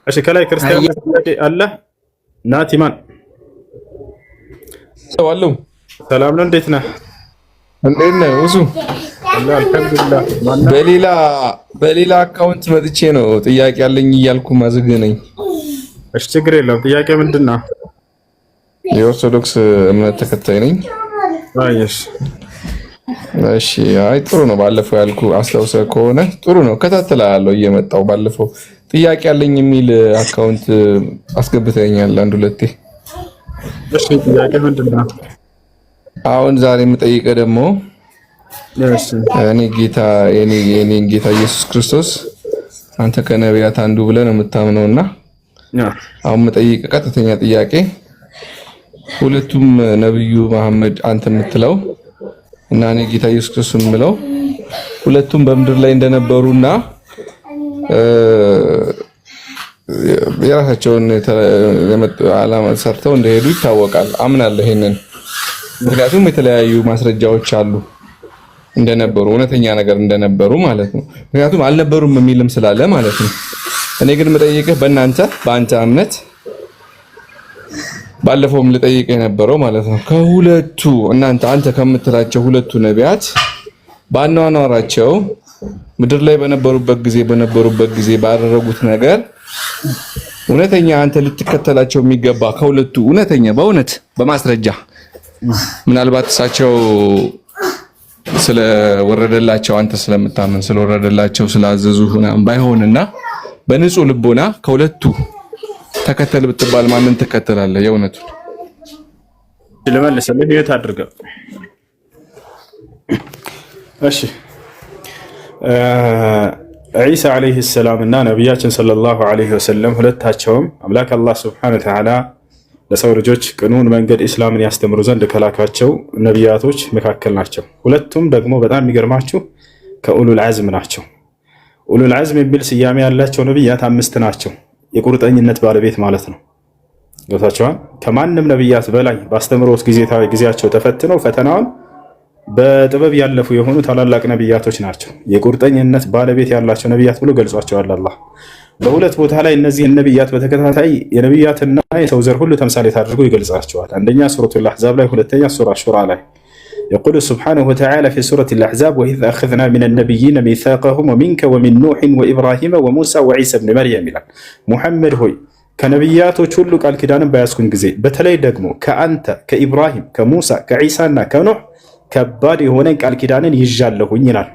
እሺ ከላይ ክርስቲያን አለ ናቲማን ዋለው ሰላም ነው። እንዴት ነህ? እንዴት ነህ? ውሱ አልሐምዱሊላህ። በሌላ አካውንት መጥቼ ነው ጥያቄ አለኝ እያልኩ ማዘገነኝ። እሺ ችግር የለውም። ጥያቄ ምንድን ነው? የኦርቶዶክስ እምነት ተከታይ ነኝ። አይሽ እሺ አይ ጥሩ ነው። ባለፈው ያልኩ አስታውሰህ ከሆነ ጥሩ ነው። ከታተላለሁ እየመጣው ባለፈው ጥያቄ አለኝ የሚል አካውንት አስገብተኛል አንድ ሁለቴ። እሺ ጥያቄ ምንድን ነው? አሁን ዛሬ የምጠይቀህ ደግሞ እኔ ጌታ ኢየሱስ ክርስቶስ አንተ ከነቢያት አንዱ ብለህ ነው የምታምነውና አሁን የምጠይቀህ ቀጥተኛ ጥያቄ ሁለቱም ነብዩ መሐመድ አንተ የምትለው እና እኔ ጌታ ኢየሱስ ክርስቶስ የምለው ሁለቱም በምድር ላይ እንደነበሩና የራሳቸውን ዓላማ ሰርተው እንደሄዱ ይታወቃል። አምናለሁ ይሄንን። ምክንያቱም የተለያዩ ማስረጃዎች አሉ እንደነበሩ እውነተኛ ነገር እንደነበሩ ማለት ነው። ምክንያቱም አልነበሩም የሚልም ስላለ ማለት ነው። እኔ ግን የምጠይቅህ በአንተ እምነት ባለፈውም ልጠይቅህ የነበረው ማለት ነው ከሁለቱ አንተ ከምትላቸው ሁለቱ ነቢያት ባኗኗራቸው ምድር ላይ በነበሩበት ጊዜ ባደረጉት ነገር እውነተኛ አንተ ልትከተላቸው የሚገባ ከሁለቱ እውነተኛ በእውነት በማስረጃ ምናልባት እሳቸው ስለወረደላቸው አንተ ስለምታምን ስለወረደላቸው ስላዘዙ ምናምን ባይሆንና በንጹህ ልቦና ከሁለቱ ተከተል ብትባል ማንን ትከተላለህ? የእውነቱን ለመለሰልህ የት አድርገው። እሺ ዒሳ አለይሂ ሰላም እና ነቢያችን ሰለላሁ ዐለይሂ ወሰለም ሁለታቸውም አምላክ አላህ ሱብሓነሁ ወተዓላ ለሰው ልጆች ቅኑን መንገድ ኢስላምን ያስተምሩ ዘንድ ከላካቸው ነቢያቶች መካከል ናቸው። ሁለቱም ደግሞ በጣም የሚገርማችሁ ከኡሉል ዐዝም ናቸው። ኡሉል ዐዝም የሚል ስያሜ ያላቸው ነቢያት 5 ናቸው። የቁርጠኝነት ባለቤት ማለት ነው። ገብታችኋል? ከማንም ነቢያት በላይ በአስተምሮት ጊዜያቸው ተፈትነው ፈተናውን በጥበብ ያለፉ የሆኑ ታላላቅ ነቢያቶች ናቸው። የቁርጠኝነት ባለቤት ያላቸው ነቢያት ብሎ ገልጿቸዋል አላህ በሁለት ቦታ ላይ። እነዚህን ነቢያት በተከታታይ የነቢያትና የሰው ዘር ሁሉ ተምሳሌት አድርጎ ይገልጻቸዋል። አንደኛ ሱረቱል አሕዛብ ላይ፣ ሁለተኛ ሱራ ሹራ ላይ يقول سبحانه وتعالى في سورة الأحزاب وإذ أخذنا من النبيين ميثاقهم ومنك ومن نوح وإبراهيم وموسى وعيسى بن مريم ይላል። ሙሐመድ ሆይ ከነቢያቶች ሁሉ ቃል ኪዳንን በያዝኩን ጊዜ በተለይ ደግሞ ከአንተ ከኢብራሂም ከሙሳ ከዒሳና ከኖህ ከባድ የሆነ ቃል ኪዳንን ይዣለሁኝ ይላል።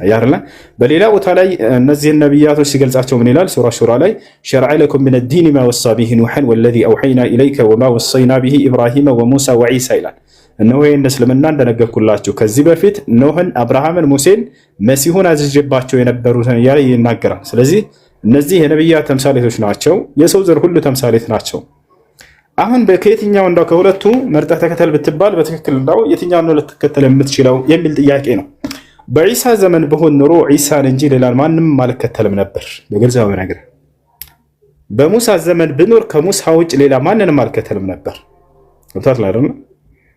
ያርላ በሌላ ቦታ ላይ እነዚህን ነቢያቶች ሲገልጻቸው ምን ይላል? ሱራ ሹራ ላይ ሸርዐ ለኩም ሚነ ዲን ማ ወሳ ቢሂ ኑሐን ወለዚ አውሐይና ኢለይከ ወማ ወሰይና ቢሂ ኢብራሂመ ወሙሳ ወዒሳ ይላል። እነሆ ይህን እስልምና እንደነገርኩላችሁ ከዚህ በፊት ኖህን፣ አብርሃምን፣ ሙሴን፣ መሲሁን አዝዤባቸው የነበሩትን እያለ ይናገራል። ስለዚህ እነዚህ የነቢያት ተምሳሌቶች ናቸው። የሰው ዘር ሁሉ ተምሳሌት ናቸው። አሁን ከየትኛው እንዳው ከሁለቱ መርጠህ ተከተል ብትባል በትክክል እንዳው የትኛውን ነው ልትከተል የምትችለው የሚል ጥያቄ ነው። በዒሳ ዘመን በሆን ኑሮ ዒሳን እንጂ ሌላን ማንም አልከተልም ነበር። በግልጽ ነገር በሙሳ ዘመን ብኖር ከሙሳ ውጭ ሌላ ማንንም አልከተልም ነበር። ወጣት አይደል?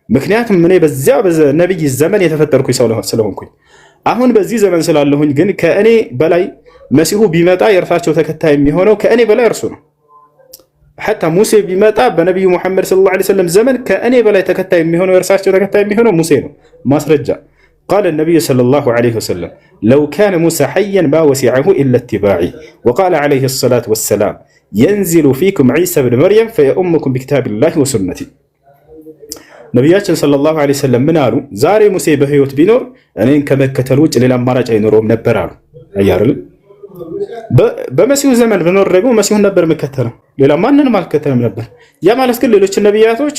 ምክንያቱም እኔ በዚያ ነብይ ዘመን የተፈጠርኩኝ ሰው ስለሆንኩኝ፣ አሁን በዚህ ዘመን ስላለሁኝ ግን ከእኔ በላይ መሲሁ ቢመጣ የእርሳቸው ተከታይ የሚሆነው ከእኔ በላይ እርሱ ነው። ሐታ ሙሴ ቢመጣ በነቢዩ ሙሐመድ ሰለላሁ ዐለይሂ ወሰለም ዘመን ከእኔ በላይ ተከታይ የሚሆነው የእርሳቸው ተከታይ የሚሆነው ሙሴ ነው። ማስረጃ ቃለ ነቢዩ ሰለላሁ ዐለይሂ ወሰለም ለው ካነ ሙሳ ሐየን ማ ወሲዐሁ ኢላ ኢትባዒ ወቃለ ዐለይሂ ሰላቱ ወሰላም የንዚሉ ፊኩም ዒሳ ብን መርየም ፈየኡሙኩም ቢኪታቢላሂ ወሱነቲ። ነቢያችን ሰለላሁ ዐለይሂ ወሰለም ምን አሉ? ዛሬ ሙሴ በህይወት ቢኖር እኔን ከመከተል ውጭ ሌላ አማራጭ አይኖረውም ነበር አሉ። አያርል በመሲሁ ዘመን ብኖር ደግሞ መሲሁን ነበር የምከተለው፣ ሌላ ማንንም አልከተልም ነበር። ያ ማለት ግን ሌሎችን ነቢያቶች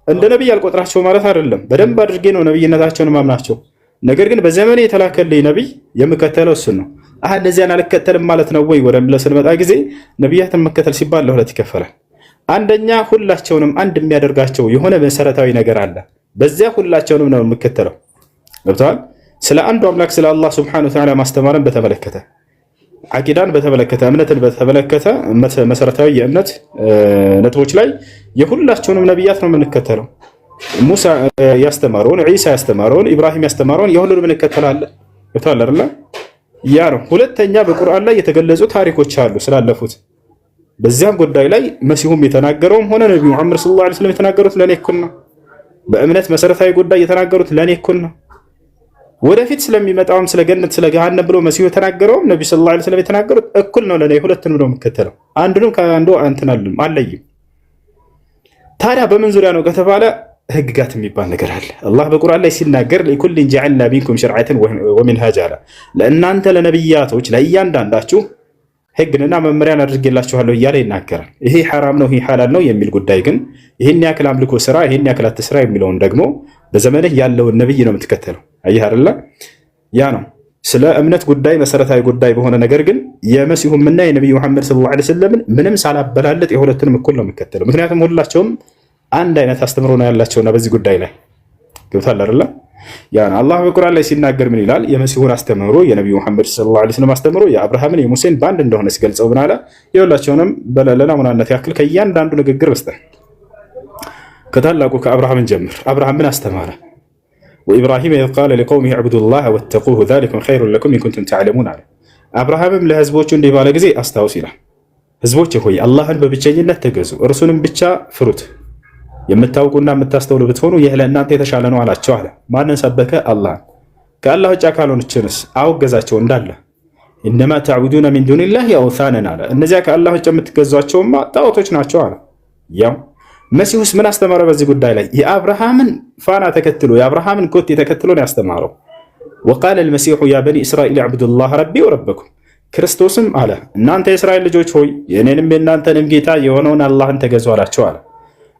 እንደ ነቢይ አልቆጥራቸው ማለት አይደለም። በደንብ አድርጌ ነው ነቢይነታቸውን ማምናቸው። ነገር ግን በዘመኔ የተላከልኝ ነቢይ የምከተለው እሱን ነው። እነዚያን አልከተልም ማለት ነው ወይ ወደሚለው ስንመጣ ጊዜ ነቢያትን መከተል ሲባል ለሁለት ይከፈላል። አንደኛ ሁላቸውንም አንድ የሚያደርጋቸው የሆነ መሰረታዊ ነገር አለ። በዚያ ሁላቸውንም ነው የምከተለው። ገብተዋል? ስለ አንዱ አምላክ ስለ አላህ ሱብሓነሁ ወተዓላ ማስተማርን በተመለከተ፣ አቂዳን በተመለከተ፣ እምነትን በተመለከተ መሰረታዊ የእምነት ነጥቦች ላይ የሁላቸውንም ነቢያት ነው የምንከተለው። ሙሳ ያስተማረውን፣ ዒሳ ያስተማረውን፣ ኢብራሂም ያስተማረውን የሁሉንም እንከተላለን። ገብተዋል አይደል? ያ ነው። ሁለተኛ በቁርአን ላይ የተገለጹ ታሪኮች አሉ ስላለፉት በዚያም ጉዳይ ላይ መሲሁም የተናገረውም ሆነ ነቢዩ ሙሐመድ ሰለላሁ ዐለይሂ ወሰለም የተናገሩት ለእኔ እኩል ነው። በእምነት መሰረታዊ ጉዳይ የተናገሩት ለእኔ እኩል ነው። ወደፊት ስለሚመጣውም ስለ ገነት ስለ ገሃነም ብሎ መሲሁ የተናገረውም ነቢዩ ሰለላሁ ዐለይሂ ወሰለም የተናገሩት እኩል ነው ለእኔ። ሁለቱንም ነው የምከተለው፣ አንዱንም ከአንዱ እንትን አለይም። ታዲያ በምን ዙሪያ ነው ከተባለ ህግጋት የሚባል ነገር አለ። አላህ በቁርአን ላይ ሲናገር ለኩልን ጀዐልና ሚንኩም ሸርዐተን ወሚንሃጅ አለ። ለእናንተ ለነቢያቶች ለእያንዳንዳችሁ ህግንና መመሪያን አድርጌላችኋለሁ እያለ ይናገራል። ይሄ ሐራም ነው፣ ይሄ ሐላል ነው የሚል ጉዳይ ግን ይህን ያክል አምልኮ ስራ፣ ይህን ያክል አትስራ የሚለውን ደግሞ በዘመንህ ያለውን ነብይ ነው የምትከተለው። አየህ አይደለ? ያ ነው ስለ እምነት ጉዳይ መሰረታዊ ጉዳይ በሆነ ነገር ግን የመሲሁምና የነቢዩ መሐመድ ሰለላሁ ዐለይሂ ወሰለምን ምንም ሳላበላለጥ የሁለቱንም እኩል ነው የምከተለው። ምክንያቱም ሁላቸውም አንድ አይነት አስተምሮ ነው ያላቸውና በዚህ ጉዳይ ላይ ገብቷል አይደለ? ያን አላህ በቁርአን ላይ ሲናገር ምን ይላል? የመሲሁን አስተምሮ የነቢዩ መሐመድ ሰለላሁ ዐለይሂ ወሰለም አስተምሮ የአብርሃምን የሙሴን ባንድ እንደሆነ ሲገልጸው ምን አለ? የሁላቸውንም ለናሙናነት ያክል ከእያንዳንዱ ንግግር በስተን ከታላቁ ከአብርሃምን ጀምር። አብርሃም ምን አስተማረ? ወኢብራሂም ኢዝ ቃለ ሊቀውሚሂ ዕቡዱላህ ወተቁሁ ዛሊኩም ኸይሩን ለኩም ኢን ኩንቱም ተዕለሙን አለ። አብርሃምም ለህዝቦቹ እንዲህ ባለ ጊዜ አስታውስ ይላል፣ ህዝቦች ሆይ አላህን በብቸኝነት ተገዙ፣ እርሱንም ብቻ ፍሩት፣ የምታውቁና የምታስተውሉ ብትሆኑ ይህ ለእናንተ የተሻለ ነው አላቸው አለ። ማንን ሰበከ? አላህን። ከአላህ ውጭ አካሎችንስ አወገዛቸው እንዳለ ኢነማ ተዕቡዱነ ሚን ዱኒላሂ አውሳነን አለ። እነዚያ ከአላህ ውጭ የምትገዟቸውማ ጣዖቶች ናቸው አለ። ያው መሲሁስ ምን አስተማረ በዚህ ጉዳይ ላይ? የአብርሃምን ፋና ተከትሎ የአብርሃምን ኮቴ ተከትሎ ነው ያስተማረው። ወቃለ አልመሲሑ ያ በኒ እስራኤል ዕቡዱላህ ረቢ ወረበኩም፣ ክርስቶስም አለ እናንተ የእስራኤል ልጆች ሆይ የእኔንም የእናንተንም ጌታ የሆነውን አላህን ተገዙ አላቸው አለ።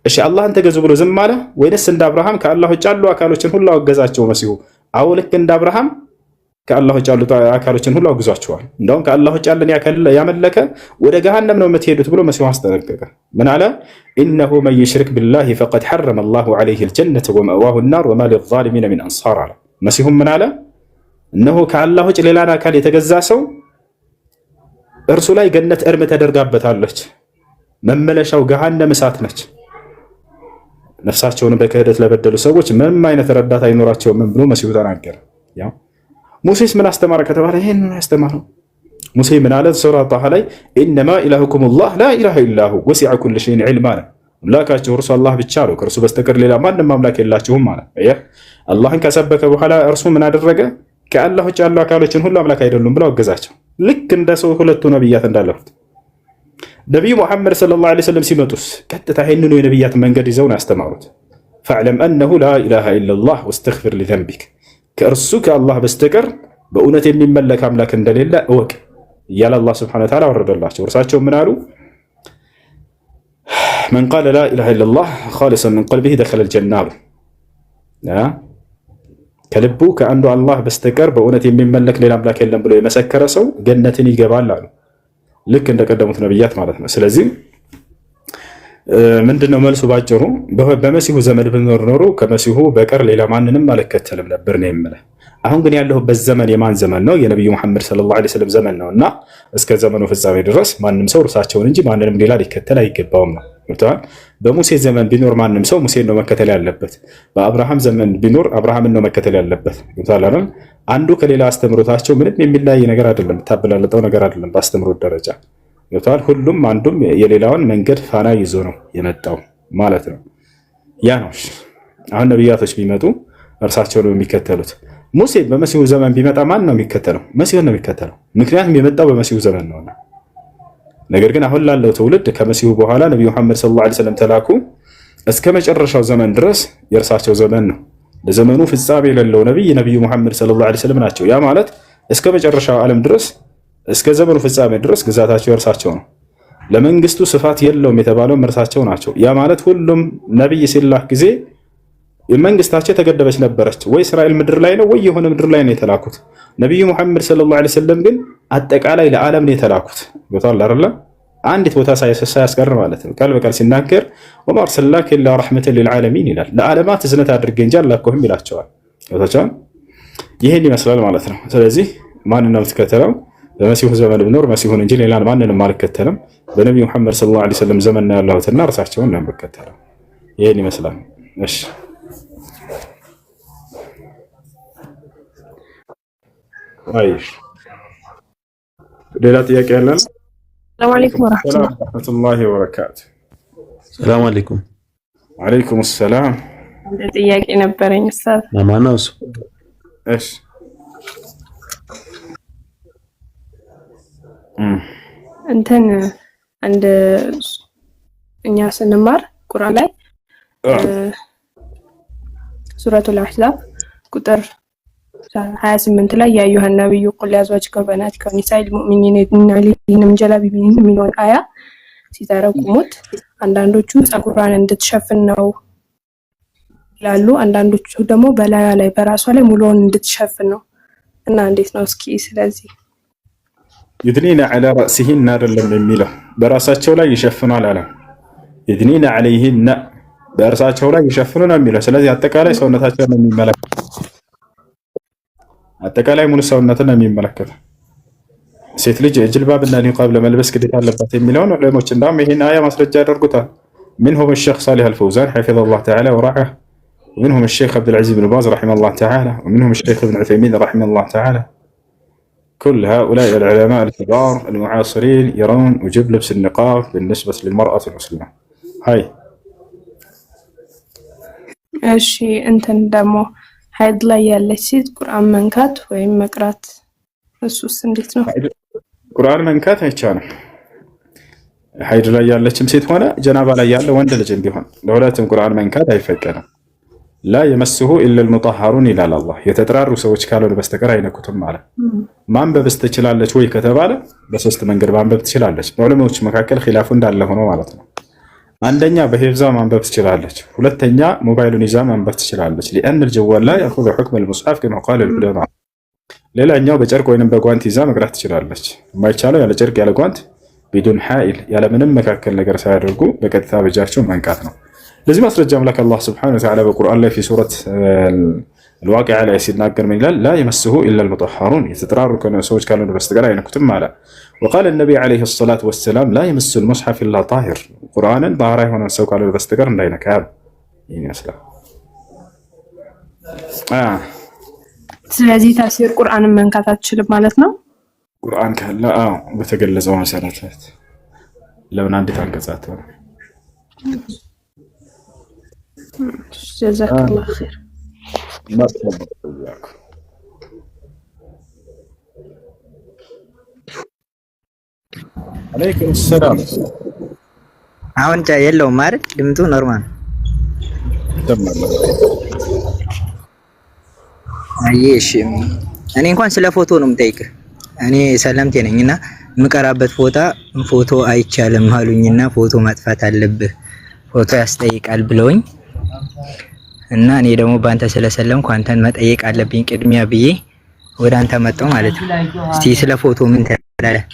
እሺ አላህን ተገዙ ብሎ ዝም አለ ወይንስ እንደ አብርሃም ከአላህ ውጭ ያሉ አካሎችን ሁሉ አወገዛቸው መሲሁ? አዎ ልክ እንደ አብርሃም ከአላህ ውጭ ያሉ አካሎችን ሁሉ አውግዟቸዋል። እንደውም ከአላህ ውጭ ያለን ያመለከ ወደ ገሃነም ነው የምትሄዱት ብሎ መሲሁ አስጠነቀቀ። ምን አለ? ኢነሁ መን ዩሽሪክ ቢላሂ ፈቀድ ሐረመ አላሁ ዐለይሂ አልጀነተ ወመእዋሁ ናር ወማ ሊዛሊሚነ ሚን አንሳር አለ። መሲሁም ምን አለ? እነሆ ከአላህ ውጭ ሌላን አካል የተገዛ ሰው እርሱ ላይ ገነት እርም ተደርጋበታለች፣ መመለሻው ገሃነም እሳት ነች። ነፍሳቸውን በክህደት ለበደሉ ሰዎች ምንም አይነት ረዳት አይኖራቸውም ብሎ መሲሁ ተናገረ። ያው ሙሴስ ምን አስተማረ ከተባለ ይሄን ነው ያስተማረው። ሙሴ ምን አለ? ሱራ ጣሃ ላይ ኢነማ ኢላሁኩም ላህ ላ ኢላሃ ኢላሁ ወሲዐ ኩለ ሸይን ዒልማ፣ አምላካችሁ እርሱ አላህ ብቻ ነው፣ ከእርሱ በስተቀር ሌላ ማንም አምላክ የላችሁም ማለት ነው። አላህን ከሰበከ በኋላ እርሱ ምን አደረገ? ከአላህ ውጭ ያሉ አካሎችን ሁሉ አምላክ አይደሉም ብለው አገዛቸው። ልክ እንደ ሰው ሁለቱ ነቢያት እንዳለፉት ነቢዩ ሙሐመድ ሰለላሁ ዐለይሂ ወሰለም ሲመጡስ ቀጥታ ይህንኑ የነቢያት መንገድ ይዘው ነው ያስተማሩት። ፈዕለም አነሁ ላ ኢላሃ ኢለላህ ወስተግፊር ሊዘንቢክ፣ ከእርሱ ከአላህ በስተቀር በእውነት የሚመለክ አምላክ እንደሌለ እወቅ እያለ አላህ ስብሐነሁ ወተዓላ ወረደላቸው። እርሳቸው ምን አሉ? መን ቃለ ላ ኢላሃ ኢለላህ ኻሊሰን ሚን ቀልቢሂ ደኸለል ጀና አሉ። ከልቡ ከአንዱ አላህ በስተቀር በእውነት የሚመለክ ሌላ አምላክ የለም ብሎ የመሰከረ ሰው ገነትን ይገባል አሉ። ልክ እንደቀደሙት ነብያት ማለት ነው። ስለዚህ ምንድነው መልሱ ባጭሩ? በመሲሁ ዘመን ብኖር ኖሮ ከመሲሁ በቀር ሌላ ማንንም አልከተልም ነበር ነው የምልህ። አሁን ግን ያለሁበት ዘመን የማን ዘመን ነው? የነቢዩ መሐመድ ሰለላሁ ዐለይሂ ወሰለም ዘመን ነው እና እስከ ዘመኑ ፍጻሜ ድረስ ማንም ሰው እርሳቸውን እንጂ ማንንም ሌላ ሊከተል አይገባውም ነው። በሙሴ ዘመን ቢኖር ማንም ሰው ሙሴን ነው መከተል ያለበት። በአብርሃም ዘመን ቢኖር አብርሃምን ነው መከተል ያለበት። አንዱ ከሌላ አስተምሮታቸው ምንም የሚለያይ ነገር አይደለም፣ ታበላለጠው ነገር አይደለም። በአስተምሮት ደረጃ ሁሉም አንዱም የሌላውን መንገድ ፋና ይዞ ነው የመጣው ማለት ነው። ያ ነው አሁን ነቢያቶች ቢመጡ እርሳቸው ነው የሚከተሉት። ሙሴ በመሲሁ ዘመን ቢመጣ ማን ነው የሚከተለው? መሲሁን ነው የሚከተለው። ምክንያቱም የመጣው በመሲሁ ዘመን ነውና። ነገር ግን አሁን ላለው ትውልድ ከመሲሁ በኋላ ነቢዩ መሐመድ ሰለላሁ ዐለይሂ ወሰለም ተላኩ። እስከ መጨረሻው ዘመን ድረስ የእርሳቸው ዘመን ነው። ለዘመኑ ፍጻሜ የሌለው ነቢይ ነቢዩ መሐመድ ሰለላሁ ዐለይሂ ወሰለም ናቸው። ያ ማለት እስከ መጨረሻው ዓለም ድረስ እስከ ዘመኑ ፍጻሜ ድረስ ግዛታቸው የእርሳቸው ነው። ለመንግስቱ ስፋት የለውም የተባለው እርሳቸው ናቸው። ያ ማለት ሁሉም ነቢይ ሲላክ ጊዜ መንግስታቸው የተገደበች ነበረች። ወይ እስራኤል ምድር ላይ ነው ወይ የሆነ ምድር ላይ ነው የተላኩት። ነቢዩ መሐመድ ሰለላሁ ዐለይሂ ወሰለም ግን አጠቃላይ ለዓለም ነው የተላኩት። ቦታው አይደለም አንዲት ቦታ ሳያስቀር ማለት ነው። ቃል በቃል ሲናገር ወማ አርሰልናከ ኢላ ረሕመተን ሊልዓለሚን ይላል። ለዓለማት እዝነት አድርጌ እንጂ አላከሁም ይላቸዋል። ቦታው ይሄን ይመስላል ማለት ነው። ስለዚህ ማንን ነው የምትከተለው? በመሲሁ ዘመን ብኖር መሲሁን እንጂ ሌላን ማንንም አልከተልም። በነቢዩ መሐመድ ሰለላሁ ዐለይሂ ወሰለም ዘመን ነው ያለሁትና እርሳቸውን ነው የምከተለው። ይሄን ይመስላል። እሺ ሌላ ጥያቄ ያለን? السلام عليكم ورحمة السلام الله. ورحمة الله وبركاته. السلام عليكم. وعليكم السلام. ጥያቄ ነበረኝ ኡስታዝ። ማነው እሱ? ايش؟ እንትን አንድ እኛ ስንማር ቁርአን ላይ ሱረቱል አሕዛብ ቁጥር 28 ላይ ያ አዩሃ ነብዩ ቁል ለአዝዋጅከ ወበናቲከ ወኒሳኢል ሙእሚኒነ ዩድኒነ ዐለይሂነ ሚን ጀላቢቢሂነ የሚለውን አያ ሲተረጉሙት አንዳንዶቹ ጸጉሯን እንድትሸፍን ነው ይላሉ፣ አንዳንዶቹ ደግሞ በላያ ላይ በራሷ ላይ ሙሉውን እንድትሸፍን ነው እና እንዴት ነው እስኪ ስለዚህ يدنين على رأسهن አይደለም የሚለው በራሳቸው ላይ ይሸፍናል አለ። يدنين عليهن በራሳቸው ላይ ይሸፍኑ ነው የሚለው። ስለዚህ አጠቃላይ ሰውነታቸውን ነው የሚመለከት፣ አጠቃላይ ሙሉ ሰውነትን ነው የሚመለከት። ሴት ልጅ ጅልባብና ኒቃብ ለመልበስ ግዴታ አለባት የሚለውን ዑለሞች እንዳውም ይሄን አያ ማስረጃ ያደርጉታል። منهم الشيخ صالح الفوزان حفظه الله تعالى ورعاه، ومنهم الشيخ عبد العزيز بن باز رحمه الله تعالى، ومنهم الشيخ ابن عثيمين رحمه الله تعالى. كل هؤلاء العلماء الكبار المعاصرين يرون وجوب لبس النقاب بالنسبة للمرأة المسلمة. هاي እሺ እንትን ደግሞ ሀይድ ላይ ያለች ሴት ቁርአን መንካት ወይም መቅራት እሱስ እንዴት ነው? ቁርአን መንካት አይቻልም። ሀይድ ላይ ያለችም ሴት ሆነ ጀናባ ላይ ያለ ወንድ ልጅም ቢሆን ለሁለቱም ቁርአን መንካት አይፈቀድም። ላ የመስሁ ኢላ አልሙጠሀሩን ይላል አላህ። የተጠራሩ ሰዎች ካልሆነ በስተቀር አይነኩትም ማለት። ማንበብስ ትችላለች ወይ ከተባለ በሶስት መንገድ ማንበብ ትችላለች። በዑለሞች መካከል ኺላፉ እንዳለ ሆኖ ማለት ነው። አንደኛ በሂፍዛ ማንበብ ትችላለች። ሁለተኛ ሞባይሉን ይዛ ማንበብ ትችላለች። لأن الجوال لا يأخذ حكم المصحف كما قال العلماء። ሌላኛው በጨርቅ ወይንም በጓንት ይዛ መቅራት ትችላለች። የማይቻለው ያለ ጨርቅ ያለ ጓንት ቢዱን ሐኢል ያለ ምንም መካከል ነገር ሳያደርጉ በቀጥታ በእጃቸው መንቃት ነው። ለዚህ ማስረጃ አምላክ አላህ ሱብሓነሁ ወተዓላ በቁርአን ላይ في ሱረት الواقعة ላይ ሲናገር ምን ይላል? لا يمسه إلا المطهرون የተጠራሩ ሰዎች ካልሆነ በስተቀር አይነኩትም አለ። وقال النبي عليه الصلاة والسلام لا يمس المصحف إلا طاهر ቁርአንን ጣህራ የሆነ ሰው ካልሆነ በስተቀር እንዳይነካ ይሄን ይመስላል። ስለዚህ ተፍሲር ቁርአንን መንካት አትችልም ማለት ነው። ቁርአን ካለ በተገለጸው መሰረት ለምን አንዲት አንቀጻት ነው። ጀዛከላሁ ኸይር። አለይኩም ሰላም። አሁን የለውም አይደል? ድምጡ ኖርማል እሺ። እኔ እንኳን ስለ ፎቶ ነው የምጠይቅህ። እኔ ሰለምቴ ነኝና የምቀራበት ፎቶ አይቻልም አሉኝና ፎቶ ማጥፋት አለብህ ፎቶ ያስጠይቃል ብለውኝ እና እኔ ደግሞ በአንተ ስለሰለምኩ አንተን መጠየቅ አለብኝ ቅድሚያ ብዬ ወደ አንተ መጣሁ ማለት ነው። እስቲ ስለ ፎቶ ምን ትላለህ?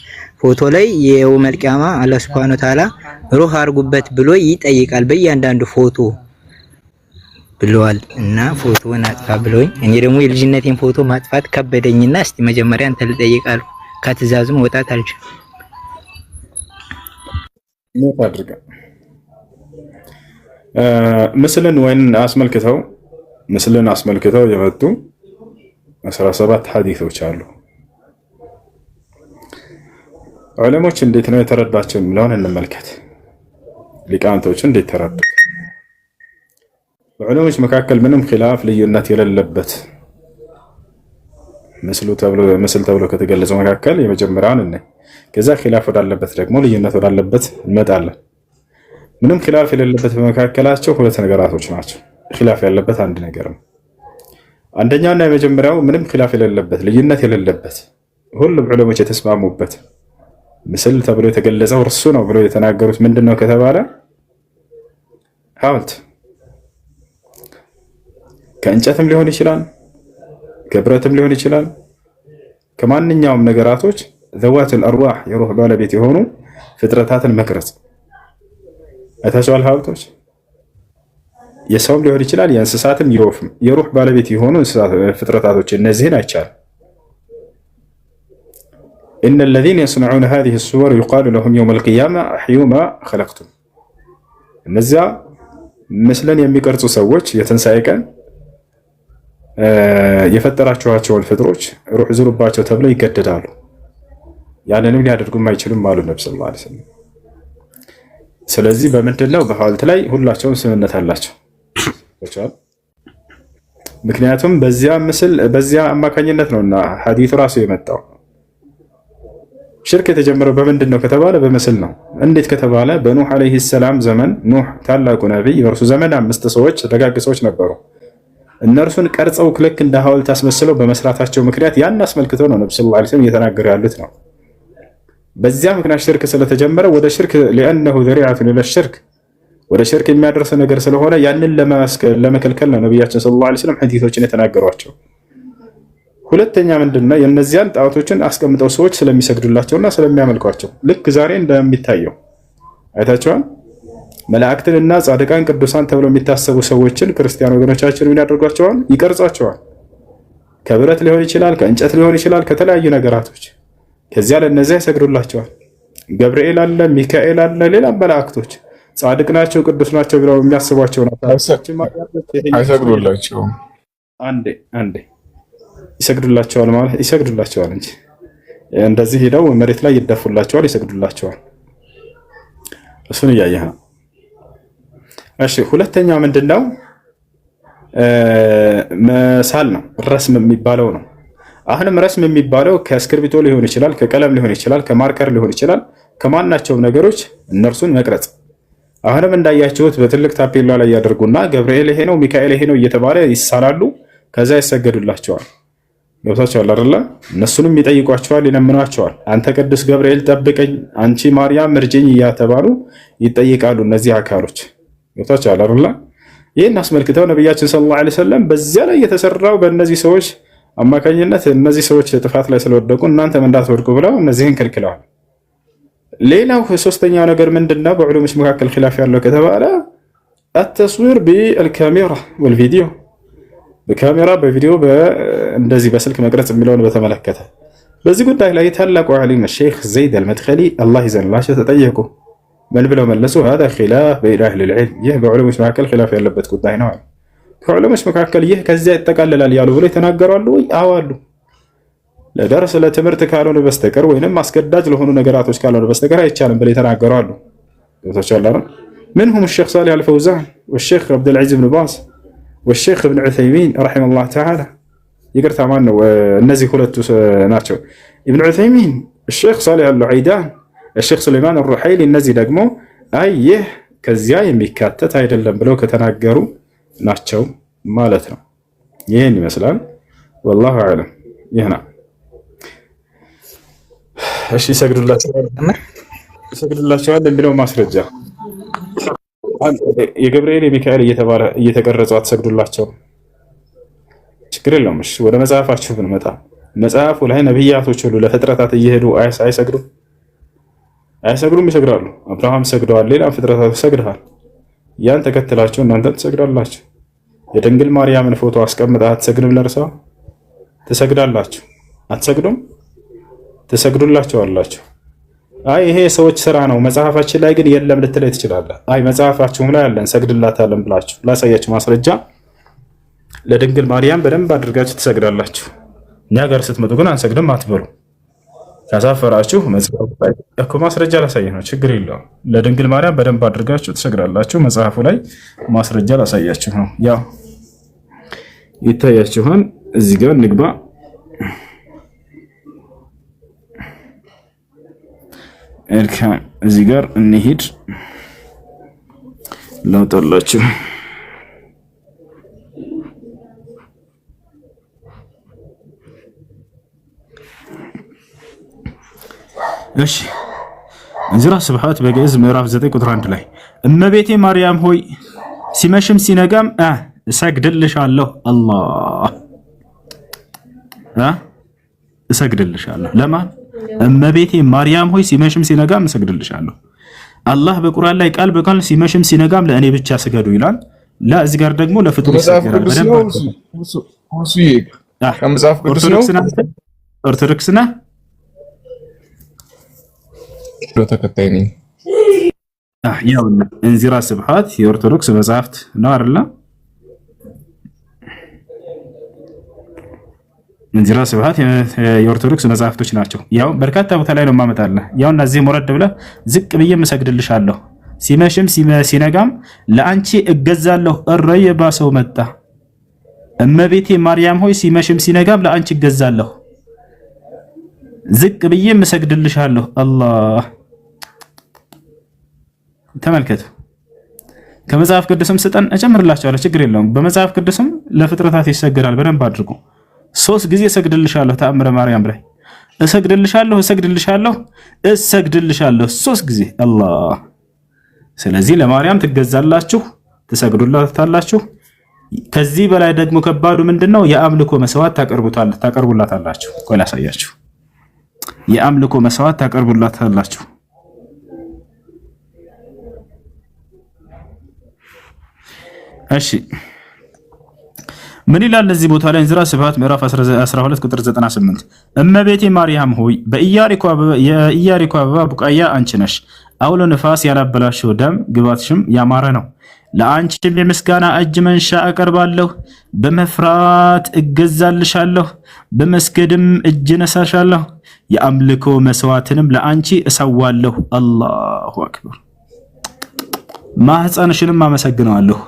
ፎቶ ላይ የየውመል ቂያማ አላህ Subhanahu Wa Ta'ala ሩህ አርጉበት ብሎ ይጠይቃል በእያንዳንዱ ፎቶ ብለዋል እና ፎቶውን አጥፋ ብለውኝ እኔ ደግሞ የልጅነቴን ፎቶ ማጥፋት ከበደኝና እስቲ መጀመሪያ አንተ ልጠይቃለሁ። ከትእዛዙ መውጣት አልችልም። ምን ታድርጋ ምስልን አስመልክተው የመጡ 17 ሐዲሶች አሉ። ዑለሞች እንዴት ነው የተረዳቸው የሚለውን እንመልከት። ሊቃውንቶች እንዴት ተረዱ? በዑለሞች መካከል ምንም ኺላፍ ልዩነት የሌለበት ምስል ተብሎ ከተገለጸው መካከል የመጀመሪያውን እናይ። ከዛ ኺላፍ ወዳለበት ደግሞ ልዩነት ወዳለበት እንመጣለን። ምንም ኺላፍ የሌለበት በመካከላቸው ሁለት ነገራቶች ናቸው። ኺላፍ ያለበት አንድ ነገር ነው። አንደኛውና የመጀመሪያው ምንም ኺላፍ የሌለበት ልዩነት የሌለበት ሁሉም ዑለሞች የተስማሙበት ምስል ተብሎ የተገለጸው እርሱ ነው ብሎ የተናገሩት ምንድነው ከተባለ ሐውልት ከእንጨትም ሊሆን ይችላል፣ ከብረትም ሊሆን ይችላል። ከማንኛውም ነገራቶች ዘዋቱል አርዋህ የሩህ ባለቤት የሆኑ ፍጥረታትን መቅረጽ አይታችኋል። ሐውልቶች የሰውም ሊሆን ይችላል፣ የእንስሳትም የወፍም የሩህ ባለቤት የሆኑ ፍጥረታቶች እነዚህን አይቻልም። إن الذين يصنعون هذه الصور يقال لهم يوم القيامة أحيوا ما خلقتم እነዚያ ምስልን የሚቀርጹ ሰዎች የትንሣኤ ቀን የፈጠራችኋቸውን ፍጥሮች ሩህ ዝሩባቸው ተብለው ይገደዳሉ። ያንንም ሊያደርጉም አይችሉም አሉ ነብዩ ሰለላሁ ዐለይሂ ወሰለም። ስለዚህ በምንድነው በሐውልት ላይ ሁላቸውም ስምምነት አላቸው። ምክንያቱም በዚያ ምስል በዚያ አማካኝነት ነውና ሐዲሱ ራሱ የመጣው። ሽርክ የተጀመረው በምንድን ነው ከተባለ በምስል ነው። እንዴት ከተባለ በኑህ አለይሂ ሰላም ዘመን ኑህ ታላቁ ነብይ በእርሱ ዘመን 5 ሰዎች ደጋግ ሰዎች ነበሩ። እነርሱን ቀርጸው ልክ እንደ ሐውልት አስመስለው በመስራታቸው ምክንያት ያን አስመልክተው ነው ነብዩ ሰለላሁ ዐለይሂ ወሰለም እየተናገሩ ያሉት ነው። በዚያ ምክንያት ሽርክ ስለተጀመረ ወደ ሽርክ لانه ذريعه الى الشرك ወደ ሽርክ የሚያደርስ ነገር ስለሆነ ያንን ለመከልከል ነው ነብያችን ሰለላሁ ዐለይሂ ወሰለም ሐዲሶችን የተናገሯቸው። ሁለተኛ ምንድነው የነዚያን ጣዖቶችን አስቀምጠው ሰዎች ስለሚሰግዱላቸውና ስለሚያመልኳቸው ልክ ዛሬ እንደሚታየው አይታችኋል። መላእክትንና ጻድቃን ቅዱሳን ተብለው የሚታሰቡ ሰዎችን ክርስቲያን ወገኖቻችን ምን ያደርጓቸዋል? ይቀርጿቸዋል። ከብረት ሊሆን ይችላል፣ ከእንጨት ሊሆን ይችላል፣ ከተለያዩ ነገራቶች። ከዚያ ለነዚያ ይሰግዱላቸዋል። ገብርኤል አለ፣ ሚካኤል አለ፣ ሌላ መላእክቶች ጻድቅ ናቸው ቅዱስ ናቸው ብለው የሚያስቧቸው ናቸው። አይሰግዱላቸውም። አንዴ ይሰግዱላቸዋል ማለት ይሰግዱላቸዋል እንጂ እንደዚህ ሄደው መሬት ላይ ይደፉላቸዋል፣ ይሰግዱላቸዋል። እሱን እያየህ ነው። እሺ ሁለተኛው ምንድነው? መሳል ነው። ረስም የሚባለው ነው። አሁንም ረስም የሚባለው ከእስክርቢቶ ሊሆን ይችላል፣ ከቀለም ሊሆን ይችላል፣ ከማርከር ሊሆን ይችላል። ከማናቸውም ነገሮች እነርሱን መቅረጽ። አሁንም እንዳያችሁት በትልቅ ታፔላ ላይ ያደርጉና ገብርኤል ይሄ ነው፣ ሚካኤል ይሄ ነው እየተባለ ይሳላሉ። ከዛ ይሰገዱላቸዋል። ገብታችኋል አይደለ? እነሱንም ይጠይቋቸዋል፣ ይለምኗቸዋል። አንተ ቅዱስ ገብርኤል ጠብቀኝ፣ አንቺ ማርያም እርጅኝ እያተባሉ ይጠይቃሉ እነዚህ አካሎች። ገብታችኋል አይደለ? ይህን አስመልክተው ነቢያችን ሰለላሁ ዐለይሂ ወሰለም በዚያ ላይ የተሰራው በእነዚህ ሰዎች አማካኝነት እነዚህ ሰዎች ጥፋት ላይ ስለወደቁ እናንተም እንዳትወድቁ ብለው እነዚህን ከልክለዋል። ሌላው ሶስተኛው ነገር ምንድነው? በዑለሞች መካከል ኺላፍ ያለው ከተባለ التصوير بالكاميرا والفيديو በካሜራ በቪዲዮ እንደዚህ በስልክ መቅረጽ የሚለውን በተመለከተ በዚህ ጉዳይ ላይ ታላቁ ዓሊም ሼክ ዘይድ አልመድኸሊ አላህ ይዘንላቸው ተጠየቁ። ምን ብለው መለሱ? هذا خلاف بين اهل العلم ይህ በዑለሞች መካከል ኺላፍ ያለበት ጉዳይ ነው። ከዑለሞች መካከል ይህ ከዚያ ይጠቃለላል ያሉ ብለው የተናገራሉ ወይ? አዎ አሉ። ለደርስ ለትምህርት ካልሆነ በስተቀር ወይንም አስገዳጅ ለሆኑ ነገራቶች ካልሆነ በስተቀር አይቻልም ብለው የተናገራሉ። ተቻላረ منهم الشيخ صالح الفوزان والشيخ عبد العزيز بن باز والشيخ ابن عثيمين رحمه الله تعالى. يقرأ ثمان النزي كلت ناتشو ابن عثيمين الشيخ صالح العيدان الشيخ سليمان الرحيلي النزي دقمو أيه كزياي ميكاتت هاي دلن بلو كتناقروا ناتشو مالتنا يهني مثلا والله أعلم. يهنا ايش يسجد الله شوال بلو ماسرجة የገብርኤል የሚካኤል እየተቀረጹ አትሰግዱላቸው። ችግር የለውም። እሺ ወደ መጽሐፋችሁ ብንመጣ መጽሐፉ ላይ ነብያቶች ሁሉ ለፍጥረታት እየሄዱ አይሰግዱም? ይሰግዳሉ። አብርሃም ሰግደዋል፣ ሌላ ፍጥረታት ሰግደዋል። ያን ተከትላችሁ እናንተ ትሰግዳላችሁ። የድንግል ማርያምን ፎቶ አስቀምጣ አትሰግድም? ለርሷ ትሰግዳላችሁ። አትሰግዱም? ትሰግዱላችኋላችሁ። አይ ይሄ ሰዎች ስራ ነው መጽሐፋችን ላይ ግን የለም ልትለይ ትችላለህ። አይ መጽሐፋችሁም ላይ አለን ሰግድላታለን ብላችሁ ላሳያችሁ ማስረጃ። ለድንግል ማርያም በደንብ አድርጋችሁ ትሰግዳላችሁ። እኛ ጋር ስትመጡ ግን አንሰግድም አትበሉ። ካሳፈራችሁ መጽሐፉ ላይ እኮ ማስረጃ ላሳየህ ነው፣ ችግር የለውም። ለድንግል ማርያም በደንብ አድርጋችሁ ትሰግዳላችሁ። መጽሐፉ ላይ ማስረጃ ላሳያችሁ ነው። ያው ይታያችኋል። እዚህ ጋር ንግባ። እዚህ ጋር እንሂድ ላውጣላችሁ። እሺ እንዝራ ስብሐት በግዕዝ ምዕራፍ 9 ቁጥር 1 ላይ እመቤቴ ማርያም ሆይ ሲመሽም ሲነጋም እሰግድልሻለሁ። አላህ እሰግድልሻለሁ ለማን? እመቤቴ ማርያም ሆይ ሲመሽም ሲነጋም እሰግድልሻለሁ። አላህ በቁርአን ላይ ቃል በቃል ሲመሽም ሲነጋም ለእኔ ብቻ ስገዱ ይላል። እዚህ ጋር ደግሞ ለፍጡር ይሰግዳል። ኦርቶዶክስ ነህ? ተከታይ ነኝ። ያው እንዚራ ስብሐት የኦርቶዶክስ መጽሐፍት ነው አይደል? እንዚራ ስብሐት የኦርቶዶክስ መጽሐፍቶች ናቸው። ያው በርካታ ቦታ ላይ ነው ማመጣለህ። ያው እነዚህ ወረድ ብለህ ዝቅ ብዬ እሰግድልሻለሁ፣ ሲመሽም ሲነጋም ለአንቺ እገዛለሁ። እረየ ባሰው መጣ። እመቤቴ ማርያም ሆይ ሲመሽም ሲነጋም ለአንቺ እገዛለሁ፣ ዝቅ ብዬ እሰግድልሻለሁ። አላህ ተመልከቱ። ከመጽሐፍ ቅዱስም ስጠን እጨምርላችኋለሁ፣ ችግር የለውም። በመጽሐፍ ቅዱስም ለፍጥረታት ይሰገዳል። በደንብ አድርጉ። 3 ጊዜ እሰግድልሻለሁ። ተአምረ ማርያም ላይ እሰግድልሻለሁ 3 ጊዜ አላህ። ስለዚህ ለማርያም ትገዛላችሁ፣ ትሰግዱላታላችሁ። ከዚህ በላይ ደግሞ ከባዱ ምንድነው? የአምልኮ መስዋዕት ታቀርቡላታላችሁ። ቆይ ላሳያችሁ። የአምልኮ መስዋዕት ታቀርቡላታላችሁ። እሺ ምን ይላል እዚህ ቦታ ላይ? እንዝራ ስብሐት ምዕራፍ 12 ቁጥር 98 እመቤቴ ማርያም ሆይ የኢያሪኮ አበባ ቡቃያ አንቺ ነሽ። አውሎ ነፋስ ያላበላሽው ደም ግባትሽም ያማረ ነው። ለአንቺም የምስጋና እጅ መንሻ አቀርባለሁ፣ በመፍራት እገዛልሻለሁ፣ በመስገድም እጅ ነሳሻለሁ፣ የአምልኮ መስዋዕትንም ለአንቺ እሰዋለሁ። አላሁ አክበር። ማህፀንሽንም አመሰግነዋለሁ።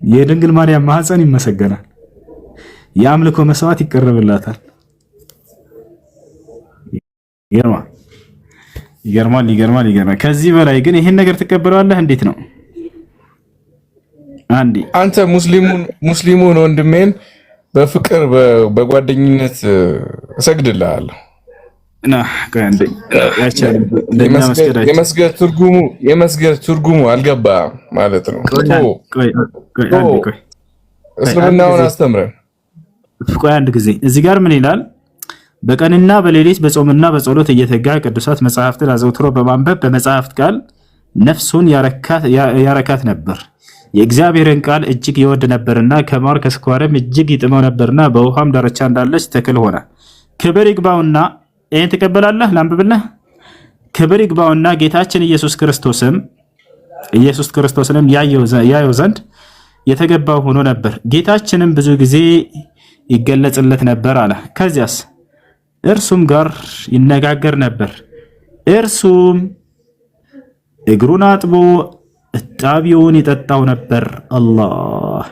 የድንግል ማርያም ማህፀን ይመሰገናል። የአምልኮ መስዋዕት ይቀርብላታል። ይገርማል። ከዚህ በላይ ግን ይሄን ነገር ትቀበለዋለህ? እንዴት ነው? አንተ ሙስሊሙን ወንድሜን በፍቅር በጓደኝነት እሰግድልሃለሁ። የመስገድ ትርጉሙ አልገባም ማለት ነው። እስልምናውን አስተምረን። ቆይ አንድ ጊዜ እዚህ ጋር ምን ይላል? በቀንና በሌሊት በጾምና በጸሎት እየተጋ ቅዱሳት መጽሐፍትን አዘውትሮ በማንበብ በመጽሐፍት ቃል ነፍሱን ያረካት ነበር። የእግዚአብሔርን ቃል እጅግ ይወድ ነበርና ከማር ከስኳርም እጅግ ይጥመው ነበርና በውሃም ዳርቻ እንዳለች ተክል ሆነ። ክብር ይግባውና ይህን ትቀበላለህ? ላንብብልህ። ክብር ይግባውና ጌታችን ኢየሱስ ክርስቶስንም ያየው ዘንድ የተገባው ሆኖ ነበር። ጌታችንም ብዙ ጊዜ ይገለጽለት ነበር አለ። ከዚያስ እርሱም ጋር ይነጋገር ነበር። እርሱም እግሩን አጥቦ እጣቢውን ይጠጣው ነበር። አላህ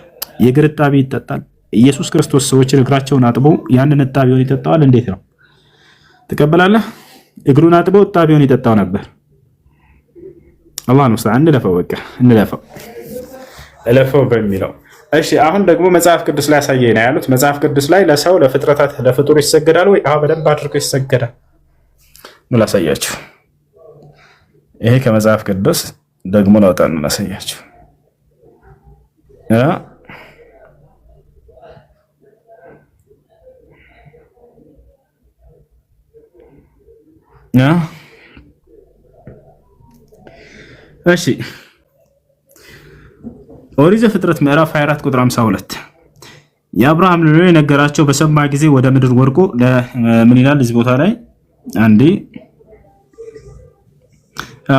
የእግር እጣቢ ይጠጣል። ኢየሱስ ክርስቶስ ሰዎችን እግራቸውን አጥቦ ያንን እጣቢውን ይጠጣዋል። እንዴት ነው? ትቀበላለህ? እግሩን አጥቦ እጣቢውን ይጠጣው ነበር። አላህ ነው። እንለፈው በሚለው እሺ። አሁን ደግሞ መጽሐፍ ቅዱስ ላይ ያሳየና ያሉት መጽሐፍ ቅዱስ ላይ ለሰው ለፍጥረታት ለፍጡር ይሰገዳል ወይ? በደንብ አድርጎ ይሰገዳል። ምን ላሳያችሁ? ይሄ ከመጽሐፍ ቅዱስ ደግሞ ላውጣና ላሳያችሁ። እሺ ኦሪት ዘፍጥረት ምዕራፍ 24 ቁጥር 52 የአብርሃም ልጅ የነገራቸው በሰማ ጊዜ ወደ ምድር ወርቆ ምን ይላል እዚህ ቦታ ላይ? አንዴ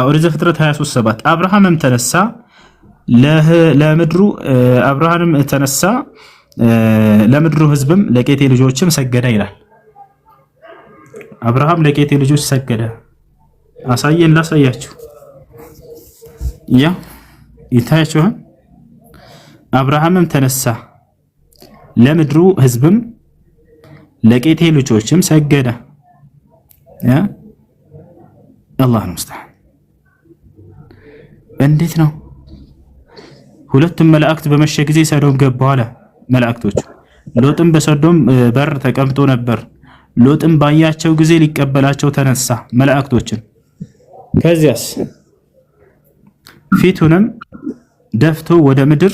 ኦሪት ዘፍጥረት 23:7 አብርሃምም ተነሳ ለምድሩ ሕዝብም ለቄቴ ልጆችም ሰገደ ይላል። አብርሃም ለቄቴ ልጆች ሰገደ። ላሳያችሁ። ይታያችኋል። አብርሃምም ተነሳ ለምድሩ ሕዝብም ለቄቴ ልጆችም ሰገደ። አላህ ነው ሙስተዓን። እንዴት ነው? ሁለቱም መላእክት በመሸ ጊዜ ሰዶም ገቡ አለ መላእክቶቹ። ሎጥም በሰዶም በር ተቀምጦ ነበር። ሎጥም ባያቸው ጊዜ ሊቀበላቸው ተነሳ መላእክቶችን። ከዚያስ ፊቱንም ደፍቶ ወደ ምድር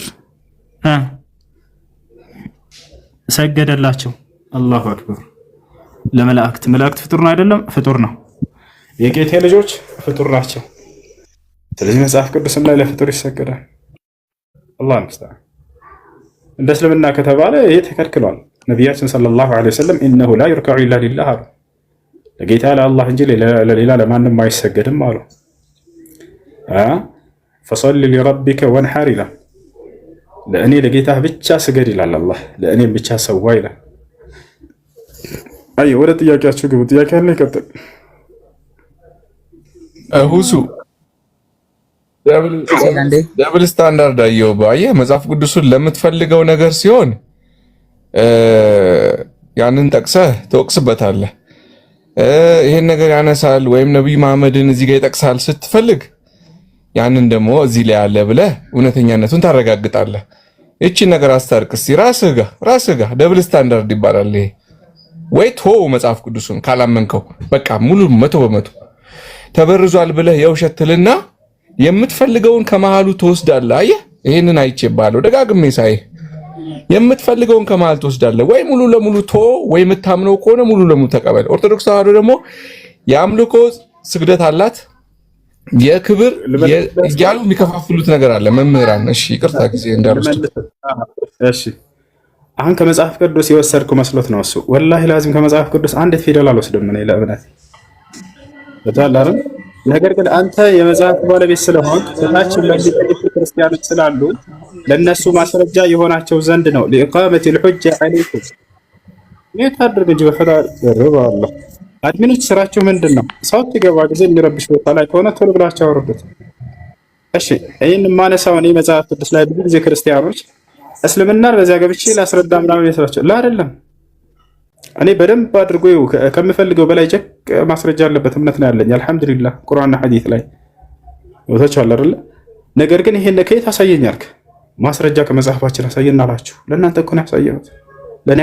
ሰገደላቸው። አላሁ አክበር። ለመላእክት መላእክት ፍጡር ነው አይደለም? ፍጡር ነው። የቄቴ ልጆች ፍጡር ናቸው። ስለዚህ መጽሐፍ ቅዱስም ላይ ለፍጡር ይሰገዳል። አላህ ይመስገን። እንደ እስልምና ከተባለ ይሄ ተከልክሏል። ነቢያችን ሰለላሁ ዐለይሂ ወሰለም ኢነሁ ላ ዩርከዑ ኢላ ሊላህ አሉ። ለጌታ ለአላህ እንጂ ለሌላ ለማንም አይሰገድም አሉ። ፈሰሊ ሊረቢከ ወንሐር ይላል። ለእኔ ለጌታህ ብቻ ስገድ ይላል አላህ። ለእኔም ብቻ ሰዋ ይላል። አይ ወደ ጥያቄያችሁ ግቡ። ጥያቄ አለ? ይቀጥል። ሁሱ ደብል ስታንዳርድ አየው። ባየህ መጽሐፍ ቅዱሱን ለምትፈልገው ነገር ሲሆን ያንን ጠቅሰህ ትወቅስበታለህ። ይሄን ነገር ያነሳል ወይም ነብይ መሐመድን እዚህ ጋር ይጠቅሳል ስትፈልግ ያንን ደግሞ እዚህ ላይ አለ ብለህ እውነተኛነቱን ታረጋግጣለህ። እቺን ነገር አስታርቅ እስቲ ራስህ ጋር ደብል ስታንዳርድ ይባላል ይሄ። ወይ ተወው መጽሐፍ ቅዱሱን ካላመንከው በቃ ሙሉ 100% ተበርዟል ብለህ የውሸት ትልና የምትፈልገውን ከመሃሉ ትወስዳለህ። አየህ ይሄንን አይቼብሃለሁ ደጋግሜ ሳይ የምትፈልገውን ከመሃል ትወስዳለህ። ወይ ሙሉ ለሙሉ ተወው ወይ የምታምነው ከሆነ ሙሉ ለሙሉ ተቀበል። ኦርቶዶክስ ተዋህዶ ደግሞ የአምልኮ ስግደት አላት የክብር እያሉ የሚከፋፍሉት ነገር አለ መምህራን። እሺ ይቅርታ ጊዜ እንዳልወስድ። እሺ አሁን ከመጽሐፍ ቅዱስ የወሰድኩ መስሎት ነው እሱ። ወላሂ ላዚም ከመጽሐፍ ቅዱስ አንድ ፊደል አልወስድም እኔ ለእምነት በታላረ። ነገር ግን አንተ የመጽሐፍ ባለቤት ስለሆንክ ታችን ለሚጠይቁ ክርስቲያኖች ስላሉ ለነሱ ማስረጃ የሆናቸው ዘንድ ነው ለኢቃመት الحجة عليكم የታደርግ እንጂ በፈጣሪ ደረባላ። አድሚኖች ስራቸው ምንድነው? ሰው ሲገባ ጊዜ የሚረብሽ ቦታ ላይ ከሆነ ቶሎ ብላችሁ አውርዱት። እሺ ይሄን ማነሳው እኔ መጽሐፍ ቅዱስ ላይ ብዙ ጊዜ ክርስቲያኖች እስልምናን በዚያ ገብቼ ላስረዳ ምናምን ይሰራቸው ላይደለም። እኔ በደንብ አድርጎ ከምፈልገው በላይ ጨቅ ማስረጃ ያለበት እምነት ነው ያለኝ አልহামዱሊላህ ቁርአንና ሐዲስ ላይ ወታቻለ አይደል። ነገር ግን ይሄን ከየት አሳየኛልክ? ማስረጃ ከመጽሐፋችን አሳየና አላችሁ። ለእናንተ እኮ ነው ያሳየሁት፣ ለኔ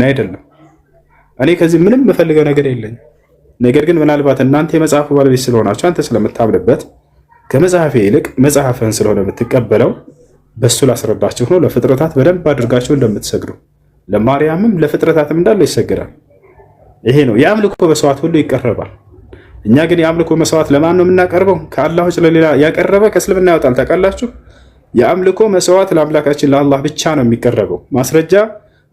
አይደለም። እኔ ከዚህ ምንም የምፈልገው ነገር የለኝም። ነገር ግን ምናልባት እናንተ የመጽሐፉ ባለቤት ስለሆናችሁ አንተ ስለምታምንበት ከመጽሐፌ ይልቅ መጽሐፍን ስለሆነ የምትቀበለው በሱ ላስረዳችሁ ነው። ለፍጥረታት በደንብ አድርጋችሁ እንደምትሰግዱ ለማርያምም ለፍጥረታትም እንዳለው ይሰገዳል። ይሄ ነው የአምልኮ መስዋዕት ሁሉ ይቀርባል። እኛ ግን የአምልኮ መስዋዕት ለማን ነው የምናቀርበው? ከአላህ ውጭ ለሌላ ያቀረበ ከእስልምና ያወጣል። ታውቃላችሁ? የአምልኮ መስዋዕት ለአምላካችን ለአላህ ብቻ ነው የሚቀርበው። ማስረጃ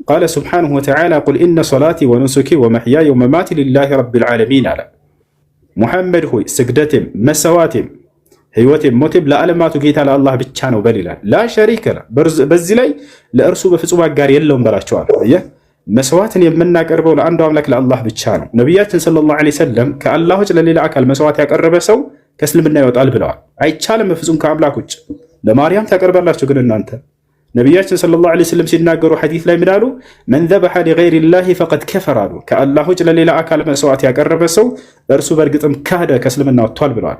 ቃለ ሱብሓነሁ ወተዓላ ቁል ኢነ ሶላቲ ወኑሱኪ ወመሕያየ ወመማቲ ሊላሂ ረቢል ዓለሚን አለ። ሙሐመድ ሆይ ስግደቴም መሰዋቴም ህይወቴም ሞቴም ለዓለማቱ ጌታ ለአላህ ብቻ ነው በል ይላል። ላ ሸሪከ ለ በዚህ ላይ ለእርሱ በፍጹም አጋር የለውም በላቸዋል። መስዋዕትን የምናቀርበው ለአንዱ አምላክ ለአላህ ብቻ ነው። ነቢያችን ሰለላሁ ዐለይሂ ወሰለም ከአላህ ውጭ ለሌላ አካል መስዋዕት ያቀረበ ሰው ከእስልምና ይወጣል ብለዋል። አይቻልም በፍጹም ከአምላክ ውጭ። ለማርያም ታቀርባላችሁ ግን እናንተ ነቢያችን ሰለላሁ ዐለይሂ ወሰለም ሲናገሩ ሐዲስ ላይ ምን አሉ? መን ዘበሐ ሊገይሪላሂ ፈቀድ ከፈረ አሉ። ከአላህ ውጭ ለሌላ አካል መስዋዕት ያቀረበ ሰው እርሱ በእርግጥም ካደ ከእስልምና ወጥቷል ብለዋል።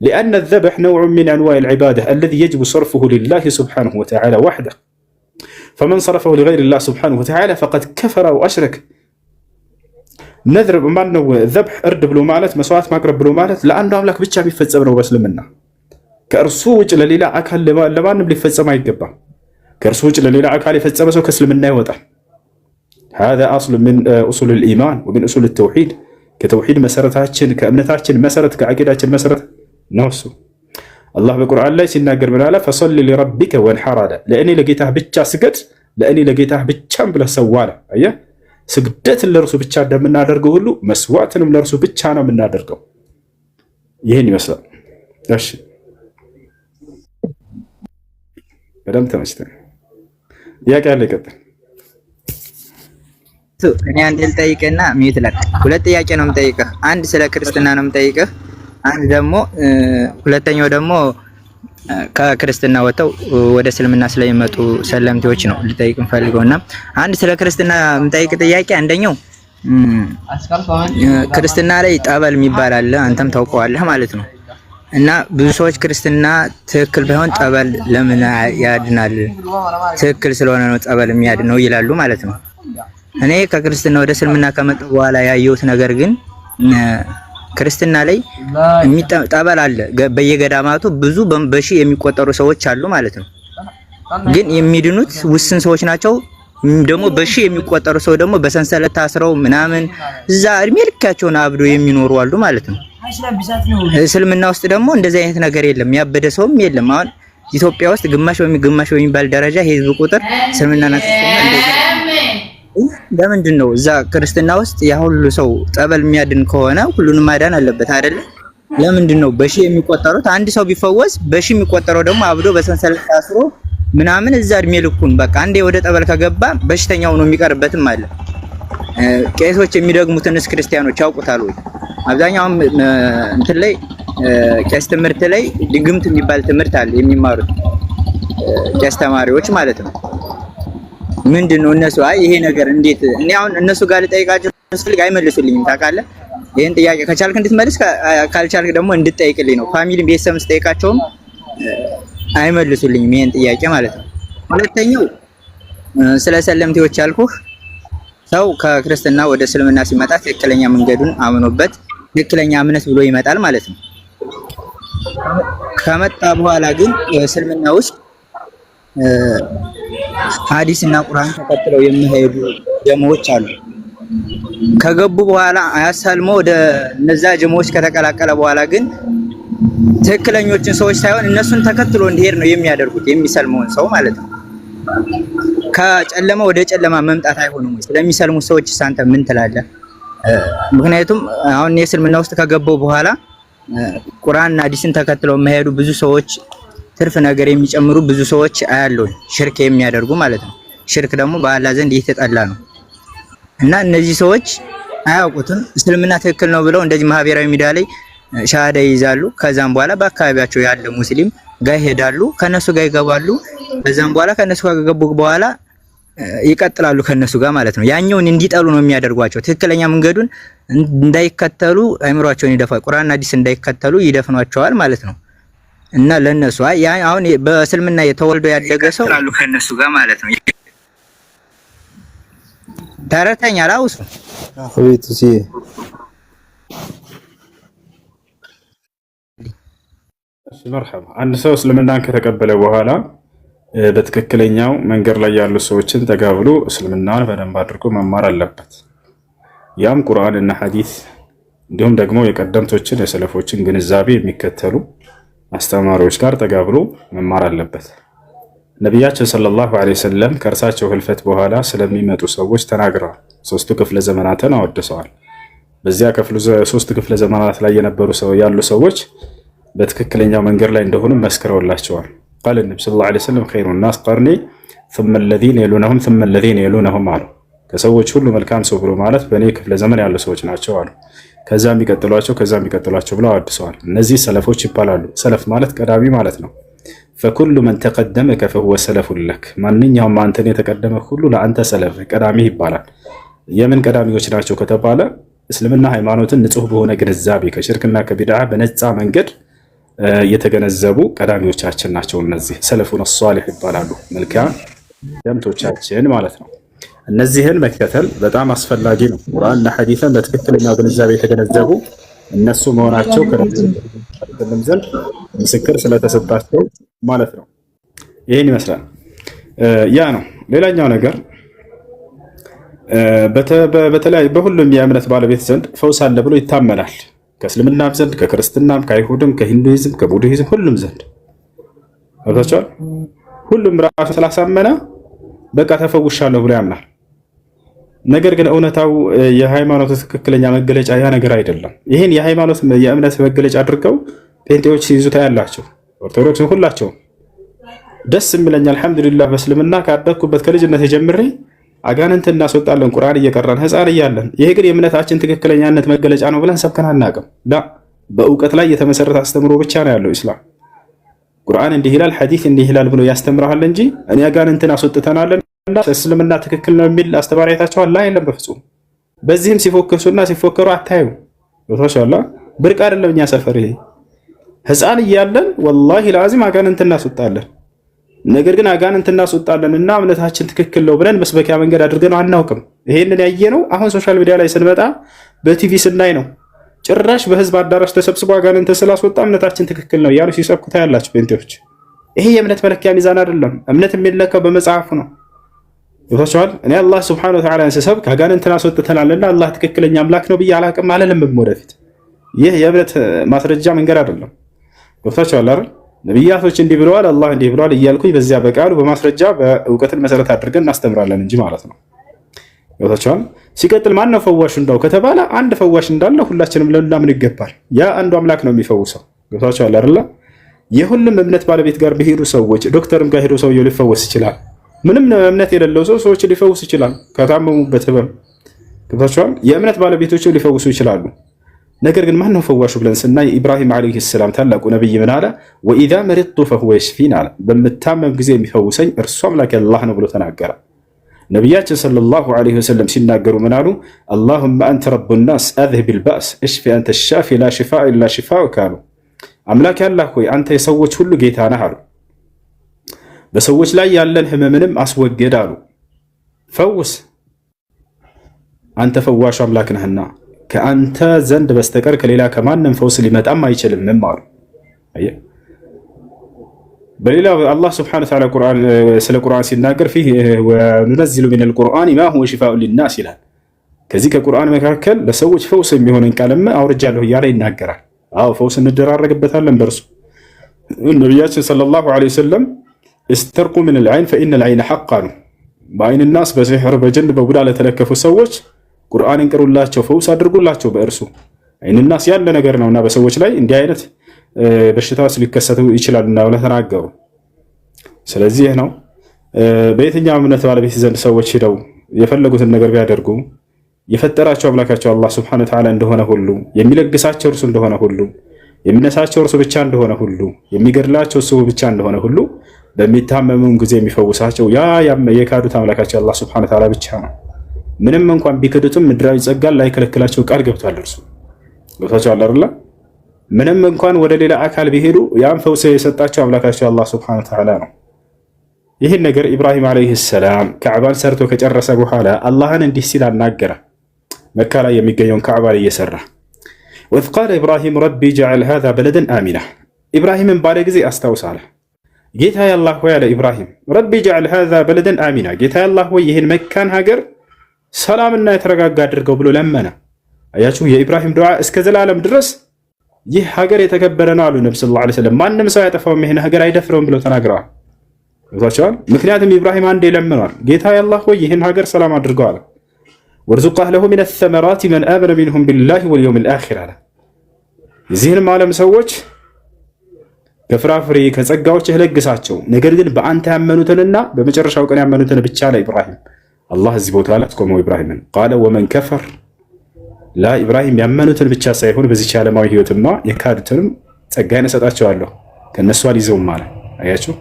ሊአነ ዘበሕ ነውዑን ሚን አንዋኢል ዒባደህ አለዚ የጅቡ ሰርፉሁ ሊላሂ ሱብሓነሁ ወተዓላ ወሕደህ ፈመን ሰረፈሁ ሊገይሪላህ ሱብሓነሁ ወተዓላ ፈቀድ ከፈረ ወአሽረክ። ነዝር ማነው? ዘብሕ እርድ ብሎ ማለት መስዋዕት ማቅረብ ብሎ ማለት ለአንዱ አምላክ ብቻ የሚፈጸም ነው በእስልምና። ከእርሱ ውጭ ለሌላ አካል ለማንም ሊፈጸም አይገባም። ከእርሱ ውጭ ለሌላ አካል የፈጸመ ሰው ከእስልምና ይወጣል። هذا أصل من أصول الإيمان ومن أصول التوحيد ከተውሂድ መሰረታችን ከእምነታችን መሰረት ከአቂዳችን መሰረት ነው እሱ። አላህ በቁርአን ላይ ሲናገር ምን አለ? ፈሰሊ ሊረቢከ ወንሐር አለ። ለእኔ ለጌታህ ብቻ ስገድ፣ ለእኔ ለጌታህ ብቻም ብለህ ሰዋ አለ። አየህ ስግደትን ለእርሱ ብቻ እንደምናደርገው ሁሉ መስዋዕትንም ለእርሱ ብቻ ነው የምናደርገው። ይህን ይመስላል። እሺ በደምብ ተመችቶኝ ጥያቄ ያለ ይቀጥል። እኔ አንድ ልጠይቅና ሚዩት ለቅ ሁለት ጥያቄ ነው የምጠይቅህ። አንድ ስለ ክርስትና ነው የምጠይቅህ። አንድ ደግሞ ሁለተኛው ደግሞ ከክርስትና ወጥተው ወደ እስልምና ስለሚመጡ ሰለምቴዎች ነው ልጠይቅ የምፈልገውና አንድ ስለ ክርስትና የምጠይቅ ጥያቄ አንደኛው ክርስትና ላይ ጠበል የሚባል አለ፣ አንተም ታውቀዋለህ ማለት ነው። እና ብዙ ሰዎች ክርስትና ትክክል ባይሆን ጠበል ለምን ያድናል? ትክክል ስለሆነ ነው ጠበል የሚያድነው ይላሉ ማለት ነው። እኔ ከክርስትና ወደ እስልምና ከመጣሁ በኋላ ያየሁት ነገር ግን ክርስትና ላይ ጠበል አለ በየገዳማቱ ብዙ በሺ የሚቆጠሩ ሰዎች አሉ ማለት ነው። ግን የሚድኑት ውስን ሰዎች ናቸው። ደግሞ በሺ የሚቆጠሩ ሰው ደግሞ በሰንሰለት ታስረው ምናምን እዛ እድሜ ልካቸውን አብዶ የሚኖሩ አሉ ማለት ነው። እስልምና ውስጥ ደግሞ እንደዚህ አይነት ነገር የለም፣ ያበደ ሰውም የለም። አሁን ኢትዮጵያ ውስጥ ግማሽ በሚባል ደረጃ የህዝብ ቁጥር እስልምናና ለምንድን ነው እዛ ክርስትና ውስጥ ያ ሁሉ ሰው ጠበል የሚያድን ከሆነ ሁሉንም ማዳን አለበት አይደለ? ለምንድን ነው በሺ የሚቆጠሩት? አንድ ሰው ቢፈወስ በሺ የሚቆጠረው ደግሞ አብዶ በሰንሰለት ታስሮ ምናምን እዛ እድሜ ልኩን በቃ አንዴ ወደ ጠበል ከገባ በሽተኛው ነው የሚቀርበትም አለ። ቄሶች የሚደግሙትንስ ክርስቲያኖች ያውቁታል ወይ? አብዛኛው እንትን ላይ ቄስ ትምህርት ላይ ድግምት የሚባል ትምህርት አለ የሚማሩት ቄስ ተማሪዎች ማለት ነው። ምንድነው እነሱ ይሄ ነገር እንዴት እኔ አሁን እነሱ ጋር ልጠይቃቸው ስፈልግ አይመልሱልኝም። ታውቃለህ? ይሄን ጥያቄ ከቻልክ እንድትመልስ ካልቻልክ ደግሞ እንድትጠይቅልኝ ነው። ፋሚሊ ቤተሰብ ስጠይቃቸውም አይመልሱልኝም ይሄን ጥያቄ ማለት ነው። ሁለተኛው ስለ ሰለምቴዎች ያልኩህ ሰው ከክርስትና ወደ እስልምና ሲመጣ ትክክለኛ መንገዱን አምኖበት ትክክለኛ እምነት ብሎ ይመጣል ማለት ነው። ከመጣ በኋላ ግን እስልምና ውስጥ ሐዲስና ቁርአን ተከትለው የሚሄዱ ጀማዎች አሉ። ከገቡ በኋላ አያሳልሞ ወደ እነዛ ጀማዎች ከተቀላቀለ በኋላ ግን ትክክለኞችን ሰዎች ሳይሆን እነሱን ተከትሎ እንዲሄድ ነው የሚያደርጉት የሚሰልመውን ሰው ማለት ነው። ከጨለማ ወደ ጨለማ መምጣት አይሆንም ወይ? ስለሚሰልሙ ሰዎች አንተ ምን ትላለህ? ምክንያቱም አሁን የእስልምና ውስጥ ከገባው በኋላ ቁርአንና ሐዲስን ተከትለው የሚሄዱ ብዙ ሰዎች ትርፍ ነገር የሚጨምሩ ብዙ ሰዎች አያለው፣ ሽርክ የሚያደርጉ ማለት ነው። ሽርክ ደግሞ በአላህ ዘንድ የተጠላ ነው እና እነዚህ ሰዎች አያውቁትም። እስልምና ትክክል ነው ብለው እንደዚህ ማህበራዊ ሚዲያ ላይ ሻሃዳ ይይዛሉ። ከዛም በኋላ በአካባቢያቸው ያለ ሙስሊም ጋር ይሄዳሉ፣ ከነሱ ጋር ይገባሉ። ከዛም በኋላ ከነሱ ጋር ገቡ በኋላ ይቀጥላሉ ከነሱ ጋር ማለት ነው። ያኛውን እንዲጠሉ ነው የሚያደርጓቸው። ትክክለኛ መንገዱን እንዳይከተሉ አይምሯቸውን ይደፋል። ቁርአንና ሐዲስ እንዳይከተሉ ይደፍኗቸዋል ማለት ነው። እና ለነሱ አሁን በእስልምና የተወልዶ ያደገ ሰው ይቀጥላሉ ከነሱ ጋር ማለት ነው። ተረተኛ ላውስ አቤት እሺ መርሐባ። አንድ ሰው እስልምናን ከተቀበለ በኋላ በትክክለኛው መንገድ ላይ ያሉ ሰዎችን ጠጋ ብሎ እስልምናን በደንብ አድርጎ መማር አለበት። ያም ቁርአንና ሐዲስ እንዲሁም ደግሞ የቀደምቶችን የሰለፎችን ግንዛቤ የሚከተሉ አስተማሪዎች ጋር ጠጋ ብሎ መማር አለበት። ነቢያችን ሰለላሁ ዐለይሂ ወሰለም ከእርሳቸው ህልፈት በኋላ ስለሚመጡ ሰዎች ተናግረዋል። ሶስቱ ክፍለ ዘመናትን አወድሰዋል። በዚያ ሶስት ክፍለ ዘመናት ላይ ያሉ ሰዎች በትክክለኛው መንገድ ላይ እንደሆኑ መስክረውላቸዋል። ቃል ነብዩ ሰለላሁ ዐለይሂ ወሰለም ኸይሩ ናስ ቀርኒ ثم الذين يلونهم ثم الذين يلونهم አሉ። ከሰዎች ሁሉ መልካም ሰው ብሎ ማለት በእኔ ክፍለ ዘመን ያሉ ሰዎች ናቸው አሉ። ከዛ የሚቀጥሏቸው ብለው አወድሰዋል። እነዚህ ሰለፎች ይባላሉ። ሰለፍ ማለት ቀዳሚ ማለት ነው። ፈኩሉ መን ተቀደመከ ፈሁወ ሰለፉን ለክ፣ ማንኛውም አንተን የተቀደመ ሁሉ ለአንተ ሰለፍ ቀዳሚ ይባላል። የምን ቀዳሚዎች ናቸው ከተባለ እስልምና ሃይማኖትን ንጹህ በሆነ ግንዛቤ ከሽርክና ከቢድዓ በነፃ መንገድ የተገነዘቡ ቀዳሚዎቻችን ናቸው። እነዚህ ሰለፉን ሷሊህ ይባላሉ። መልካም ደምቶቻችን ማለት ነው። እነዚህን መከተል በጣም አስፈላጊ ነው። ቁርአንና ሐዲስን በትክክለኛው ግንዛቤ የተገነዘቡ እነሱ መሆናቸው ከነዚህ ዘንድ ምስክር ስለተሰጣቸው ማለት ነው። ይህን ይመስላል። ያ ነው። ሌላኛው ነገር በተለያዩ በሁሉም የእምነት ባለቤት ዘንድ ፈውስ አለ ብሎ ይታመናል። ከእስልምናም ዘንድ ከክርስትናም ከአይሁድም ከሂንዱይዝም ከቡድሂዝም ሁሉም ዘንድ አብታችኋል። ሁሉም ራሱ ስላሳመነ በቃ ተፈውሻለሁ ብሎ ያምናል። ነገር ግን እውነታው የሃይማኖት ትክክለኛ መገለጫ ያ ነገር አይደለም። ይህን የሃይማኖት የእምነት መገለጫ አድርገው ጴንጤዎች ሲይዙት ያላቸው ኦርቶዶክስ ሁላቸውም ደስ የሚለኝ አልሐምዱሊላህ በእስልምና ካደግኩበት ከልጅነት ጀምሬ አጋንንት እናስወጣለን ቁርአን እየቀራን ህፃን እያለን። ይሄ ግን የእምነታችን ትክክለኛነት መገለጫ ነው ብለን ሰብከን አናውቅም። በእውቀት ላይ የተመሰረተ አስተምሮ ብቻ ነው ያለው ኢስላም። ቁርአን እንዲህ ይላል ሐዲስ እንዲህ ይላል ብሎ ያስተምራል እንጂ እኔ አጋንንትን አስወጥተናለን እና እስልምና ትክክል ነው የሚል አስተማሪ አይታችኋል? የለም በፍጹም። በዚህም ሲፎክሱና ሲፎከሩ አታዩ። ወታሻላ ብርቅ አይደለም። እኛ ሰፈር ይሄ ህፃን እያለን ወላሂ ለአዚም አጋንንት እናስወጣለን። ነገር ግን አጋንንት እናስወጣለን እና እምነታችን ትክክል ነው ብለን መስበኪያ መንገድ አድርገን አናውቅም። ይሄንን ያየነው አሁን ሶሻል ሚዲያ ላይ ስንመጣ በቲቪ ስናይ ነው። ጭራሽ በህዝብ አዳራሽ ተሰብስቦ አጋንንት ስላስወጣ እምነታችን ትክክል ነው ያሉ ሲሰብኩ ታያላችሁ ጴንጤዎች። ይሄ የእምነት መለኪያ ሚዛን አይደለም። እምነት የሚለካው በመጽሐፉ ነው። ይወታችኋል። እኔ አላህ ሱብሓነሁ ወተዓላ ሲሰብክ አጋንንትን አስወጥተናልና አላህ ትክክለኛ አምላክ ነው ብዬ አላቅም አለልም ወደፊት። ይህ የእምነት ማስረጃ መንገድ አይደለም። ይወታችኋል አይደል? ነቢያቶች እንዲህ ብለዋል፣ አላህ እንዲህ ብለዋል እያልኩኝ በዚያ በቃሉ በማስረጃ በእውቀትን መሰረት አድርገን እናስተምራለን እንጂ ማለት ነው። ገብታችኋል? ሲቀጥል ማን ነው ፈዋሽ እንደው ከተባለ አንድ ፈዋሽ እንዳለ ሁላችንም ልናምን ይገባል። ያ አንዱ አምላክ ነው የሚፈውሰው። ገብታችኋል አይደል? የሁሉም እምነት ባለቤት ጋር በሄዱ ሰዎች ዶክተርም ጋር ሄዶ ሰውየው ሊፈወስ ይችላል። ምንም እምነት የሌለው ሰዎች ሊፈውስ ይችላል ከታመሙበት ህመም። ገብታችኋል? የእምነት ባለቤቶች ሊፈውሱ ይችላሉ። ነገር ግን ማን ነው ፈዋሹ ብለን ስናይ ኢብራሂም ዓለይሂ ሰላም ታላቁ ነብይ ምን አለ? ወኢዛ መሪጡ ፈሁወ የሽፊን አለ። በምታመም ጊዜ የሚፈውሰኝ እርሱ አምላክ አላህ ነው ብሎ ተናገረ። ነቢያችን ሰለላሁ ዐለይሂ ወሰለም ሲናገሩ ምን አሉ? አላሁመ አንተ ረቡ ናስ አዝሂብል ባእስ እሽፊ አንተ ሻፊ ላ ሽፋአ ኢላ ሽፋኡከ አሉ። አምላክ አላህ ሆይ አንተ የሰዎች ሁሉ ጌታ ነህ አሉ። በሰዎች ላይ ያለን ህመምንም አስወግድ አሉ። ፈውስ፣ አንተ ፈዋሹ አምላክ ነህና ከአንተ ዘንድ በስተቀር ከሌላ ከማንም ፈውስ ሊመጣም አይችልም አሉ። በሌላ አላህ ስብሐነሁ ወተዓላ ስለ ቁርአን ሲናገር ፊህ ወኑነዚሉ ሚነል ቁርአን ማ ሁወ ሽፋኡን ሊናስ ይላል። ከዚህ ከቁርአን መካከል ለሰዎች ፈውስ የሚሆንን ቃልም አውርጃለሁ እያለ ይናገራል። አዎ ፈውስ እንደራረግበታለን በእርሱ። ነቢያችን ሰለላሁ ዐለይሂ ወሰለም እስተርቁ ሚነል ዐይን ፈኢነል ዐይነ ሐቅ አሉ። በዐይን ናስ በሲሕር በጅን በቡዳ ለተለከፉ ሰዎች ቁርአንን ቅሩላቸው፣ ፈውስ አድርጉላቸው በእርሱ። ዐይን ናስ ያለ ነገር ነውና በሰዎች ላይ እንዲህ አይነት በሽታዎች ሊከሰቱ ይችላሉና ብለው ተናገሩ። ስለዚህ ይህ ነው በየትኛው እምነት ባለቤት ዘንድ ሰዎች ሄደው የፈለጉትን ነገር ቢያደርጉ የፈጠራቸው አምላካቸው አላህ ሱብሓነሁ ወተዓላ እንደሆነ ሁሉ የሚለግሳቸው እርሱ እንደሆነ ሁሉ የሚነሳቸው እርሱ ብቻ እንደሆነ ሁሉ የሚገድላቸው እሱ ብቻ እንደሆነ ሁሉ በሚታመሙም ጊዜ የሚፈውሳቸው ያ የካዱት አምላካቸው አላህ ሱብሓነሁ ወተዓላ ብቻ ነው። ምንም እንኳን ቢክዱትም ምድራዊ ጸጋን ላይከለክላቸው ቃል ገብቷል። እርሱ ገብቷቸዋል አይደል? ምንም እንኳን ወደ ሌላ አካል ቢሄዱ ያን ፈውስ የሰጣቸው አምላካቸው አላህ ሱብሓነሁ ወተዓላ ነው። ይህን ነገር ኢብራሂም ዓለይሂ ሰላም ካዕባን ሰርቶ ከጨረሰ በኋላ አላህን እንዲህ ሲል አናገረ። መካ ላይ የሚገኘውን ካዕባን እየሰራ ወኢዝ ቃለ ኢብራሂም ረቢ ጀዐል ሃዛ በለደን አሚና። ኢብራሂምን ባለ ጊዜ አስታውሳለህ ጌታዬ አላህ ሆይ አለ ኢብራሂም ረቢ ጀዐል ሃዛ በለደን አሚና፣ ጌታዬ አላህ ሆይ ይህን መካን ሀገር ሰላምና የተረጋጋ አድርገው ብሎ ለመነ። አያችሁ የኢብራሂም ዱዓ እስከ ዘላለም ድረስ ይህ ሀገር የተከበረ ነው አሉ ነብዩ ሰለላሁ ዐለይሂ ወሰለም። ማንም ሰው ያጠፋውም ይሄን ሀገር አይደፍረውም ብለው ተናግረዋል። ወጣቻል። ምክንያቱም ኢብራሂም አንዴ ለምኗል፣ ጌታዬ አላህ ሆይ ይህን ሀገር ሰላም አድርገው አለ። ወርዙቀህ ለሁ ሚነ ሰመራቲ መን አመነ ሚንሁም ቢላሂ ወልየውሚል አኺር አለ። የዚህንም ዓለም ሰዎች ከፍራፍሬ ከጸጋዎችህ ለግሳቸው፣ ነገር ግን በአንተ ያመኑትንና በመጨረሻው ቀን ያመኑትን ብቻ አለ ኢብራሂም። አላህ እዚህ ቦታ ላይ አስቆመው ኢብራሂምን። ቃለ ወመን ከፈር ላ ኢብራሂም ያመኑትን ብቻ ሳይሆን በዚች ዓለማዊ ህይወትማ የካዱትንም ጸጋዬን እሰጣቸዋለሁ ከነሱ አልይዘውም አለ። አያችሁ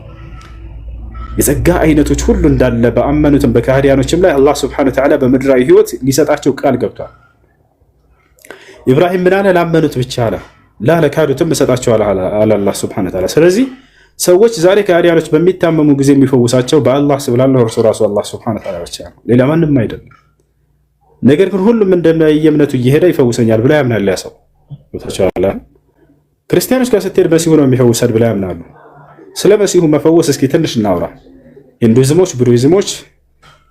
የጸጋ አይነቶች ሁሉ እንዳለ በአመኑትም በካህዲያኖችም ላይ አላህ ሱብሓነሁ ወተዓላ በምድራዊ ህይወት ሊሰጣቸው ቃል ገብቷል። ኢብራሂም ምን አለ? ላመኑት ብቻ አለ፣ ላ ለካዱትም እሰጣቸዋለሁ አለ አላህ ሱብሓነሁ ወተዓላ። ስለዚህ ሰዎች ዛሬ ካህዲያኖች በሚታመሙ ጊዜ የሚፈውሳቸው በአላህ ስብላለሁ እርሱ ራሱ አላህ ሱብሓነሁ ወተዓላ ብቻ ነው፣ ሌላ ማንም አይደለም። ነገር ግን ሁሉም እንደየእምነቱ እየሄደ ይፈውሰኛል ብላ ያምናል። ያ ሰው ክርስቲያኖች ጋር ስትሄድ መሲሁ ነው የሚፈውሰን ብላ ያምናሉ። ስለ መሲሁ መፈወስ እስኪ ትንሽ እናውራ። ሂንዱይዝሞች፣ ቡድሂዝሞች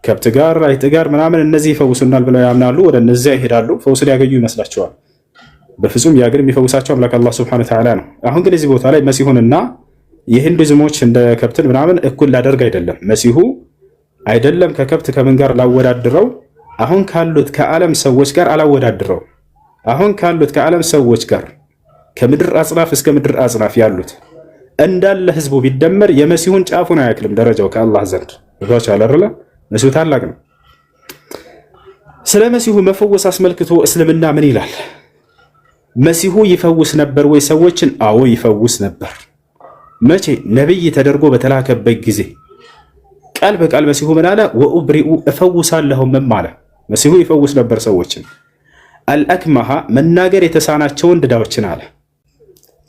ከብት ጋር አይጥ ጋር ምናምን እነዚህ ይፈውሱናል ብለው ያምናሉ። ወደ እነዚያ ይሄዳሉ፣ ፈውስን ያገኙ ይመስላቸዋል። በፍጹም ያ ግን የሚፈውሳቸው አምላክ አላህ ሱብሓነሁ ወተዓላ ነው። አሁን ግን እዚህ ቦታ ላይ መሲሁንና የሂንዱይዝሞች እንደ ከብትን ምናምን እኩል ላደርግ አይደለም። መሲሁ አይደለም ከከብት ከምን ጋር ላወዳድረው፣ አሁን ካሉት ከዓለም ሰዎች ጋር አላወዳድረው። አሁን ካሉት ከዓለም ሰዎች ጋር ከምድር አጽናፍ እስከ ምድር አጽናፍ ያሉት እንዳለ ህዝቡ ቢደመር የመሲሁን ጫፉን አያክልም ደረጃው ከአላህ ዘንድ። ብቻ አይደለ? መሲሁ ታላቅ ነው። ስለ መሲሁ መፈወስ አስመልክቶ እስልምና ምን ይላል? መሲሁ ይፈውስ ነበር ወይ ሰዎችን? አዎ ይፈውስ ነበር። መቼ? ነብይ ተደርጎ በተላከበት ጊዜ ቃል በቃል መሲሁ ምን አለ? ወኡብሪኡ እፈውሳለሁም አለ። መሲሁ ይፈውስ ነበር ሰዎችን። አልአክማሃ መናገር የተሳናቸውን ድዳዎችን አለ።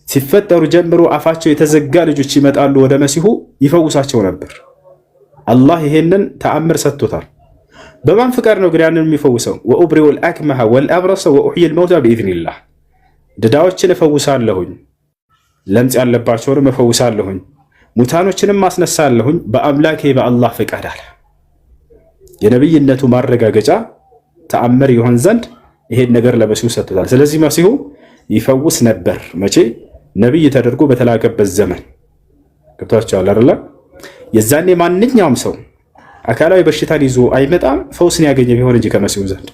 ሲፈጠሩ ጀምሮ አፋቸው የተዘጋ ልጆች ይመጣሉ ወደ መሲሁ ይፈውሳቸው ነበር። አላህ ይሄንን ተአምር ሰጥቶታል። በማን ፍቃድ ነው ግን ያንን የሚፈውሰው? ወኡብሪኡ አልአክማሃ ወልአብረሰ ወኡሕይል መውታ ቢኢዝኒላህ። ድዳዎችን እፈውሳለሁኝ፣ ለምጽ ያለባቸውንም እፈውሳለሁኝ፣ ሙታኖችንም ማስነሳለሁኝ በአምላኬ በአላህ ፍቃድ አለ። የነብይነቱ ማረጋገጫ ተአምር ይሆን ዘንድ ይሄን ነገር ለመሲሁ ሰጥቶታል። ስለዚህ መሲሁ ይፈውስ ነበር። መቼ? ነብይ ተደርጎ በተላከበት ዘመን። ገብቷቸዋል አይደለ? የዛኔ ማንኛውም ሰው አካላዊ በሽታን ይዞ አይመጣም፣ ፈውስን ያገኘ ቢሆን እንጂ ከመሲሁ ዘንድ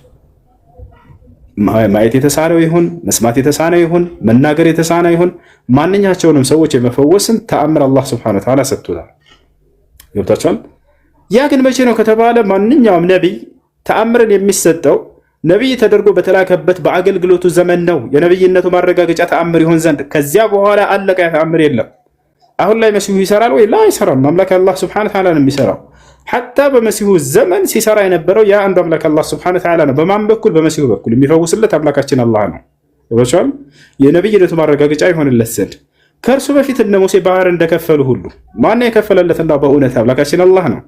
ማየት የተሳነው ይሁን መስማት የተሳነው ይሁን መናገር የተሳነው ይሁን ማንኛቸውንም ሰዎች የመፈወስን ተአምር አላህ ሱብሓነሁ ወተዓላ ሰጥቶታል። ገብታችኋል? ያ ግን መቼ ነው ከተባለ ማንኛውም ነቢይ ተአምርን የሚሰጠው ነቢይ ተደርጎ በተላከበት በአገልግሎቱ ዘመን ነው፣ የነቢይነቱ ማረጋገጫ ተአምር ይሆን ዘንድ። ከዚያ በኋላ አለቀ፣ ተአምር የለም። አሁን ላይ መሲሁ ይሰራል ወይ? ላ አይሰራም። አምላክ አላህ ሱብሓነሁ ወተዓላ ነው የሚሰራው። ሐታ በመሲሁ ዘመን ሲሰራ የነበረው ያ አንዱ አምላክ አላህ ሱብሓነሁ ወተዓላ ነው። በማን በኩል? በመሲሁ በኩል። የሚፈውስለት አምላካችን አላህ ነው። ይወቻል የነቢይነቱ ማረጋገጫ ይሆንለት ዘንድ። ከእርሱ በፊት እነ ሙሴ ባህር እንደከፈሉ ሁሉ ማን የከፈለለትና በእውነት አምላካችን አላህ ነው።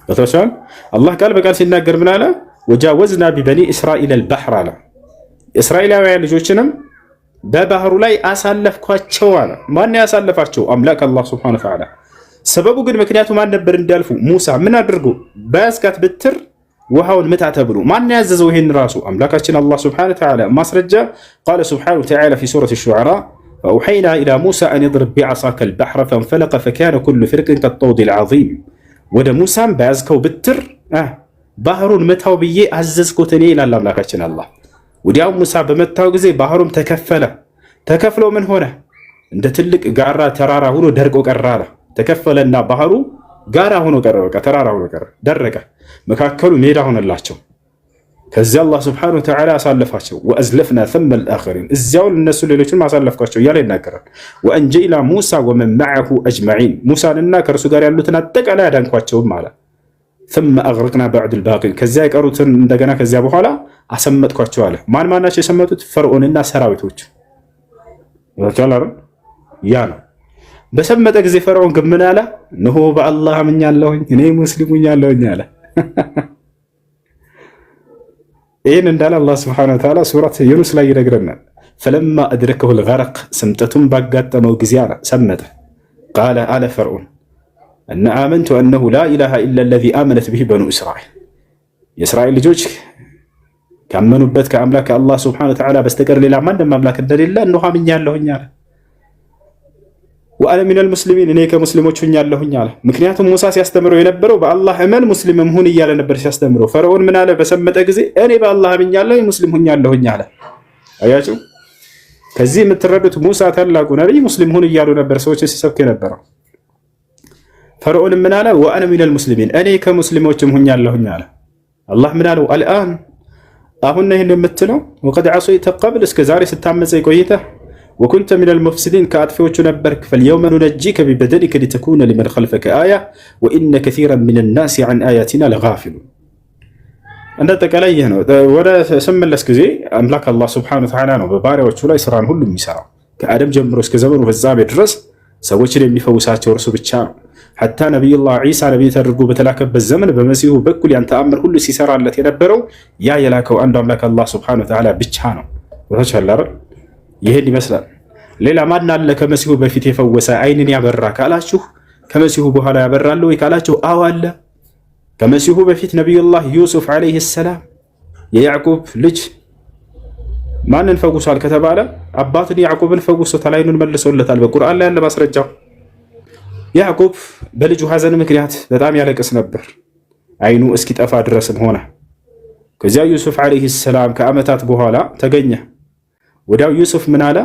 ይወቻል አላህ ቃል በቃል ሲናገር ምን አለ? ወጃወዝና ቢበኒ እስራኤል አልባህር አለ። እስራኤላውያን ልጆችንም በባህሩ ላይ አሳለፍኳቸው አለ። ማን ያሳለፋቸው? አምላክ አላህ ሱብሓነሁ ወተዓላ። ሰበቡ ግን ምክንያቱ ማን ነበር እንዲያልፉ? ሙሳ ምን አድርጎ? በያዝካት ብትር ውሃውን ምታ ተብሎ። ማን ያዘዘው ይሄን? ራሱ አምላካችን አላህ ሱብሓነሁ ወተዓላ። ማስረጃ ቃለ ሱብሓነሁ ወተዓላ ፊ ሱረት አሽ-ሹዓራ ፈአውሐይና ኢላ ሙሳ አን ኢድሪብ ቢዐሳከ አልባሕረ ፈንፈለቀ ፈካነ ኩሉ ፍርቅን ከጠውድ አልዓዚም። ወደ ሙሳም በያዝከው ብትር ባህሩን ምታው ብዬ አዘዝኩት እኔ ይላል አምላካችን አላህ። ወዲያው ሙሳ በመታው ጊዜ ባህሩም ተከፈለ። ተከፍሎ ምን ሆነ? እንደ ትልቅ ጋራ ተራራ ሆኖ ደርቆ ቀረ አለ። ተከፈለና ባህሩ ጋራ ሆኖ ቀረ፣ በቃ ተራራ ሆኖ ቀረ፣ ደረቀ። መካከሉ ሜዳ ሆነላቸው። ከዚያ አላህ ሱብሓነሁ ወተዓላ አሳለፋቸው። ወአዝለፍና ثم الآخرين እዚያው እነሱ ሌሎችን ማሳለፍኳቸው እያለ ይናገራል። ወአንጀይና ሙሳ ወመን መዐሁ አጅመዒን ሙሳንና ከእርሱ ጋር ያሉትን አጠቃላይ አዳንኳቸውም አለ። ثم أغرقنا بعد الباقين ከዚያ የቀሩትን እንደገና ከዚያ በኋላ አሰመጥኳቸው አለ። ማን ማናቸው የሰመጡት? ፈርዖንና ሰራዊቶች። ያ ነው። በሰመጠ ጊዜ ፈርዖን ግን ምን አለ? እነሆ በአላህ አምኛለሁኝ እኔ ሙስሊም ሆኛለሁኝ አለ። ይህን እንዳለ አላህ ሱብሓነሁ ወተዓላ ሱረት ዩኑስ ላይ ይነግረናል። ፈለማ አድረከሁ ልገረቅ ስምጠቱን ባጋጠመው ጊዜ አለ ሰመጠ። ቃለ አለ ፈርዖን እና አመንቱ አነሁ ላ ኢላሃ ኢላ ለዚ አመነት ብሂ በኑ እስራኤል የእስራኤል ልጆች ካመኑበት ከአምላክ ከአላህ ሱብሓነሁ ወተዓላ በስተቀር ሌላ ማንም አምላክ እንደሌለ እነሆ አምኛለሁኝ አለ። ወአነ ሚነል ሙስሊሚን እኔ ከሙስሊሞች ሆኛለሁኝ አለ። ምክንያቱም ሙሳ ሲያስተምረው የነበረው በአላህ እመን ሙስሊምም ሁን እያለ ነበር ሲያስተምረው። ፈርዖን ምን አለ? በሰመጠ ጊዜ እኔ በአላህ አምኛለሁኝ ሙስሊም ሆኛለሁኝ አለ። አያችሁ፣ ከዚህ የምትረዱት ሙሳ ታላቁ ነቢይ ሙስሊም ሁን እያሉ ነበር ሰዎች ሲሰብክ የነበረው። ፈርዖን ምን አለ? ወአነ ሚነል ሙስሊሚን እኔ ከሙስሊሞችም ሆኛለሁኝ አለ። አላህ ምን አለው? አልአን አሁን ነው ይሄን የምትለው? ወቀድ ዐሰይተ ቀብል እስከ ዛሬ ስታመፀ ቆይተህ ወኩንተ ሚነል ሙፍሲዲን ከአጥፊዎቹ ነበርክ። ፈልየውመ ኑነጂከ ቢበደኒከ ሊተኩነ ሊመን ኸልፈከ አያ ወኢነ ከሲረን ሚነን ናሲ ዐን አያቲና ለጋፊሉን። እንደ አጠቃላይ ይህ ነው። ወደ ስመለስ ጊዜ አምላክ አላህ ሱብሓነሁ ወተዓላ ነው በባሪያዎቹ ላይ ስራን ሁሉ የሚሰራው። ከአደም ጀምሮ እስከ ዘመኑ ፍጻሜ ድረስ ሰዎችን የሚፈውሳቸው እርሱ ብቻ ነው። ሐታ ነቢዩላህ ዒሳ ነቢይ ተደርጎ በተላከበት ዘመን በመሲሁ በኩል ያን ተአምር ሁሉ ሲሰራለት የነበረው ያ የላከው አንዱ አምላክ አላህ ሱብሓነሁ ወተዓላ ብቻ ነው። ወተቻላረ ይሄን ይመስላል። ሌላ ማን አለ ከመሲሁ በፊት የፈወሰ አይንን ያበራ ካላችሁ፣ ከመሲሁ በኋላ ያበራል ወይ ካላችሁ፣ አዎ አለ። ከመሲሁ በፊት ነቢዩላህ ዩሱፍ ዓለይሂ ሰላም የያዕቁብ ልጅ ማንን ፈውሷል ከተባለ አባቱን ያዕቁብን ፈውሶታል። አይኑን መልሶለታል። በቁርአን ላይ ያለ ማስረጃው። ያዕቁብ በልጁ ሐዘን ምክንያት በጣም ያለቅስ ነበር፣ አይኑ እስኪጠፋ ድረስም ሆነ። ከዚያ ዩሱፍ ዓለይሂ ሰላም ከዓመታት በኋላ ተገኘ። ወዲያው ዩሱፍ ምን አለ?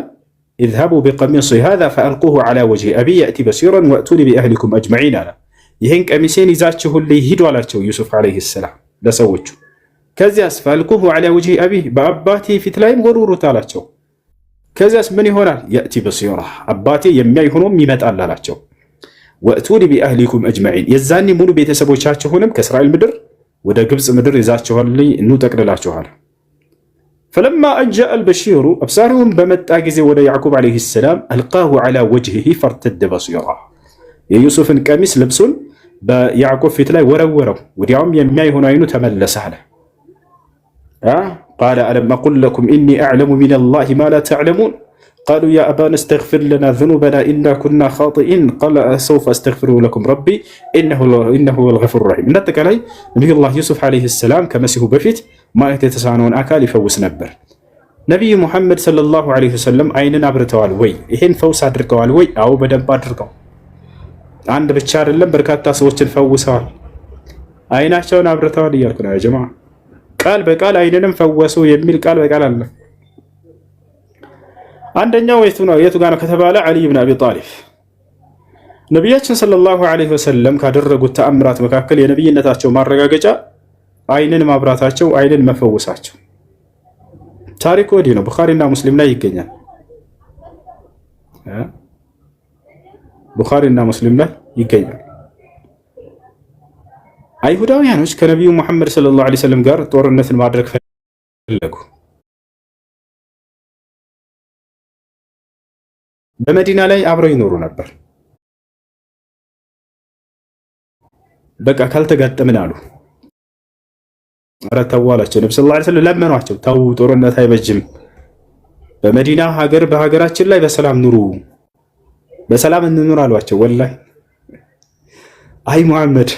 ኢዝሀቡ ቢቀሚሲ ሃዛ ፈአልቁሁ ዐላ ወጅሂ አቢ የእቲ በሲረን ወእቱኒ ቢአህሊኩም አጅመዒን አለ። ይህን ቀሚሴን ይዛችሁልኝ ሂዱ አላቸው ዩሱፍ ዓለይሂ ሰላም ለሰዎቹ። ከዚያስ ፈአልቁሁ ዐላ ወጅሂ አቢ በአባቴ ፊት ላይም ወርውሩት አላቸው። ከዚያስ ምን ይሆናል? የእቲ በሲራ አባቴ የሚያይ ሆኖም ይመጣል አላቸው። ወእቱኒ ቢአህሊኩም አጅመዒን የዛኔ ሙሉ ቤተሰቦቻችሁንም ከእስራኤል ምድር ወደ ግብፅ ምድር ይዛችኋልኝ እንጠቅልላችኋል። ፈለማ አንጃአ አልበሺሩ አብሳሪውን በመጣ ጊዜ ወደ ያዕቁብ ዓለይሂ ሰላም አልቃሁ ዐላ ወጅሂሂ ፈርተደ በሲራ የዩሱፍን ቀሚስ ልብሱን በያዕቁብ ፊት ላይ ወረወረው። ወዲያውም የሚያይ ሆኖ አይኑ ተመለሰ አለ። ቃለ አለም አቁል ለኩም ኢኒ አዕለሙ ሚነላሂ ማ ላ ተዕለሙን ቃሉ ያ አባና እስተግፊር ለና ዙኑበና ኢና ኩና ኻጢኢን ቃለ ሰውፈ አስተግፊሩ ለኩም ረቢ ኢነሁ ሁወል ገፉሩ ረሒም። እንዳጠቃላይ ነቢዩላህ ዩሱፍ ዓለይሂ ሰላም ከመሲሁ በፊት ማየት የተሳነውን አካል ይፈውስ ነበር። ነቢዩ ሙሐመድ ሰለላሁ ዓለይሂ ወሰለም አይንን አብርተዋል ወይ? ይሄን ፈውስ አድርገዋል ወይ? አዎ በደንብ አድርገው። አንድ ብቻ አይደለም በርካታ ሰዎችን ፈውሰዋል። አይናቸውን አብርተዋል እያልኩ ነው ጀማ። ቃል በቃል አይንንም ፈወሱ የሚል ቃል በቃል አለ። አንደኛው የቱ ጋር ነው ከተባለ አሊ ብን አቢ ጣሊብ ነቢያችን ሰለላሁ ዐለይሂ ወሰለም ካደረጉት ተአምራት መካከል የነብይነታቸው ማረጋገጫ አይንን ማብራታቸው፣ አይንን መፈወሳቸው። ታሪኩ ወዲህ ነው፣ ቡኻሪና ሙስሊም ላይ ይገኛል። ቡኻሪና ሙስሊም ላይ ይገኛል። አይሁዳውያኖች ከነቢዩ ሙሐመድ ሰለላሁ ዐለይሂ ወሰለም ጋር ጦርነትን ማድረግ ፈለጉ። በመዲና ላይ አብረው ይኖሩ ነበር። በቃ ካልተጋጠምን አሉ። ኧረ ተው አላቸው። ነብዩ ሰለላሁ ዐለይሂ ወሰለም ለመኗቸው። ተው ጦርነት አይበጅም፣ በመዲና ሀገር በሀገራችን ላይ በሰላም ኑሩ፣ በሰላም እንኑር አሏቸው። ወላሂ አይ ሙሐመድ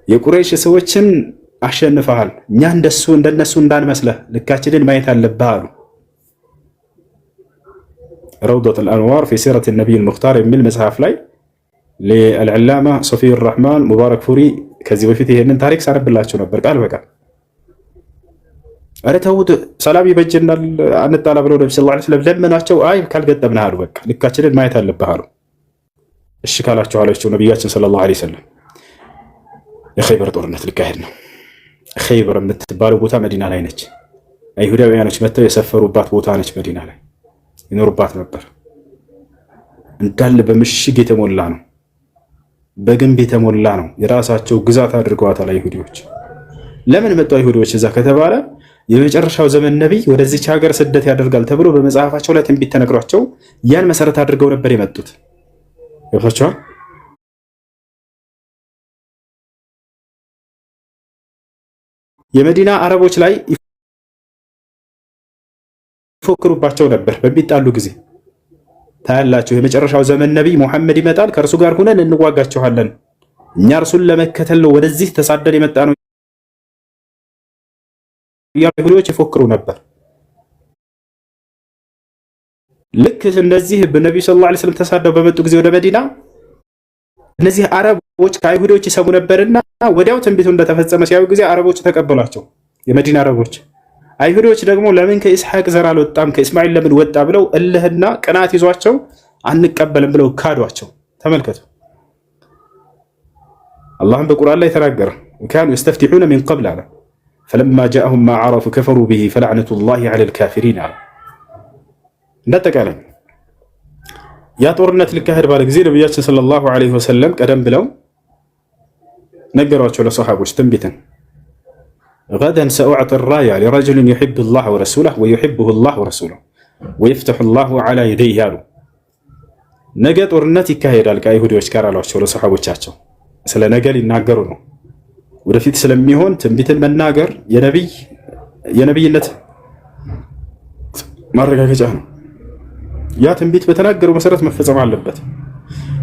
የቁረይሽ ሰዎችን አሸንፈሃል፣ እኛ እንደነሱ እንዳንመስለህ ልካችንን ማየት አለብህ አሉ። ረውደቱል አንዋር ፊ ሲረት ነቢይ ሙኽታር የሚል መጽሐፍ ላይ ለልዕላማ ሶፊይ ራህማን ሙባረክ ፉሪ ከዚህ በፊት ይሄንን ታሪክ ሳነብላቸው ነበር ቃል በቃል። ኧረ ተው ሰላም ይበጅናል አንጣላ ብለው ነብዩ ሰለላሁ ዐለይሂ ወሰለም ለመናቸው። አይ ካልገጠምንህ አሉ፣ በቃ ልካችንን ማየት አለብህ አሉ። እሺ ካላቸው አላቸው ነቢያችን ሰለላሁ ዐለይሂ ወሰለም የኸይበር ጦርነት ሊካሄድ ነው። ኸይበር የምትባለው ቦታ መዲና ላይ ነች። አይሁዳውያኖች መጥተው የሰፈሩባት ቦታ ነች። መዲና ላይ ይኖሩባት ነበር። እንዳለ በምሽግ የተሞላ ነው፣ በግንብ የተሞላ ነው። የራሳቸው ግዛት አድርገዋታል አይሁዲዎች። ለምን መጡ አይሁዲዎች እዛ ከተባለ የመጨረሻው ዘመን ነቢይ ወደዚች ሀገር ስደት ያደርጋል ተብሎ በመጽሐፋቸው ላይ ትንቢት ተነግሯቸው ያን መሰረት አድርገው ነበር የመጡት። ይወታቸዋል። የመዲና አረቦች ላይ ይፎክሩባቸው ነበር በሚጣሉ ጊዜ። ታያላችሁ የመጨረሻው ዘመን ነቢይ ሙሐመድ ይመጣል፣ ከእርሱ ጋር ሁነን እንዋጋቸዋለን፣ እኛ እርሱን ለመከተል ነው ወደዚህ ተሳደን የመጣ ነው አይሁዶች ይፎክሩ ነበር። ልክ እንደዚህ በነቢዩ ሰለላሁ ዐለይሂ ወሰለም ተሳደው በመጡ ጊዜ ወደ መዲና እነዚህ አረቦች ከአይሁዶች ይሰሙ ነበርና ወዲያው ትንቢቱ እንደተፈጸመ ሲያዩ ጊዜ አረቦች ተቀበሏቸው፣ የመዲና አረቦች። አይሁዶች ደግሞ ለምን ከኢስሐቅ ዘር አልወጣም ከእስማኤል ለምን ወጣ ብለው እልህና ቅናት ይዟቸው አንቀበልም ብለው ካዷቸው። ተመልከቱ አላህም በቁርአን ላይ ተናገረ። ካኑ يستفتحون من قبل አለ فلما جاءهم ما عرفوا كفروا به فلعنة الله على الكافرين አለ። እንደተቃለ ያ ጦርነት ሊካሄድ ባለ ጊዜ ነብያችን ሰለላሁ ዐለይሂ ወሰለም ቀደም ብለው ነገሯቸው ለሰሃቦች ትንቢትን غدا سأعطي الراية لرجل يحب الله ورسوله ويحبه الله ورسوله ويفتح الله على يديه አሉ። ነገ ጦርነት ይካሄዳል ከአይሁዶች ጋር አሏቸው ለሰሃቦቻቸው። ስለ ነገ ሊናገሩ ነው፣ ወደፊት ስለሚሆን ትንቢትን መናገር የነብይነት ማረጋገጫ ነው። ያ ትንቢት በተናገረው መሰረት መፈጸም አለበት።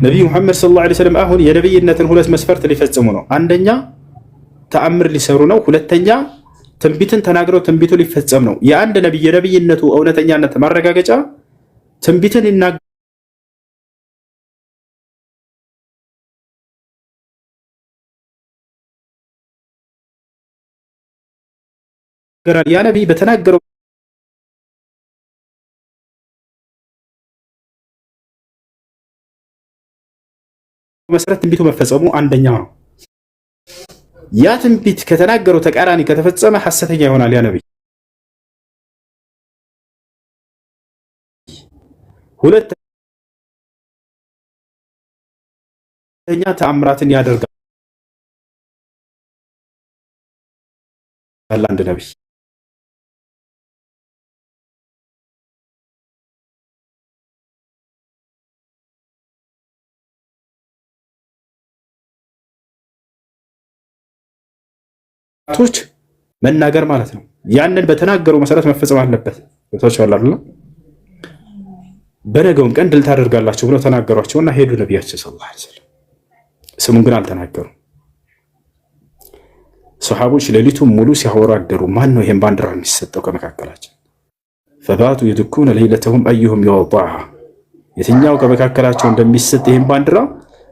ነብዩ መሐመድ ሰለላሁ ዐለይሂ ወሰለም አሁን የነብይነትን ሁለት መስፈርት ሊፈጽሙ ነው። አንደኛ ተአምር ሊሰሩ ነው። ሁለተኛ ትንቢትን ተናግረው ትንቢቱ ሊፈጸም ነው። የአንድ ነብይ የነብይነቱ እውነተኛነት ማረጋገጫ ትንቢትን ይናገራል። ያ ነብይ በተናገረው መሰረት ትንቢቱ መፈጸሙ አንደኛው ነው። ያ ትንቢት ከተናገረው ተቃራኒ ከተፈጸመ ሐሰተኛ ይሆናል ያ ነብይ። ሁለተኛ ተአምራትን ያደርጋል አንድ ነብይ። ቶች መናገር ማለት ነው። ያንን በተናገረው መሰረት መፈጸም አለበት። ተወቻለ አይደል? በነገውም ቀን ድል ታደርጋላችሁ ብለው ተናገሯቸውና ሄዱ ነብያችን ሰለላሁ ዐለይሂ ወሰለም። ስሙን ግን አልተናገሩም። ሱሐቦች ሌሊቱን ሙሉ ሲያወሩ አደሩ። ማን ነው ይሄን ባንዲራ የሚሰጠው ከመካከላችን? ፈባቱ ይድኩነ ለይለተሁም አዩሁም ይወጣሃ። የትኛው ከመካከላቸው እንደሚሰጥ ይሄን ባንዲራ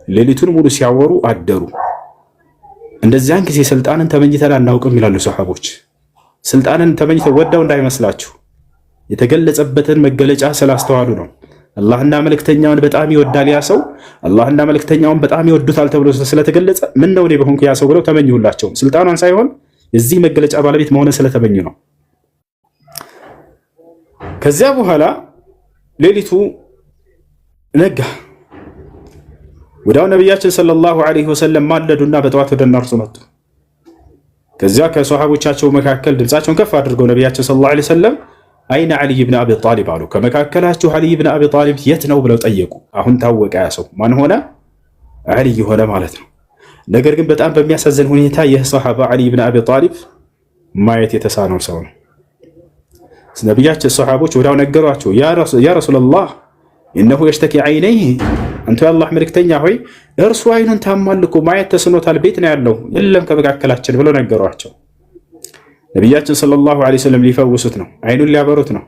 ሌሊቱን ሙሉ ሲያወሩ አደሩ። እንደዚያን ጊዜ ስልጣንን ተመኝተን አናውቅም ይላሉ ሰሃቦች። ስልጣንን ተመኝተው ወደው እንዳይመስላችሁ የተገለጸበትን መገለጫ ስላስተዋሉ ነው። አላህና መልእክተኛውን በጣም ይወዳል ያ ሰው፣ አላህና መልእክተኛውን በጣም ይወዱታል ተብሎ ስለተገለጸ ምን ነው እኔ በሆንኩ ያ ሰው ብለው ተመኙላቸው። ስልጣኗን ሳይሆን የዚህ መገለጫ ባለቤት መሆንን ስለተመኙ ነው። ከዚያ በኋላ ሌሊቱ ነጋ። ወዲያው ነቢያችን ሰለላሁ ዐለይሂ ወሰለም ማለዱና በጠዋት ወደ እነርሱ መጡ። ከዚያ ከሰሃቦቻቸው መካከል ድምፃቸውን ከፍ አድርገው ነቢያችን ሰለላሁ ዐለይሂ ወሰለም አይነ ዓሊይ ብን አቢ ጣሊብ አሉ። ከመካከላችሁ ዓሊይ ብን አቢ ጣሊብ የት ነው ብለው ጠየቁ። አሁን ታወቀ፣ ያ ሰው ማን ሆነ? ዓሊይ ሆነ ማለት ነው። ነገር ግን በጣም በሚያሳዝን ሁኔታ ይህ ሰሃባ ዓሊይ ብን አቢ ጣሊብ ማየት የተሳነው ሰው ነው። ነቢያችን ሰሃቦች ወዲያው ነገሯቸው፣ ያ ረሱላላህ ኢነሁ የሽተኪ ዐይነይህ፣ አንተ የአላህ መልእክተኛ ሆይ እርሱ አይኑን ታሟል እኮ ማየት ተስኖታል፣ ቤት ነው ያለው፣ የለም ከመካከላችን ብለው ነገሯቸው። ነቢያችን ሰለላሁ ዐለይሂ ወሰለም ሊፈውሱት ነው፣ አይኑን ሊያበሩት ነው።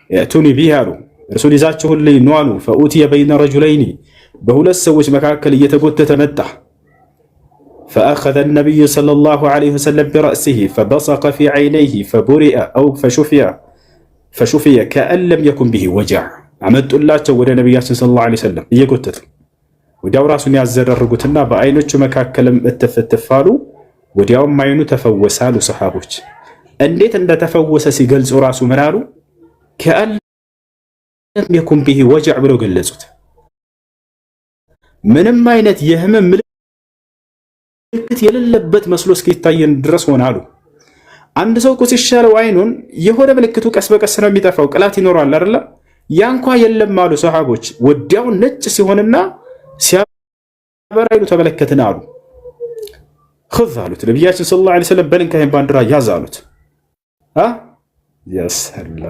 የእቱኒ ቢህ አሉ፣ እርሱን ይዛችሁልኝ ኑ አሉ። ፈኡትየ በይነ ረጁለይኒ፣ በሁለት ሰዎች መካከል እየተጎተተ መጣ። ፈአኸዘ ነቢዩ ሰለላሁ ዐለይሂ ወሰለም ቢረእሲሂ ፈበሰቀ ፊ ዐይነይሂ ፈቡሪአ አው ፈሹፊየ ከአን ለም የኩን ቢሂ ወጃዕ። አመጡላቸው ወደ ነቢያችን ሰለላሁ ዐለይሂ ወሰለም እየጎተቱ ወዲያው ራሱን ያዘረርጉትና በአይኖቹ መካከልም እትፍ አሉ። ወዲያውም አይኑ ተፈወሰ አሉ ሰሃቦች። እንዴት እንደተፈወሰ ሲገልጹ ራሱ ምን አሉ? ከአን ለም የኩን ቢሂ ወጃዕ ብለው ገለጹት። ምንም አይነት የህመም ምልክት የሌለበት መስሎ እስኪታየን ድረስ ሆነ አሉ። አንድ ሰው እኮ ሲሻለው አይኑን የሆነ ምልክቱ ቀስ በቀስ ነው የሚጠፋው፣ ቅላት ይኖራል አይደለ? ያ እንኳ የለም አሉ ሰሃቦች። ወዲያው ነጭ ሲሆንና ሲያበራ አይኑ ተመለከትን አሉ። خذ አሉት ነቢያችን ሰለላሁ ዐለይሂ ወሰለም፣ በልንካ ይሄን ባንዲራ ያዝ አሉት። ያሰላ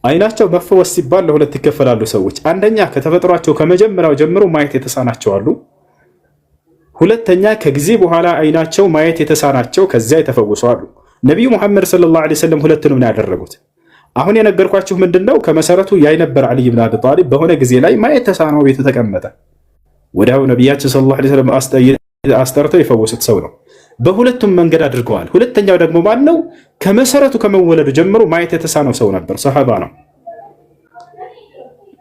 አይናቸው መፈወስ ሲባል ለሁለት ይከፈላሉ ሰዎች። አንደኛ ከተፈጥሯቸው ከመጀመሪያው ጀምሮ ማየት የተሳናቸው አሉ። ሁለተኛ ከጊዜ በኋላ አይናቸው ማየት የተሳናቸው ከዚያ የተፈወሱ አሉ። ነቢዩ ሙሐመድ ሰለላሁ ዐለይሂ ወሰለም ሁለቱንም ነው ያደረጉት። አሁን የነገርኳችሁ ምንድነው? ከመሰረቱ ያይ ነበር ዓሊይ ብን አቢ ጣሊብ። በሆነ ጊዜ ላይ ማየት ተሳነው፣ ቤቱ ተቀመጠ። ወዲያው ነቢያችን ሰለላሁ ዐለይሂ ወሰለም አስጠርተው የፈወሱት ሰው ነው። በሁለቱም መንገድ አድርገዋል። ሁለተኛው ደግሞ ማን ነው? ከመሰረቱ ከመወለዱ ጀምሮ ማየት የተሳነው ሰው ነበር፣ ሰሃባ ነው።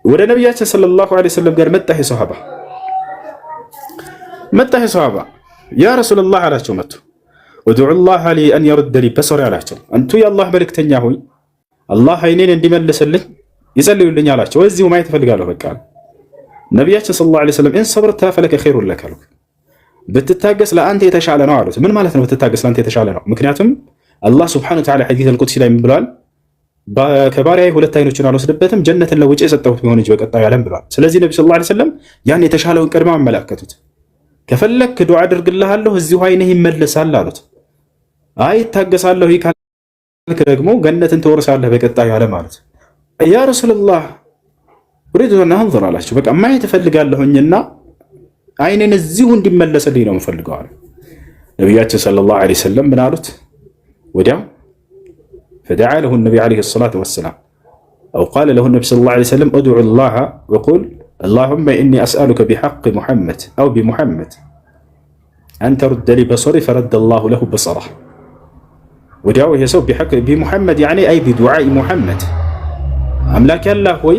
ወደ ነቢያችን ሰለላሁ ዐለይሂ ወሰለም ጋር መጣ ሰሃባ ያ ረሱላላህ አላቸው። መጡ ወዱዑላህ ሊ አን የሩደ ሊ በሰሪ አላቸው። አንቱ የአላህ መልእክተኛ ሆይ አላህ አይኔን እንዲመልስልኝ ይጸልዩልኝ አላቸው። እዚሁ ማየት እፈልጋለሁ በቃ። ነቢያችን ሰለላሁ ዐለይሂ ወሰለም ኢን ሰብርተ ፈለከ ኸይሩን ለክ አሉ። ብትታገስ ለአንተ የተሻለ ነው አሉት። ምን ማለት ነው ብትታገስ ለአንተ የተሻለ ነው? ምክንያቱም አላህ ሱብሓነሁ ወተዓላ ሐዲስ አልቁድሲ ላይ ምን ብሏል? ከባሪያዬ ሁለት አይኖችን አልወስድበትም ጀነትን ለውጬ የሰጠሁት ቢሆን እንጂ በቀጣዩ ዓለም ብሏል። ስለዚህ ነቢ ሰለላሁ ዐለይሂ ወሰለም ያን የተሻለውን ቅድማ አመላከቱት። ከፈለክ ዱዓ አድርግልሃለሁ እዚሁ አይንህ ይመለሳል አሉት። አይ ታገሳለሁ ካልክ ደግሞ ገነትን ትወርሳለህ በቀጣዩ ዓለም አሉት። ያ ረሱላህ ኡሪዱ አን አንዙር አላቸው። በቃ ማየት እፈልጋለሁኝና አይኔን እዚሁ እንዲመለስልኝ ነው የምፈልገው አሉ። ነቢያችን ሰለላሁ ዐለይሂ ወሰለም ምን አሉት? ወዲያው ፈደዓ ለሁ ነቢ ዐለይሂ ሰላቱ ወሰላም አው ቃለ ለሁ ነቢ ሰለላሁ ዐለይሂ ወሰለም ኡድዑ ላህ ወቁል አላሁመ ኢኒ አስአሉከ ቢሐቅ ሙሐመድ አው ቢሙሐመድ አን ተሩደ ሊ በሰሪ ፈረደ ላሁ ለሁ በሰረህ። ወዲያው ይሄ ሰው ቢሙሐመድ ያኒ አይ ቢዱዓኢ ሙሐመድ አምላክ ያላህ ሆይ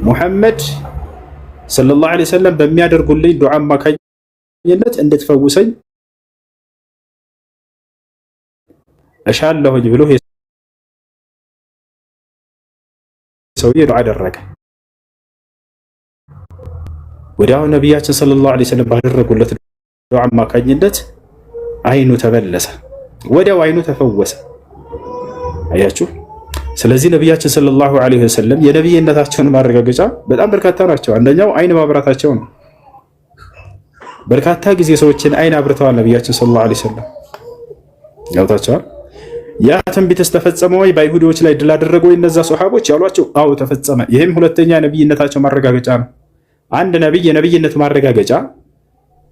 ሙሐመድ ሰለላሁ ዐለይሂ ወሰለም በሚያደርጉልኝ ዱዓ አማካኝነት እንድትፈውሰኝ እሻለሁኝ ብሎ ሰውዬ ዱዓ አደረገ። ወዲያው ነቢያችን ሰለላሁ ዐለይሂ ወሰለም ባደረጉለት ዱዓ አማካኝነት አይኑ ተመለሰ። ወዲያው አይኑ ተፈወሰ። አያችሁ። ስለዚህ ነቢያችን ሰለላሁ ዐለይሂ ወሰለም የነቢይነታቸውን ማረጋገጫ በጣም በርካታ ናቸው። አንደኛው አይን ማብራታቸው ነው። በርካታ ጊዜ ሰዎችን አይን አብርተዋል ነቢያችን ሰለላሁ ዐለይሂ ወሰለም። ያውታቸዋል። ያ ትንቢትስ ተፈጸመ ወይ? በአይሁዶች ላይ ድል አደረገ ወይ? እነዛ ሱሐቦች ያሏቸው አዎ ተፈጸመ። ይህም ሁለተኛ ነቢይነታቸው ማረጋገጫ ነው። አንድ ነቢይ የነቢይነት ማረጋገጫ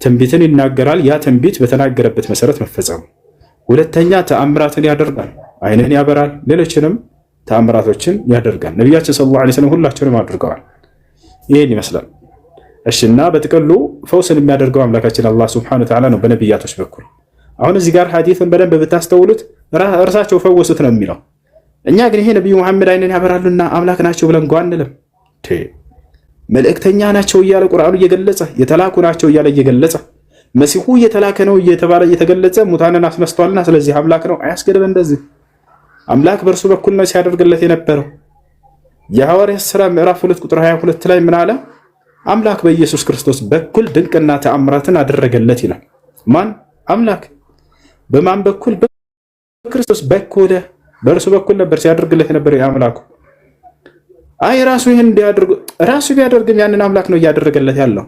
ትንቢትን ይናገራል። ያ ትንቢት በተናገረበት መሰረት መፈጸሙ። ሁለተኛ ተአምራትን ያደርጋል። አይንን ያበራል። ሌሎችንም ተአምራቶችን ያደርጋል። ነቢያችን ሰለላሁ ዐለይሂ ወሰለም ሁላቸውንም አድርገዋል። ይሄን ይመስላል። እሺና በጥቅሉ ፈውስን የሚያደርገው አምላካችን አላህ ሱብሓነሁ ወተዓላ ነው በነቢያቶች በኩል። አሁን እዚህ ጋር ሐዲሱን በደንብ ብታስተውሉት እርሳቸው ፈወሱት ነው የሚለው። እኛ ግን ይሄ ነብዩ መሐመድ አይንን ያበራሉና አምላክ ናቸው ብለን እንኳን አንልም። መልእክተኛ ናቸው እያለ ቁርአኑ እየገለጸ የተላኩ ናቸው እያለ እየገለጸ መሲሁ እየተላከ ነው እየተባለ እየተገለጸ ሙታንን አስነስቷልና ስለዚህ አምላክ ነው አያስገድበን። እንደዚህ አምላክ በእርሱ በኩል ነው ሲያደርግለት የነበረው። የሐዋርያት ሥራ ምዕራፍ 2 ቁጥር 22 ላይ ምን አለ? አምላክ በኢየሱስ ክርስቶስ በኩል ድንቅና ተአምራትን አደረገለት ይላል። ማን? አምላክ። በማን በኩል? በክርስቶስ በኩል። በእርሱ በኩል ነበር ሲያደርግለት የነበረው የአምላኩ። አይ ራሱ ይሄን እንዲያደርጉ ራሱ ቢያደርግም ያንን አምላክ ነው እያደረገለት ያለው።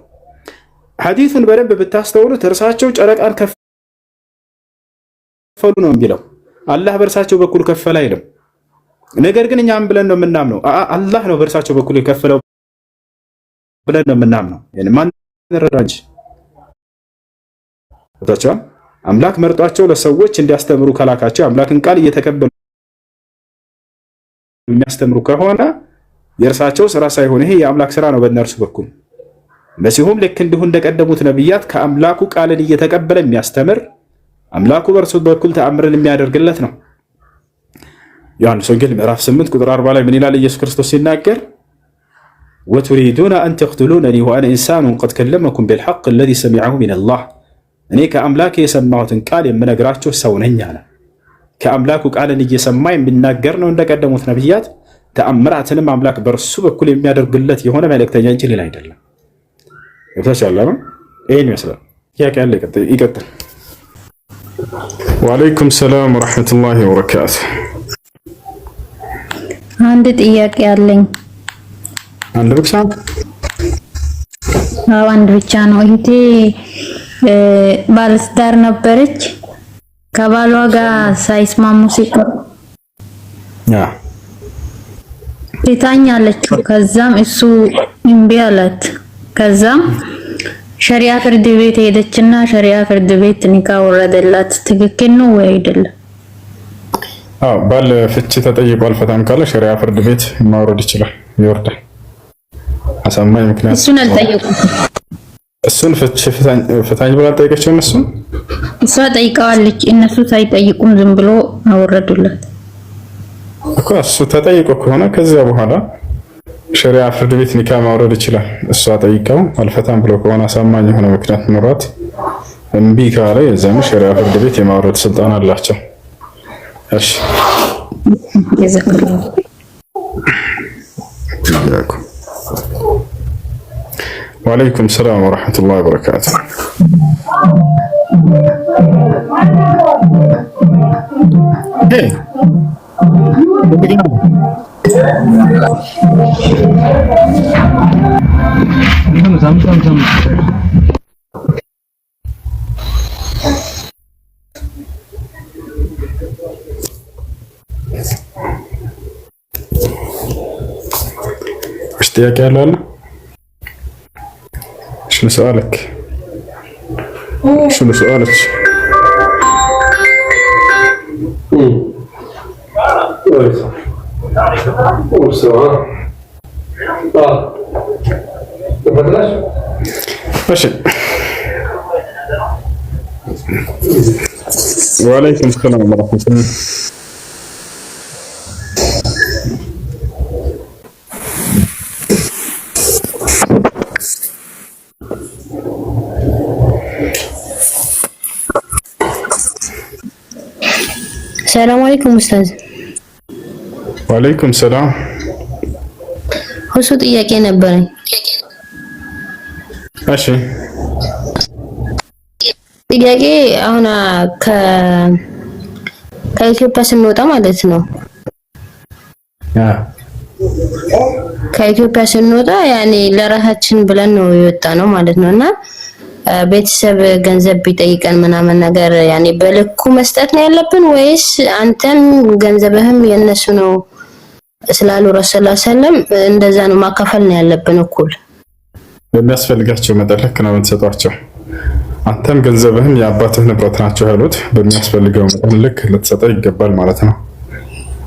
ሐዲሱን በደንብ ብታስተውሉት እርሳቸው ጨረቃን ከፈሉ ነው የሚለው። አላህ በእርሳቸው በኩል ከፈለ አይልም። ነገር ግን እኛም ብለን ነው የምናምነው አላህ ነው በእርሳቸው በኩል የከፈለው ብለን ነው የምናምነው። ማን ረዳጅ ታቻም አምላክ መርጧቸው ለሰዎች እንዲያስተምሩ ከላካቸው አምላክን ቃል እየተቀበሉ የሚያስተምሩ ከሆነ የእርሳቸው ስራ ሳይሆን ይሄ የአምላክ ስራ ነው በእነርሱ በኩል። መሲሁም ልክ እንዲሁ እንደቀደሙት ነብያት ከአምላኩ ቃልን እየተቀበለ የሚያስተምር አምላኩ በእርሱ በኩል ተአምርን የሚያደርግለት ነው። ዮሐንስ ወንጌል ምዕራፍ 8 ቁጥር 40 ላይ ምን ይላል ኢየሱስ ክርስቶስ ሲናገር ወቱሪዱነ አን ተቅቱሉነኒ ወአነ ኢንሳኑን ቀድ ከለመኩም ቢልሐቅ አለዚ ሰሚዐሁ ሚነላህ እኔ ከአምላክ የሰማሁትን ቃል የምነግራችሁ ሰው ነኝ አለ። ከአምላኩ ቃልን እየሰማ የሚናገር ነው እንደቀደሙት ነብያት። ተአምራትንም አምላክ በእርሱ በኩል የሚያደርግለት የሆነ መልእክተኛ እንጂ ሌላ አይደለም። ይፈሻል ነው። ይሄን ይመስላል። ጥያቄ አለ? ይቀጥል። ወአለይኩም ሰላም ወራህመቱላሂ ወበረካቱ። አንድ ጥያቄ አለኝ። አንድ ብቻ? አዎ አንድ ብቻ ነው። እህቴ ባለትዳር ነበረች። ከባሏ ጋር ሳይስማሙ ሲቀር ትታኛለች። ከዛም እሱ እምቢ አላት። ከዛም ሸሪዓ ፍርድ ቤት ሄደችና ሸሪዓ ፍርድ ቤት ኒካ ወረደላት። ትክክል ነው ወይ አይደለም? አዎ ባል ፍቺ ተጠይቋል። ፈታም ካለ ሸሪዓ ፍርድ ቤት ማውረድ ይችላል፣ ይወርዳል። አሳማኝ ምክንያት እሱን አልጠየቁም። እሱን ፍታኝ ብላ አልጠየቀችውም። እሷ ጠይቀዋለች። እነሱ ሳይጠይቁም ዝም ብሎ አወረዱላት እኮ። እሱ ተጠይቆ ከሆነ ከዚያ በኋላ ሸሪዓ ፍርድ ቤት ኒካ ማውረድ ይችላል። እሷ ጠይቀው አልፈታም ብሎ ከሆነ አሳማኝ የሆነ ምክንያት ኖሯት እምቢ ካለ የዛን ሸሪዓ ፍርድ ቤት የማውረድ ስልጣን አላቸው። እሺ የዘከረው ወአለይኩም ሰላም ወራህመቱላሂ ወበረካቱ። ጥያቄ ያለው شنو سؤالك؟ شنو سؤالك؟ ماشي. وعليكم السلام ورحمة الله. السلام عليكم أستاذ. وعليكم السلام. እሱ ጥያቄ ነበረኝ። እሺ ጥያቄ አሁን ከኢትዮጵያ ስንወጣ ማለት ነው። ከኢትዮጵያ ስንወጣ ያኔ ለራሳችን ብለን ነው የወጣ ነው ማለት ነውና ቤተሰብ ገንዘብ ቢጠይቀን ምናምን ነገር ያኔ በልኩ መስጠት ነው ያለብን ወይስ አንተም ገንዘብህም የነሱ ነው ስላሉ ረሱላህ ሰለም እንደዛ ነው ማከፈል ነው ያለብን እኩል? በሚያስፈልጋቸው መጠን ልክ ነው የምትሰጧቸው። አንተም ገንዘብህም የአባትህ ንብረት ናቸው ያሉት በሚያስፈልገው መጠን ልክ ልትሰጠው ይገባል ማለት ነው።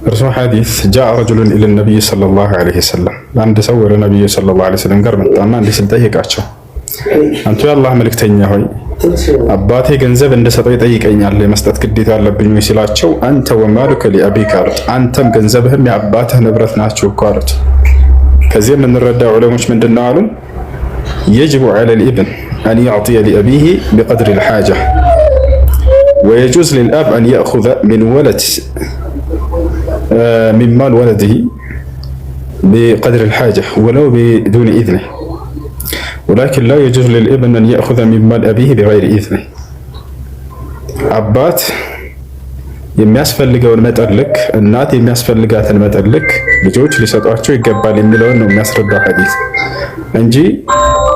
እርሱ ሐዲስ ጃአ ረጁሉን ኢለ ነብይ ሰለላሁ ዐለይሂ ወሰለም አንድ ሰው ወደ ነብዩ ሰለላሁ ዐለይሂ ወሰለም ጋር መጣና እንዲህ ሲል ጠየቃቸው አንተ የአላህ መልእክተኛ ሆይ አባቴ ገንዘብ እንደሰጠው ይጠይቀኛል የመስጠት ግዴታ አለብኝ ወይ ሲላቸው አንተ ወማሉከ ሊአቢክ አሉት። አንተም ገንዘብህም የአባትህ ንብረት ናቸው እኮ አሉት። ከዚህ የምንረዳው ዑለሞች ምንድነው አሉ? يجب على الابن أن يعطي لأبيه بقدر الحاجة ويجوز للأب أن يأخذ من ولد من مال ولده بقدر الحاجة ولو بدون إذنه ولكن لا يجوز للابن أن يأخذ من مال أبيه بغير إذنه አባት የሚያስፈልገውን መጠን ልክ እናት የሚያስፈልጋትን መጠን ልክ ልጆች ሊሰጧቸው ይገባል የሚለውን ነው የሚያስረዳው ሐዲስ እንጂ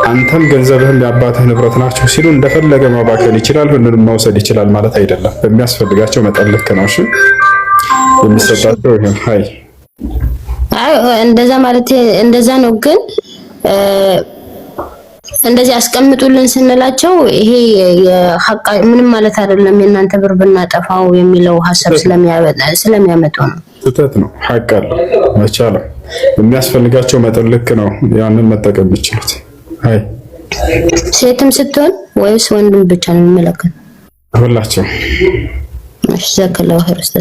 አንተም ገንዘብህም የአባትህ ንብረት ናቸው ሲሉ እንደፈለገ ማባከን ይችላል፣ ሁሉንም መውሰድ ይችላል ማለት አይደለም። በሚያስፈልጋቸው መጠን ልክ ነው እሺ የሚሰጣቸው። ይሄን እንደዛ ማለት እንደዛ ነው። ግን እንደዚህ አስቀምጡልን ስንላቸው ይሄ የሐቅ ምንም ማለት አይደለም የእናንተ ብር ብናጠፋው የሚለው ሐሳብ ስለሚያመጡ ነው። ስህተት ነው። ሐቅ አለ መቻል የሚያስፈልጋቸው መጠን ልክ ነው ያንን መጠቀም ይችላል። አይ ሴትም ስትሆን ወይስ ወንድም ብቻ ነው የሚመለከት? ሁላቸው። እሺ ዘከላው ኸርስተ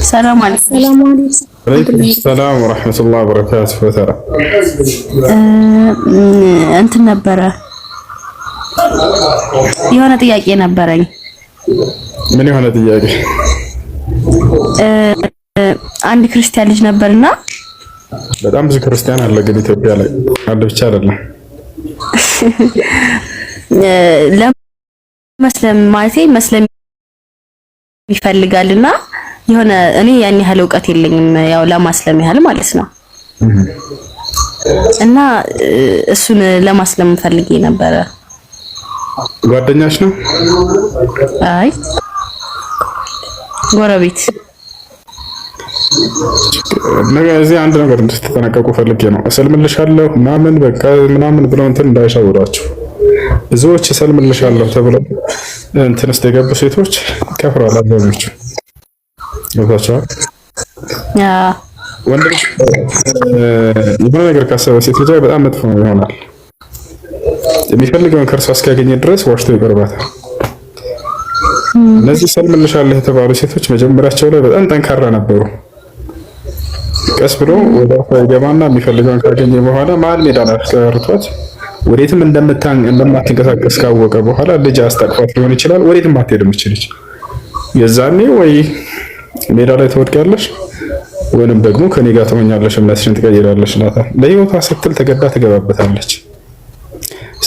ሰላም አለይኩም። ወአለይኩም ሰላም ወራህመቱላሂ ወበረካቱሁ። ወተራ እንትን ነበረ የሆነ ጥያቄ ነበረኝ። ምን የሆነ ጥያቄ? አንድ ክርስቲያን ልጅ ነበርና በጣም ብዙ ክርስቲያን አለ ግን ኢትዮጵያ ላይ አንድ ብቻ አይደለም። ለመስለም ማለቴ መስለም ይፈልጋልና የሆነ እኔ ያን ያህል ዕውቀት የለኝም ያው ለማስለም ያህል ማለት ነው። እና እሱን ለማስለም ፈልጌ ነበረ። ጓደኛሽ ነው? አይ ጎረቤት። እዚህ አንድ ነገር እንድትጠነቀቁ ፈልጌ ነው። እሰልምልሻለሁ ምናምን በቃ ምናምን ብለው እንትን እንዳይሻውራችሁ። ብዙዎች እሰልምልሻለሁ ተብለው እንትን ውስጥ የገቡ ሴቶች ከፍረዋል አብዛኞቹ። ወጣቻው ወንድ የሆነ ነገር ካሰበ ሴት ልጅ በጣም መጥፎ ይሆናል። የሚፈልገውን ከእርሷ እስኪያገኝ ድረስ ዋሽቶ ይቀርባታል። እነዚህ ሰልምልሻለሁ የተባሉ ሴቶች መጀመሪያቸው ላይ በጣም ጠንካራ ነበሩ። ቀስ ብሎ ወደ ገባና የሚፈልገውን ካገኘ በኋላ መሀል ሜዳ ላይ አስቀርቷት ወዴትም እንደማትንቀሳቀስ ካወቀ በኋላ ልጅ አስታቅፋት ሊሆን ይችላል። ወዴትም አትሄድም ይችላል። የዛኔ ወይ ሜዳ ላይ ትወድቂያለሽ ወይንም ደግሞ ከኔ ጋር ትሆኛለሽ፣ እምነትሽን ትቀይራለሽ ናታል። ለህይወቷ ስትል ተገዳ ትገባበታለች።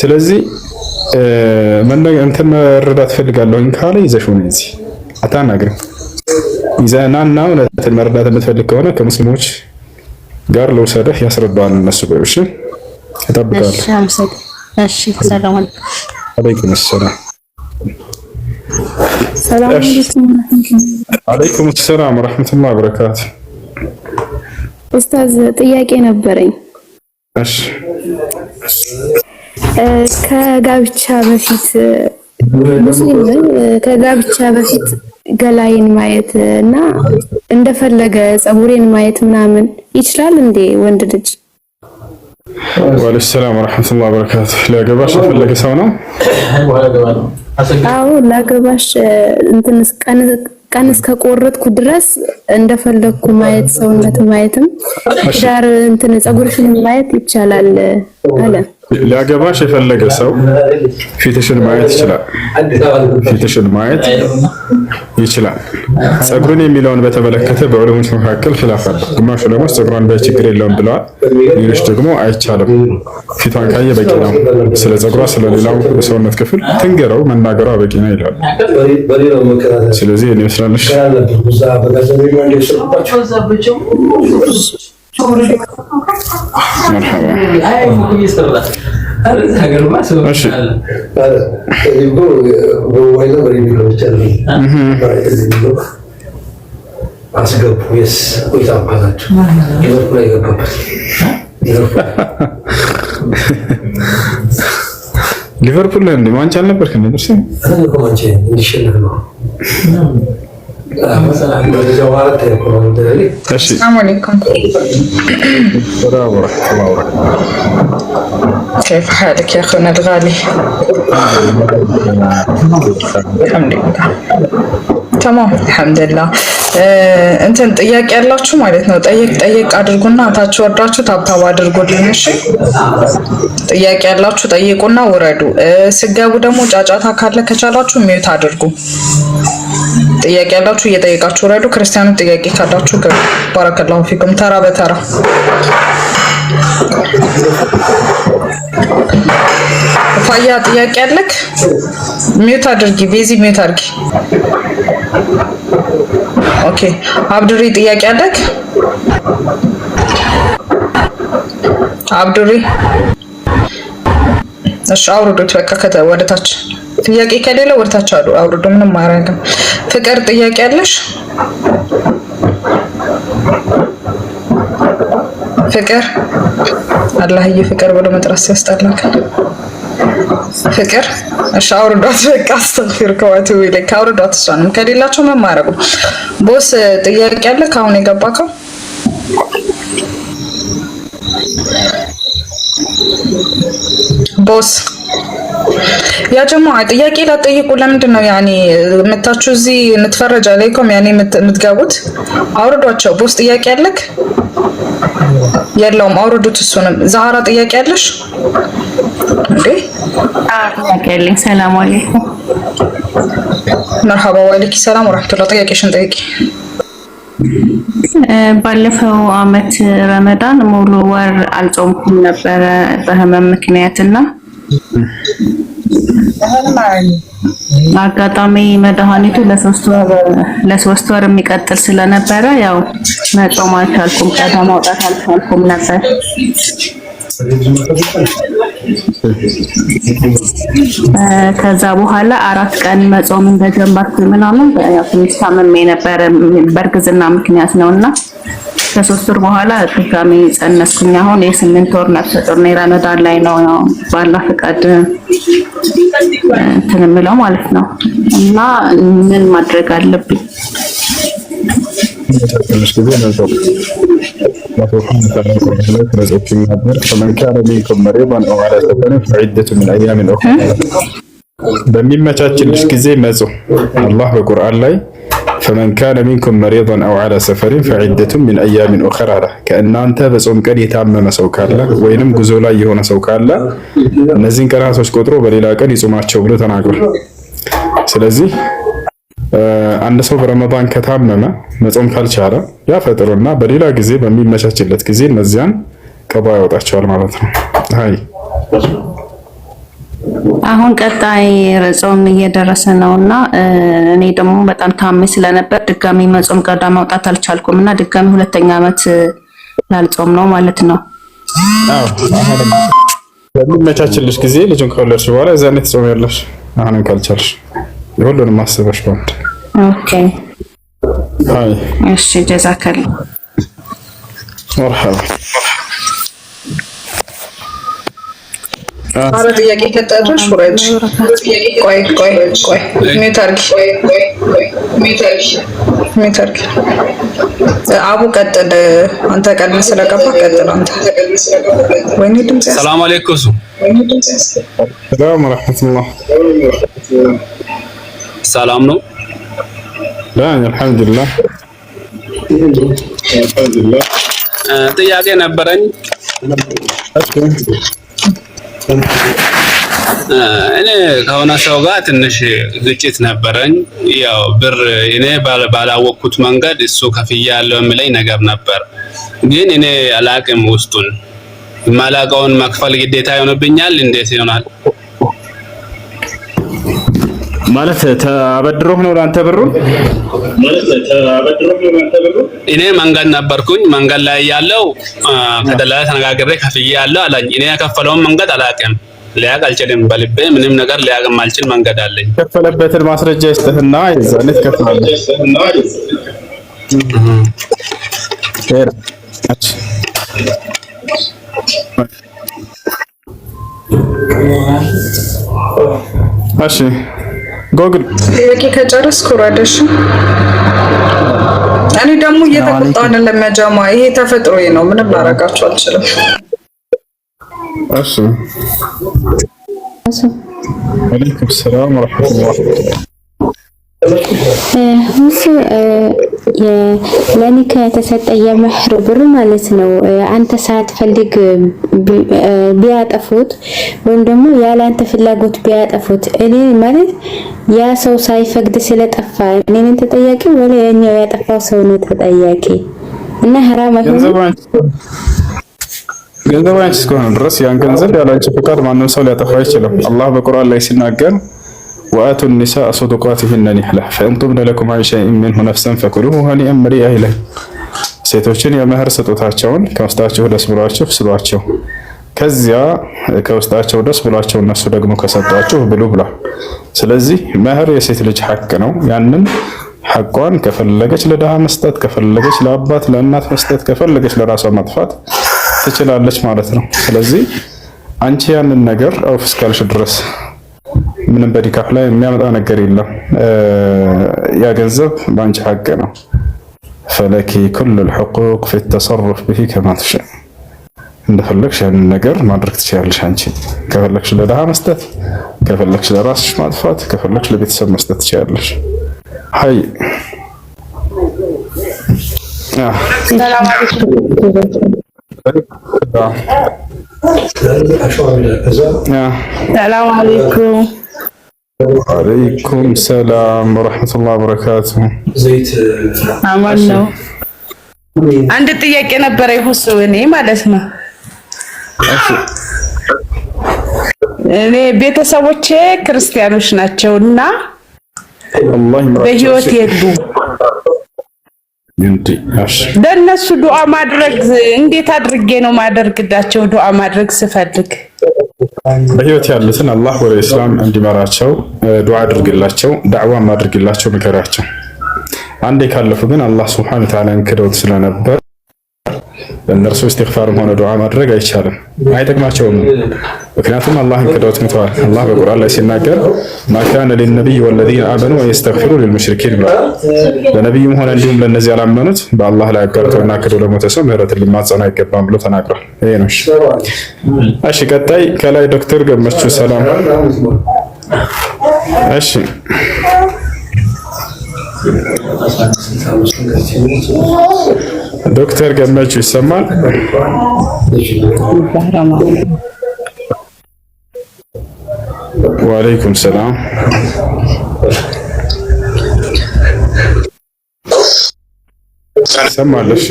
ስለዚህ እንትን መረዳት ፈልጋለሁ ካለ ይዘሽው ነው እዚህ አታናግሪም። ይዘናና እውነትን መረዳት የምትፈልግ ከሆነ ከሙስሊሞች ጋር ለውሰደህ ያስረዳዋል። እነሱ በእሺ ተጠብቃለሁ። እሺ ሰላም አለይኩም ሰላም። ሰላም አለይኩም ሰላም ወራህመቱላሂ ወበረካቱ። ኡስታዝ ጥያቄ ነበረኝ። እሺ ከጋብቻ በፊት ሙስሊም ነኝ። ከጋብቻ በፊት ገላይን ማየት እና እንደፈለገ ጸጉሬን ማየት ምናምን ይችላል እንዴ ወንድ ልጅ? ወአለይኩም ሰላም ወራህመቱላሂ ወበረካቱ። ለገባሽ የፈለገ ሰው ነው? አዎ ላገባሽ እንትን ቀን እስከቆረጥኩ ድረስ እንደፈለኩ ማየት ሰውነት ማየትም ዳር እንትን ጸጉርሽን ማየት ይቻላል አለ። ሊያገባሽ የፈለገ ሰው ፊትሽን ማየት ይችላል። ፊትሽን ማየት ይችላል። ጸጉርን የሚለውን በተመለከተ በዑለሞች መካከል ኺላፍ አለ። ግማሽ ዑለሞች ጸጉሯን በችግር የለውም ብለዋል። ሌሎች ደግሞ አይቻልም፣ ፊቷን ካየ በቂ ነው፣ ስለ ጸጉሯ ስለሌላው የሰውነት ክፍል ትንገረው መናገሯ በቂ ነው ይላል። ስለዚህ እኔ መስላለሽ ሊቨርፑል እንደ ማንቻ አልነበርክ እንዴ? السلام عليكم. كيف حالك يا أخونا الغالي؟ الحمد لله تمام الحمد لله. እንትን ጥያቄ ያላችሁ ማለት ነው ጠይቅ አድርጉና ታች ወርዳችሁ ታብታብ አድርጉልኝ። እሺ ጥያቄ ያላችሁ ጠይቁና ወረዱ። ስገቡ ደግሞ ጫጫታ ካለ ከቻላችሁ ሚውት አድርጉ። ጥያቄ ያላችሁ እየጠየቃችሁ ወረዱ። ክርስቲያኖች ጥያቄ ካላችሁ ገቡ። ባረከላሁ ፊኩም። ተራ በተራ ፋያ ጥያቄ ያለክ ሚውት አድርጊ። ቤዚ ሚውት አድርጊ። ኦኬ አብዱሪ ጥያቄ አለክ? አብዱሪ እሺ አውርዱት በቃ ወደታች። ጥያቄ ከሌለ ወደታች አውርዱ። ምንም አያረግም። ፍቅር ጥያቄ አለሽ? ፍቅር አላህዬ ፍቅር ብሎ መጥራት ሲያስጠላክ ፍቅር እሺ አውርዷት በቃ አስተግፊሩከ ወአቱቡ ኢለይክ። አውርዷት። እሷንም ከሌላችሁ ምንም አያረጉም። ቦስ ጥያቄ አለ? ካሁን የገባከው ቦስ ያ ጀማዓ ጥያቄ ላጠይቁ ለምንድን ነው ያኔ መታችሁ እዚህ እንትፈረጅ አለይኩም ያኔ የምትገቡት? አውርዷቸው። ቦስ ጥያቄ አለክ? የለውም አውርዱት። እሱንም ዛህራ ጥያቄ አለሽ እንዴ? ጥያቄ አለኝ። ሰላም አለይኩም። መርሐባ ወአለይኩም ሰላም ወራህመቱላህ። ጥያቄሽን ጠይቂ። ባለፈው አመት ረመዳን ሙሉ ወር አልጾምኩም ነበረ በህመም ምክንያትና አጋጣሚ መድኃኒቱ ለሶስት ወር የሚቀጥል ስለነበረ ያው መጾም አልቻልኩም፣ ቀዳ ማውጣት አልቻልኩም ነበር። ከዛ በኋላ 4 ቀን መጾም እንደጀመርኩ ምናምን ያው ትንሽ ታመሜ ነበር፣ በእርግዝና ምክንያት ነውና ከ3 ወር በኋላ ድጋሜ ጸነስኩኝ። አሁን የ8 ወር ነፍሰ ጡር ነኝ። ረመዳን ላይ ነው ያው ባላ ፈቃድ እንትን የምለው ማለት ነው። እና ምን ማድረግ አለብኝ? በሚመቻችልሽ ጊዜ መጾም አላህ በቁርአን ላይ فمن كان منكم مريضا او على سفر فعدة من ايام اخرى ከእናንተ በጾም ቀን የታመመ ሰው ካለ ወይንም ጉዞ ላይ የሆነ ሰው ካለ እነዚህን ቀናቶች ቆጥሮ በሌላ ቀን ይጾማቸው ብሎ ተናግሯል። ስለዚህ አንድ ሰው በረመዳን ከታመመ መጾም ካልቻለ ያፈጥሩና በሌላ ጊዜ በሚመቻችለት ጊዜ እነዚያን ቀባ ያወጣቸዋል ማለት ነው። አይ አሁን ቀጣይ ጾም እየደረሰ ነውና እኔ ደግሞ በጣም ታሜ ስለነበር ድጋሚ መጾም ቀዳ ማውጣት አልቻልኩምና ድጋሚ 2ኛ አመት ላልጾም ነው ማለት ነው። አዎ በሚመቻችልሽ ጊዜ ልጅን ከወለድሽ በኋላ እዛኔ ትጾሚያለሽ። አሁን ካልቻልሽ ሁሉንም ማሰበሽ ነው። ኦኬ አይ እሺ ጀዛከል መርሐባ። አረ ጥያቄ ከጠራሽ ወራጅ ቆይ ሜታርክ አቡ ቀጥል። አንተ ቀድመህ ስለገባ ቀጥል አንተ። ወይኔ ድምጽ ሰላም አለይኩም። ሰላም ወራህመቱላህ። ሰላም ነው? አልሐምዱሊላህ። ጥያቄ ነበረኝ። እኔ ከሆነ ሰው ጋር ትንሽ ግጭት ነበረኝ። ያው ብር እኔ ባላወቅኩት መንገድ እሱ ከፍያ ያለው የሚለኝ ነገር ነበር። ግን እኔ አላቅም ውስጡን የማላውቀውን መክፈል ግዴታ ይሆንብኛል? እንዴት ይሆናል? ማለት ተበድሮህ ነው ለአንተ ብሩን? እኔ መንገድ ነበርኩኝ። መንገድ ላይ ያለው ከደላላ ተነጋግሬ ከፍዬ ያለው አላኝ። እኔ የከፈለውን መንገድ አላውቅም፣ ሊያውቅ አልችልም። በልቤ ምንም ነገር ሊያውቅ ማልችል መንገድ አለኝ። የከፈለበትን ማስረጃ ይስጥህና የዛኔ ትከፍላለህ። እሺ ጎግል ጥያቄ ከጨረስኩ ወራደሽ እኔ ደግሞ እየተቆጣሁ አይደለም ያጃማ፣ ይሄ ተፈጥሮዬ ነው። ምንም ላደርጋችሁ አልችልም። እሺ ወአለይኩም ሰላም ወራህመቱላህ። ለኔ ከተሰጠ የመህር ብር ማለት ነው አንተ ሳትፈልግ ቢያጠፉት ወይም ደግሞ ያለ አንተ ፍላጎት ቢያጠፉት እኔ ማለት ያ ሰው ሳይፈቅድ ስለጠፋ እኔ ነኝ ተጠያቂ ወለ ያኛው ያጠፋው ሰው ነው ተጠያቂ? እና حرام አይሆንም። ገንዘብ አንቺ እስከሆነ ድረስ ያን ገንዘብ ያለ አንቺ ፍቃድ ማንም ሰው ሊያጠፋ አይችልም። አላህ በቁርአን ላይ ሲናገር وآتوا النساء صدقاتهن نحلة فإن طبن لكم عن شيء منه نفسا فكلوه هنيئا مريئا إليه ሴቶችን የመህር ስጦታቸውን ከውስጣቸው ደስ ብሏቸው ስጧቸው፣ ከዚያ ከውስጣቸው ደስ ብሏቸው እነሱ ደግሞ ከሰጧቸው ብሉ ብሏል። ስለዚህ መህር የሴት ልጅ ሐቅ ነው። ያንን ሐቋን ከፈለገች ለድሃ መስጠት፣ ከፈለገች ለአባት ለእናት መስጠት፣ ከፈለገች ለራሷ ማጥፋት ትችላለች ማለት ነው። ስለዚህ አንቺ ያንን ነገር አውፍ እስካልሽ ድረስ ምንም በኒካህ ላይ የሚያመጣ ነገር የለም። ያ ገንዘብ በአንቺ ሐቅ ነው። ፈለኪ ኩሉ الحقوق في التصرف به كما تشاء። እንደፈለግሽ ያንን ነገር ማድረግ ትችላለሽ። አንቺ ከፈለግሽ ለድሃ መስጠት፣ ከፈለግሽ ለራስሽ ማጥፋት፣ ከፈለግሽ ለቤተሰብ መስጠት ትችላለሽ። ሃይ ሰላም አለይኩም። ሰላም አለይኩም። ወአለይኩም ሰላም ወራህመቱላሂ ወበረካቱሁ። አማን ነው። አንድ ጥያቄ ነበረ ይሁሱ እኔ ማለት ነው። እኔ ቤተሰቦቼ ክርስቲያኖች ናቸውና በህይወት የሉም። ለነሱ ዱዓ ማድረግ እንዴት አድርጌ ነው ማደርግላቸው? ዱዓ ማድረግ ስፈልግ በህይወት ያሉትን አላህ ወደ እስላም እንዲመራቸው ዱዓ አድርግላቸው፣ ዳዕዋ አድርግላቸው፣ ምከራቸው። አንዴ ካለፉ ግን አላህ ሱብሓነሁ ወተዓላ እንክደውት ስለነበር ለእነርሱ እስትግፋርም ሆነ ዱዓ ማድረግ አይቻልም፣ አይጠቅማቸውም። ምክንያቱም አላህን ክደውት ሙተዋል። አላህ በቁርአን ላይ ሲናገር ማ ካነ ሊነቢይ ወለዚነ አመኑ ወየስተግፊሩ ሊልሙሽሪኪን ብሏል። ለነቢይም ሆነ እንዲሁም ለእነዚህ ያላመኑት በአላህ ላይ አጋርተውና ክደው ለሞተ ሰው ምህረትን ሊማጸኑ አይገባም ብሎ ተናግሯል። ይሄ ነው። እሺ ቀጣይ ከላይ ዶክተር ገመቹ ሰላም። እሺ ዶክተር ገመቹ ይሰማል? ወአለይኩም ሰላም። ሰማለሽ?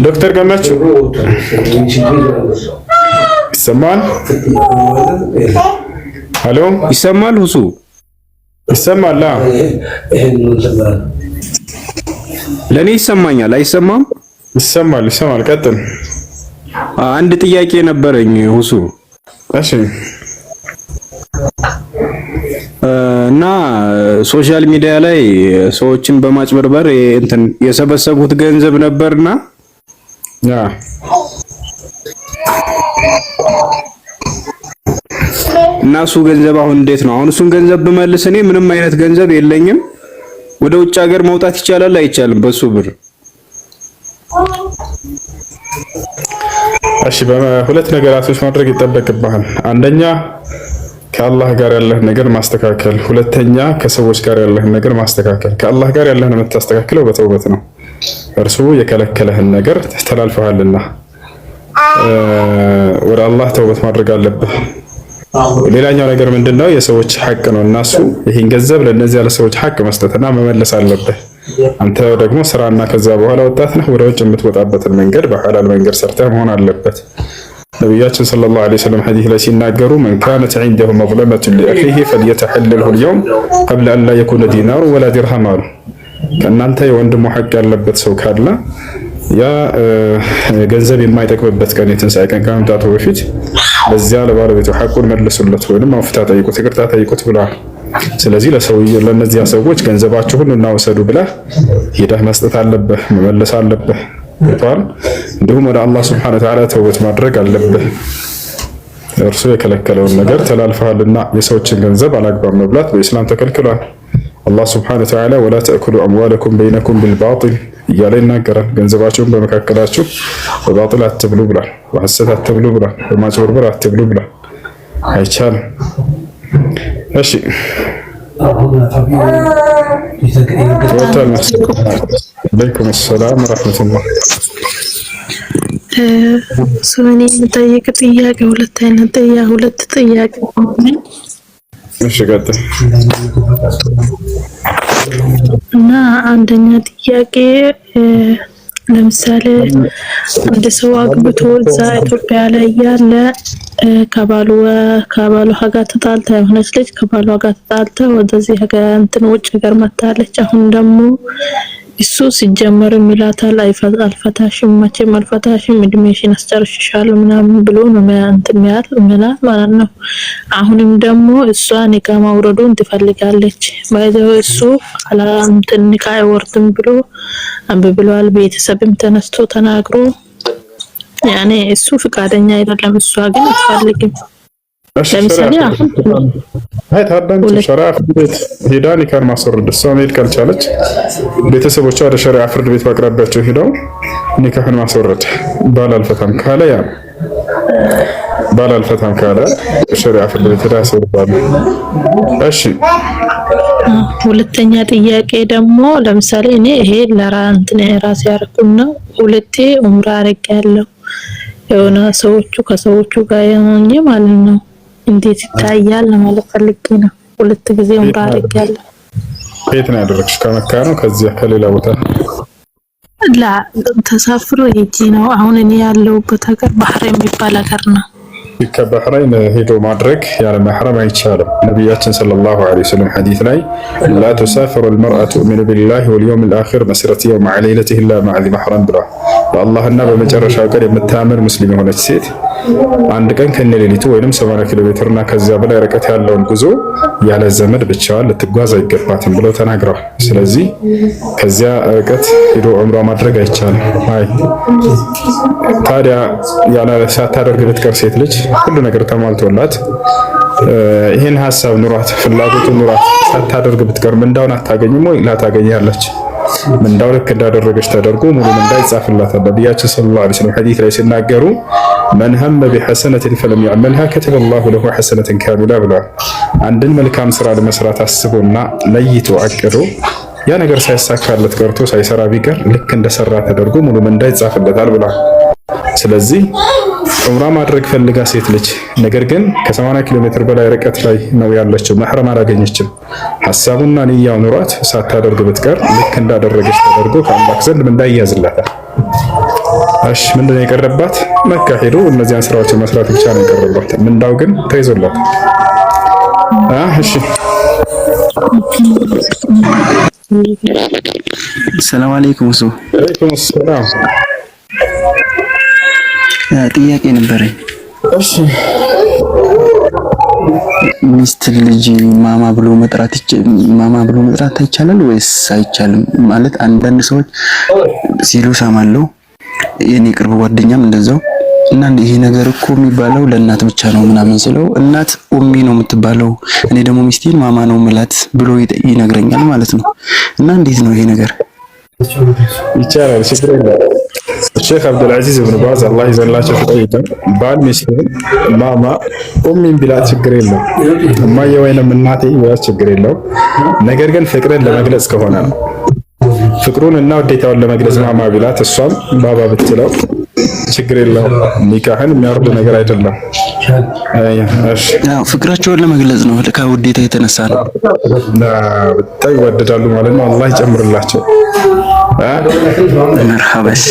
ዶክተር ገመቹ ይሰማል? ሄሎ ይሰማል? ሁሱ ይሰማል? ለኔ ይሰማኛል። አይሰማም? ይሰማል። ይሰማል። ቀጥል። አንድ ጥያቄ ነበረኝ ሁሱ። እሺ። እና ሶሻል ሚዲያ ላይ ሰዎችን በማጭበርበር እንትን የሰበሰቡት ገንዘብ ነበርና እና እሱ ገንዘብ አሁን እንዴት ነው? አሁን እሱን ገንዘብ ብመልስ እኔ ምንም አይነት ገንዘብ የለኝም። ወደ ውጭ ሀገር መውጣት ይቻላል አይቻልም? በሱ ብር። እሺ በሁለት ነገራቶች ማድረግ ይጠበቅብሃል። አንደኛ ከአላህ ጋር ያለህ ነገር ማስተካከል፣ ሁለተኛ ከሰዎች ጋር ያለህ ነገር ማስተካከል። ከአላህ ጋር ያለህን የምታስተካክለው በተውበት ነው። እርሱ የከለከለህን ነገር ተላልፈሃልና ወደ አላህ ተውበት ማድረግ አለብህ። ሌላኛው ነገር ምንድነው? የሰዎች ሐቅ ነው። እናሱ ይሄን ገንዘብ ለነዚህ ያለ ሰዎች ሐቅ መስጠትና መመለስ አለብህ። አንተ ደግሞ ስራና ከዛ በኋላ ወጣት ነህ። ወደ ውጭ የምትወጣበትን መንገድ በሐላል መንገድ ሰርተህ መሆን አለበት። ነብያችን ሰለላሁ ዐለይሂ ወሰለም ሐዲስ ላይ ሲናገሩ መን ካነት عنده مظلمة لأخيه فليتحلله اليوم قبل أن لا يكون دينار ولا درهم አሉ። ከእናንተ የወንድሙ ሐቅ ያለበት ሰው ካለ ያ ገንዘብ የማይጠቅምበት ቀን የትንሣኤ ቀን ከመምጣቱ በፊት በዚያ ለባለቤቱ ሐቁን መልሱለት ወይም አፍታ ጠይቁት፣ ይቅርታ ጠይቁት ብለዋል። ስለዚህ ለእነዚያ ሰዎች ገንዘባችሁን እናውሰዱ ብለህ ሄደህ መስጠት አለብህ፣ መመለስ አለብህ። ይቷል። እንዲሁም ወደ አላህ Subhanahu Wa Ta'ala ተውበት ማድረግ አለብህ። እርሱ የከለከለውን ነገር ተላልፈሃልና የሰዎችን ገንዘብ አላግባብ መብላት በእስላም ተከልክሏል። አላህ Subhanahu Wa Ta'ala ወላ ተእኩሉ አምዋለኩም በይነኩም ቢልባጢል እያለ ይናገራል። ገንዘባችሁን በመካከላችሁ በባጢል አትብሉ ብሏል። በሐሰት አትብሉ ብሏል። በማጭበርበር አትብሉ ብሏል። አይቻልም። እሺ ወአለይኩም ሰላም ወራህመቱላህ። ሱመኔ የምጠይቅ ጥያቄ ሁለት ጥያቄ። እሺ ቀጥል። እና አንደኛ ጥያቄ ለምሳሌ አንድ ሰው አግብቶ እዛ ኢትዮጵያ ላይ ያለ ከባሉ ጋር ተጣልታ የሆነች ልጅ ከባሉ ጋር ተጣልታ ወደዚህ ሀገር ውጭ ሀገር መታለች። አሁን ደግሞ እሱ ሲጀመር ይላታል አልፈታሽም፣ መቼም አልፈታሽም፣ እድሜሽን አስጨርሽሻለሁ ምናምን ብሎ ነው የሚላት ማለት ነው። አሁንም ደግሞ እሷ ኒካ ማውረዱን ትፈልጋለች። ባይዘው እሱ ኒካ አይወርድም ብሎ ብሏል። ቤተሰብም ተነስቶ ተናግሮ ያኔ እሱ ፍቃደኛ አይደለም፣ እሷ ግን አትፈልግም። ለምሳሌ አሁን ሸሪዓ ፍርድ ቤት ሄዳ ኒካን ማስወረድ እሷ መሄድ ካልቻለች ቤተሰቦቿ ወደ ሸሪዓ ፍርድ ቤት በአቅራቢያቸው ሄደው ኒካህን ማስወረድ ባል አልፈታም ካለ ሸሪዓ ፍርድ ቤት ሄዳ ያስወርዳሉ። እሺ ሁለተኛ ጥያቄ ደግሞ ለምሳሌ እኔ ይሄ ራሴ ያደረኩና ሁለቴ ዑምራ አድርጌያለሁ። የሆነ ከሰዎቹ ጋር የሆኜ ማለት ነው። እንዴት ይታያል ለማለት ፈልጌ ነው። ሁለት ጊዜ ዑምራ አድርጌያለሁ። የት ነው ያደረግሽ? ከመካ ነው ከዚያ ከሌላ ቦታ? ተሳፍሮ ሄጄ ነው። አሁን እኔ ያለሁበት ሀገር ባህሬን የሚባል ሀገር ነው። ከባህሬን ሄዶ ማድረግ ያለ መህረም አይቻልም። ነቢያችን ሰለላሁ ዐለይሂ ወሰለም ሐዲስ ላይ ላ ቱሳፊሩ አልመርአቱ ቱእሚኑ ቢላሂ ወልየውሚል አኺር መስረት የውም ዐ ለይለቲሂ ኢላ መዐ ዚ መህረም ብለዋል። በአላህና በመጨረሻው ቀን የምታምር ሙስሊም የሆነች ሴት አንድ ቀን ከነሌሊቱ ወይንም 80 ኪሎ ሜትር እና ከዚያ በላይ ርቀት ያለውን ጉዞ ያለ ዘመድ ብቻዋን ልትጓዝ አይገባትም ብለው ተናግረዋል። ስለዚህ ከዚያ ርቀት ሄዶ ዑምራ ማድረግ አይቻልም። ታዲያ ያለ ሳታደርግ ልትቀር ሴት ልጅ ሁሉ ነገር ተሟልቶላት ይሄን ሐሳብ ኑሯት ፍላጎቱ ኑሯት ሳታደርግ ብትቀር ምንዳውን አታገኝም ወይ? ላታገኛለች። ምንዳው ልክ እንዳደረገች ተደርጎ ሙሉ ምንዳ ይጻፍላታል። ነቢያችን ሰለላሁ ዐለይሂ ወሰለም ሐዲስ ላይ ሲናገሩ መን ሀመ ቢሐሰነትን ፈለም ያዕመልሃ ከተበላሁ ለሁ ሐሰነትን ካሚላ ብለዋል። አንድን መልካም ስራ ለመስራት አስቦና ለይቶ አቅዶ ያ ነገር ሳይሳካለት ቀርቶ ሳይሰራ ቢቀር ልክ እንደሰራ ተደርጎ ሙሉ ምንዳ ይጻፍለታል ብለዋል። ስለዚህ ዑምራ ማድረግ ፈልጋ ሴት ልጅ ነገር ግን ከ80 ኪሎ ሜትር በላይ ርቀት ላይ ነው ያለችው፣ መህረም አላገኘችም። ሐሳቡና ንያው ኑሯት ሳታደርግ ብትቀር ልክ እንዳደረገች ተደርጎ ከአምላክ ዘንድ ምንዳ ይያዝላታል። እሺ ምንድነው የቀረባት? መካ ሄዶ እነዚያን ስራዎችን መስራት ብቻ ነው የቀረባት። ምንዳው ግን ተይዞላታል። እሺ ሰላም አለይኩም። ወአለይኩም ሰላም። ጥያቄ ነበረኝ። እሺ ሚስት ልጅ ማማ ብሎ መጥራት አይቻልም ወይስ አይቻልም? ማለት አንዳንድ ሰዎች ሲሉ ሰማለሁ፣ የኔ ቅርብ ጓደኛም እንደዛው እና ይሄ ነገር እኮ የሚባለው ለእናት ብቻ ነው ምናምን ስለው እናት ኡሚ ነው የምትባለው፣ እኔ ደግሞ ሚስቴን ማማ ነው ምላት ብሎ ይነግረኛል ማለት ነው። እና እንዴት ነው ይሄ ነገር? ይቻላል፣ ችግር የለም። ሼክ አብዱልዓዚዝ ብን ባዝ አላህ ይዘንላቸው ተጠይቀው ባል ሚስቱን ማማ ኡሚን ቢላት ችግር የለው፣ እማዬ ወይንም እናቴ ቢላት ችግር የለው። ነገር ግን ፍቅርን ለመግለጽ ከሆነ ነው ፍቅሩን እና ውዴታውን ለመግለጽ ማማ ቢላት እሷም ባባ ብትለው ችግር የለው። ኒካህን የሚያወርድ ነገር አይደለም። ያው ፍቅራቸውን ለመግለጽ ነው፣ ከውዴታ የተነሳ ነው። በጣም ይወደዳሉ ማለት ነው። አላህ ይጨምርላቸው። መርሐባሽ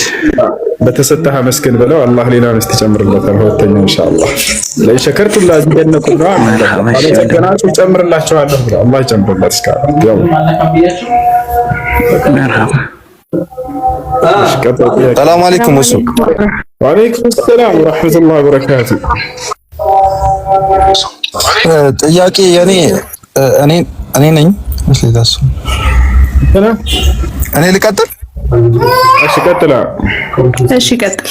በተሰጠህ መስገን ብለው አላህ ሌላ ሚስት ይጨምርለታል። ሁለተኛው ኢንሻአላህ ለሸከርቱ ለዚነኩም ነው አለገናችሁ ጨምርላችኋለሁ ብለው አላህ ይጨምርላት እስካሁን ያው መርሐባ። ሰላም አለይኩም ወሱ ወአለይኩም ሰላም ወራህመቱላሂ ወበረካቱ። ጥያቄ እኔ ነኝ። እኔ ልቀጥል? እሺ ቀጥላ። እሺ ቀጥል።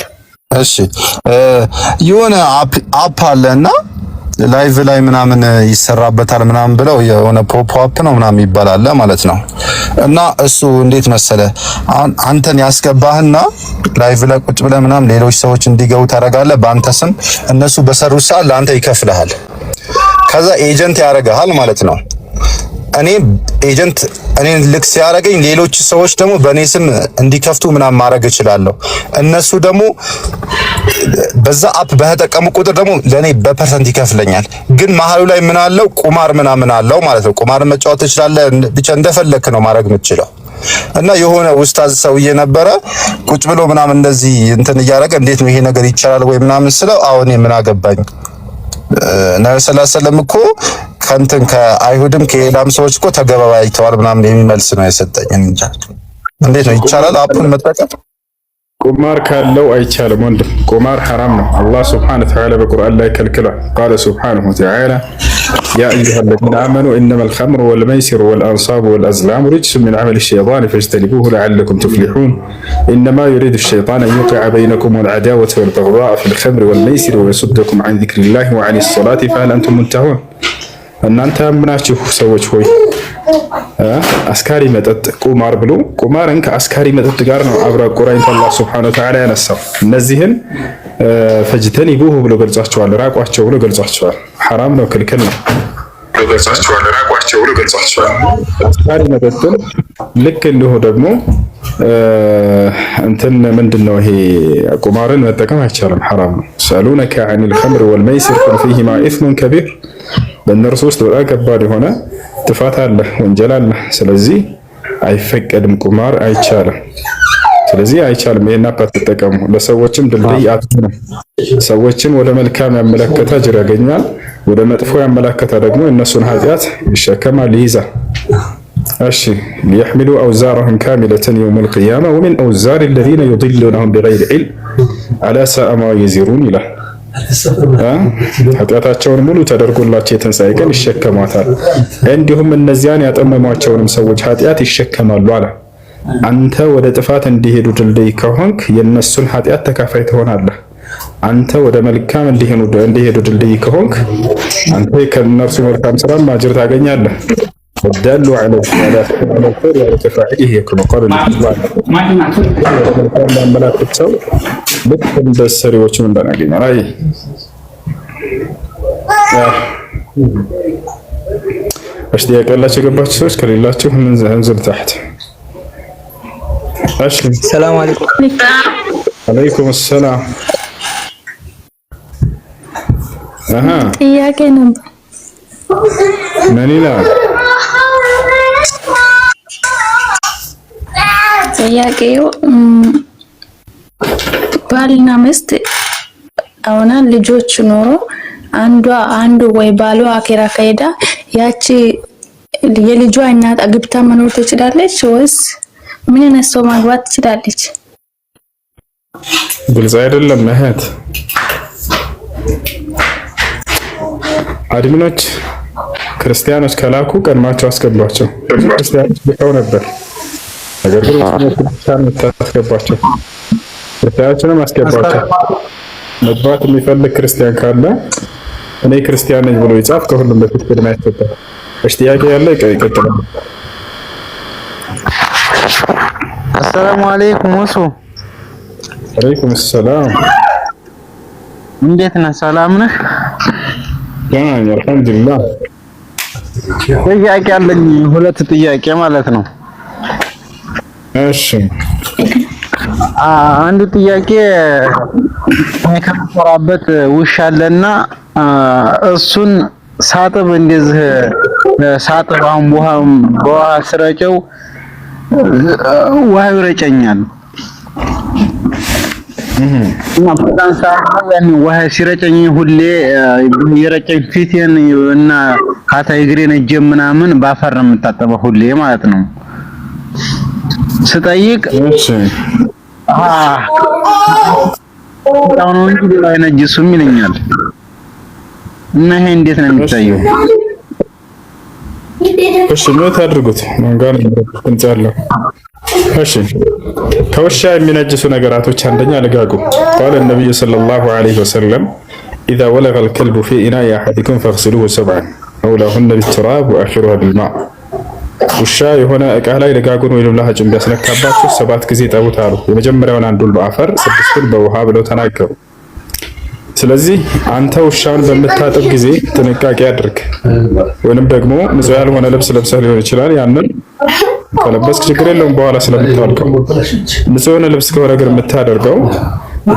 እሺ የሆነ አፕ አለና ላይቭ ላይ ምናምን ይሰራበታል ምናምን ብለው የሆነ ፖፕ አፕ ነው ምናምን ይባላል ማለት ነው። እና እሱ እንዴት መሰለ አንተን ያስገባህና ላይቭ ላይ ቁጭ ብለህ ምናምን ሌሎች ሰዎች እንዲገቡ ታደርጋለህ በአንተ ስም። እነሱ በሰሩት ሰዓት ለአንተ ይከፍልሃል። ከዛ ኤጀንት ያደርግሃል ማለት ነው። እኔን ልክ ሲያደርገኝ ሌሎች ሰዎች ደግሞ በእኔ ስም እንዲከፍቱ ምናምን ማድረግ እችላለሁ። እነሱ ደግሞ በዛ አፕ በተጠቀሙ ቁጥር ደግሞ ለኔ በፐርሰንት ይከፍለኛል። ግን መሀሉ ላይ ምን አለው ቁማር ምናምን አለው ማለት ነው። ቁማር መጫወት ትችላለህ። ብቻ እንደፈለክ ነው ማድረግ የምትችለው። እና የሆነ ኡስታዝ ሰውዬ ነበረ ቁጭ ብሎ ምናምን እንደዚህ እንትን እያደረገ እንዴት ነው ይሄ ነገር ይቻላል ወይ ምናምን ስለው አሁን ምን አገባኝ ነብዩ ሰለላሁ ዐለይሂ ወሰለም እኮ ከንትን ከአይሁድም ከሌላም ሰዎች እኮ ተገባባይተዋል ምናምን የሚመልስ ነው የሰጠኝ። እንጃ እንዴት ነው ይቻላል አፑን መጠቀም? ቁማር ካለው አይቻልም ወንድም። ቁማር ሐራም ነው። አላህ ሱብሓነሁ ወተዓላ በቁርአን ላይ ከልክሏል። ቃለ ሱብሓነሁ ወተዓላ ያ አዩሃ ለዚነ አመኑ ኢነመል ኸምሩ ወልመይሲሩ ወልአንሳቡ ወልአዝላሙ ሪጅሱን ሚን ዐመሊ ሸይጣን ፈጅተኒቡሁ ለዐለኩም ቱፍሊሑን ኢነማ ዩሪዱ ሸይጣኑ አን ዩቂዐ በይነኩም አልዐዳወተ ወልበግዳአ ፊል ኸምሪ ወልመይሲሪ ወየሱደኩም ዐን ዚክሪላሂ ወዐኒ ሶላቲ ፈሀል አንቱም ሙንተሁን። እናንተ ያመናችሁ ሰዎች ሆይ አስካሪ መጠጥ ቁማር ብሎ ቁማርን ከአስካሪ መጠጥ ጋር ነው አብራ ቆራኝቶ አላህ ሱብሓነሁ ወተዓላ ያነሳው። እነዚህን ፈጅተኒቡሁ ብሎ ገልጿቸዋል። ራቋቸው ብሎ ገልጿቸዋል። ሐራም ነው፣ ክልክል ነው ገልጿቸዋል። ራቋቸው ብሎ ገልጿቸዋል። አስካሪ መጠጥን ልክ እንዲሁ ደግሞ እንትን ምንድነው ይሄ ቁማርን መጠቀም አይቻልም፣ ሐራም ነው። ሰሉነከ ዐኒል ኸምሪ ወልመይሲር ቁል ፊሂማ ኢስሙን ከቢር በእነርሱ ውስጥ በጣም ከባድ የሆነ ጥፋት አለ፣ ወንጀል አለ። ስለዚህ አይፈቀድም፣ ቁማር አይቻልም። ስለዚህ አይቻልም። ይሄን አፕ ተጠቀሙ። ለሰዎችም ድልድይ አትሁኑ። ሰዎችን ወደ መልካም ያመለከተ አጅር ያገኛል፣ ወደ መጥፎ ያመለከተ ደግሞ እነሱን ኃጢአት ይሸከማል፣ ይይዛል። እሺ ሊየሕሚሉ አውዛረሁም ካሚለተን የውመል ቂያማ ወሚን አውዛሪ አለዚነ ዩድሉነሁም ቢገይሪ ዒልም አላ ሰአ ማ የዚሩን ይላል። ኃጢአታቸውን ሙሉ ተደርጎላቸው የትንሣኤ ቀን ይሸከሟታል። እንዲሁም እነዚያን ያጠመሟቸውንም ሰዎች ኃጢአት ይሸከማሉ አለ። አንተ ወደ ጥፋት እንዲሄዱ ድልድይ ከሆንክ የነሱን ኃጢአት ተካፋይ ትሆናለህ። አንተ ወደ መልካም እንዲሄዱ ድልድይ ከሆንክ አንተ ከነርሱ መልካም ስራ አጅር ታገኛለህ። ወዳሉ ዐለ ኸይር ወተፋዒሊሂ የኩኑ ቀብለ ማመላከት ሰው ልክ እንደ ሰሪዎችም እንደናገኛል። አይ እሺ ጥያቄ ያላችሁ የገባችሁ ሰዎች ከሌላችሁ እንዝል ታሕት። እሺ ሰላም አለይኩም። አለይኩም ሰላም። ጥያቄ ነበር። ምን ይላል ጥያቄው? ባልና ሚስት አሁን ልጆች ኖሮ አንዱ ወይ ባሏ አኺራ ከሄዳ ያቺ የልጇ እናት አግብታ መኖር ትችላለች ወይስ ምን አይነት ሰው ማግባት ትችላለች? ግልጽ አይደለም እህት። አድሚኖች ክርስቲያኖች ከላኩ ቀድማቸው አስገባቸው። ክርስቲያኖች ልከው ነበር፣ ነገር ግን ክርስቲያኖች ታስገባቸው። ክርስቲያኖችንም አስገባቸው። መግባት የሚፈልግ ክርስቲያን ካለ እኔ ክርስቲያን ነኝ ብሎ ይጻፍ። ከሁሉም በፊት ቅድሚያ ይሰጣል። እሺ ጥያቄ ያለ ይቀጥላል። አሰላሙ አለይኩም ወሱ። አለይኩም ሰላም። እንዴት ነህ? ሰላም ነህ? ደህና ነኝ አልሐምዱሊላህ። ጥያቄ አለኝ፣ ሁለት ጥያቄ ማለት ነው። እሺ አንድ ጥያቄ ከመሰራበት ውሻ አለና እሱን ሳጥብ እንደዚህ ሳጥብ አሁን በውሃ ስረጨው ውሃ ይረጨኛል። እና በጣም ሳይሆን ውሃ ሲረጨኝ ሁሌ የረጨኝ ፊቴን እና ካታ እግሬን እጄን ምናምን ባፈር ነው የምታጠበው ሁሌ ማለት ነው። ስጠይቅ በጣም ነው እንጂ ሌላ አይነጅሱም ይለኛል። እና ይሄ እንዴት ነው የሚታየው? እሺ ምን ታድርጉት? ማን ጋር እንጫለው? እሺ ከውሻ የሚነጅሱ ነገራቶች አንደኛ ልጋጉ قال النبي صلى الله عليه وسلم إذا ولغ الكلب في إناء أحدكم فاغسلوه 7 أولاهن بالتراب وآخرها بالماء ውሻ የሆነ እቃ ላይ ልጋጉን ወይም ለሐጭም ቢያስነካባችሁ 7 ጊዜ ጠቡት አሉ። የመጀመሪያውን አንዱን በአፈር 6ቱን በውሃ ብለው ተናገሩ። ስለዚህ አንተ ውሻውን በምታጠብ ጊዜ ጥንቃቄ አድርግ። ወይንም ደግሞ ንጹህ ያልሆነ ልብስ ለብሰህ ሊሆን ይችላል። ያንን ከለበስክ ችግር የለውም በኋላ ስለምታወልቀው። ንጹህ የሆነ ልብስ ከሆነ ግን የምታደርገው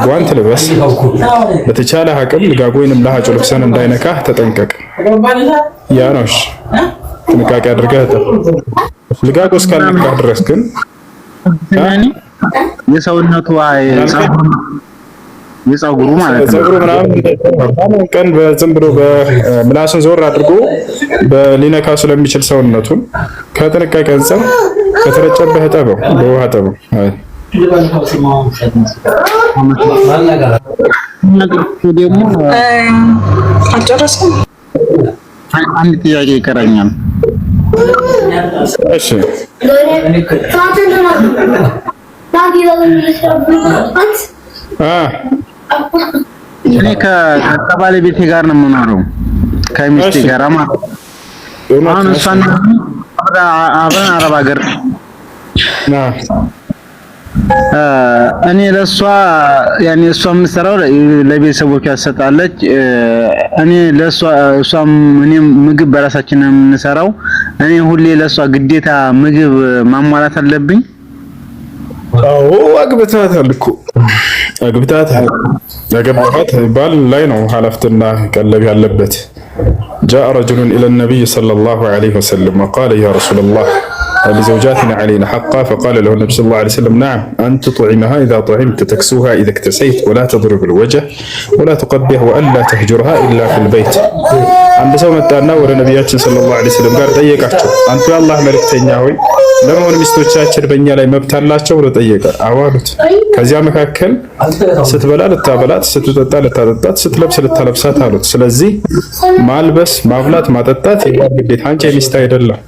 ጓንት ልበስ። በተቻለ አቅም ልጋጉ ወይንም ለሐጩ ልብስን እንዳይነካህ ተጠንቀቅ። ያ ነው ጥንቃቄ አድርገህ ልጋጉ እስካልነካህ ድረስ ግን የሰውነቱ የፀጉሩ ማለት ነው። ፀጉሩ ምናምን ቀን በዝም ብሎ በምላሱን ዞር አድርጎ በሊነካ ስለሚችል ሰውነቱን ከጥንቃቄ አንፃር ከተረጨበህ ጠበው፣ በውሃ ጠበው። አይ ደግሞ አልጨረስኩም። አንድ ጥያቄ ይቀረኛል። እሺ እኔ ከባለቤቴ ጋር ነው የምኖረው፣ ከሚስቴ ጋር ማለት ነው። አሁን እሷን አብረን አረብ ሀገር እኔ ለሷ ያኔ እሷ የምትሰራው ለቤተሰቦቿ ትሰጣለች። እኔ ለሷ እሷም እኔም ምግብ በራሳችን ነው የምንሰራው። እኔ ሁሌ ለሷ ግዴታ ምግብ ማሟላት አለብኝ? አዎ አግብታታል እኮ አግብታታል። ያገባሃት ባል ላይ ነው ኃላፊነትና ቀለብ ያለበት። جاء رجل إلى النبي صلى الله عليه وسلم وقال يا رسول الله لزوجاتنا علينا حقا فقال له النبي صلى الله عليه وسلم نعم أن تطعمها إذا طعمت تكسوها إذا اكتسيت ولا تضرب الوجه ولا تقبح وألا تهجرها إلا في البيت. عند سو متانا ወደ ነብያችን ሰለላሁ ዐለይሂ ወሰለም ጋር ጠየቃቸው። አንተ የአላህ መልእክተኛ ሆይ ለምን ሚስቶቻችን በእኛ ላይ መብት አላቸው ብሎ ጠየቀ። አዋሉት። ከዚያ መካከል ስትበላ ልታበላት፣ ስትጠጣ ልታጠጣት፣ ስትለብስ ልታለብሳት አሉት። ስለዚህ ማልበስ፣ ማብላት፣ ማጠጣት የግዴታ አንቺ የሚስት አይደለም።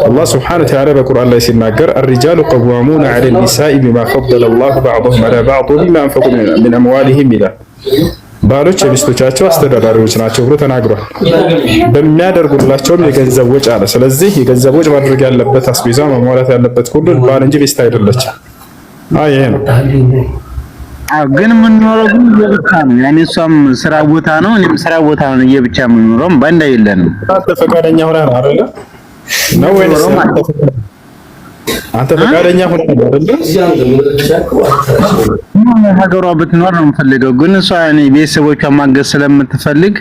አላህ ሱብሓነሁ ወተዓላ በቁርአን ላይ ሲናገር الرجال قوامون على النساء بما فضل الله بعضهم على بعض وبما أنفقوا من أموالهم ይላል። ባሎች የሚስቶቻቸው አስተዳዳሪዎች ናቸው ብሎ ተናግሯል። በሚያደርጉላቸውም የገንዘብ ወጪ አለ። ስለዚህ የገንዘብ ወጪ ማድረግ ያለበት አስቤዛ ማሟላት ያለበት ሁሉ ባል እንጂ ሚስት አይደለችም። አይ ይሄ ነው። ግን የምንኖረው ግን የብቻ ነው። ያኔ እሷም ስራ ቦታ ነው፣ እኔም ስራ ቦታ ነው። የብቻ የምንኖረው ባንዳ የለንም። ፈቃደኛ ሆነህ ነው አይደለ? ነው ወይስ አንተ ፈቃደኛ ሆነህ ነው አይደለ? ሀገሯ ብትኖር ነው የምፈልገው። ግን እሷ ያኔ ቤተሰቦቿን ማገዝ ስለምትፈልግ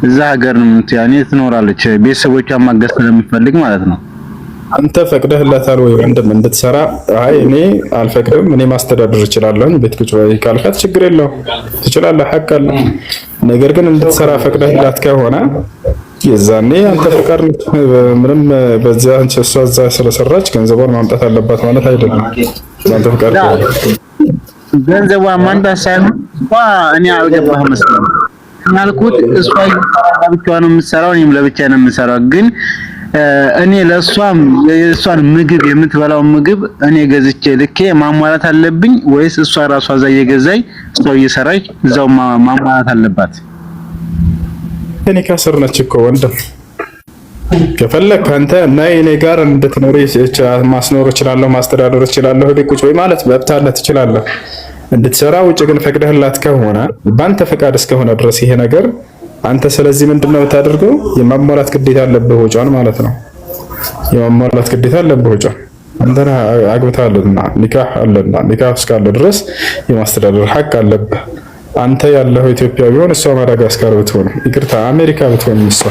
እዛ ሀገር ነው ያኔ ትኖራለች። ቤተሰቦቿን ማገዝ ስለምትፈልግ ማለት ነው። አንተ ፈቅደህላታል ወይ ወንድም እንድትሰራ? አይ እኔ አልፈቅድም፣ እኔ ማስተዳደር እችላለሁ፣ ቤት ቁጭ በይ ካልካት ችግር የለውም ትችላለህ፣ ሐቅ አለ። ነገር ግን እንድትሰራ ፈቅደህላት ከሆነ የዛኔ አንተ ፈቃድ ምንም በዚያ አንቺ እሷ እዛ ስለሰራች ገንዘቧን ማምጣት አለባት ማለት አይደለም። አንተ ፈቃድ ገንዘቧን ማምጣት ሳይሆን እኔ አልገባህም መሰለኝ ያልኩት እሷ ለብቻዋ ነው የምትሰራው፣ እኔም ለብቻዬ ነው የምሰራው። ግን እኔ ለሷም የሷን ምግብ የምትበላው ምግብ እኔ ገዝቼ ልኬ ማሟላት አለብኝ ወይስ እሷ ራሷ እዛ እየገዛች እሷ እየሰራች እዛው ማሟላት አለባት? እኔ ከስር ነች እኮ ወንድም። ከፈለክ አንተ እና እኔ ጋር እንድትኖር ማስኖር እችላለሁ፣ ማስተዳደር እችላለሁ፣ ቁጭ በይ ማለት መብት አለ፣ ትችላለህ እንድትሰራ። ውጭ ግን ፈቅደህላት ከሆነ ባንተ ፈቃድ እስከሆነ ድረስ ይሄ ነገር አንተ ስለዚህ ምንድነው የምታደርገው? የማሟላት ግዴታ አለብህ ወጪዋን ማለት ነው። የማሟላት ግዴታ አለብህ ወጪዋን። አንተ አግብተሃልና ኒካህ አለና ኒካህ እስካለ ድረስ የማስተዳደር ሐቅ አለብህ። አንተ ያለው ኢትዮጵያ ቢሆን እሷ ማዳጋስካር ብትሆን፣ ይቅርታ አሜሪካ ብትሆን እሷ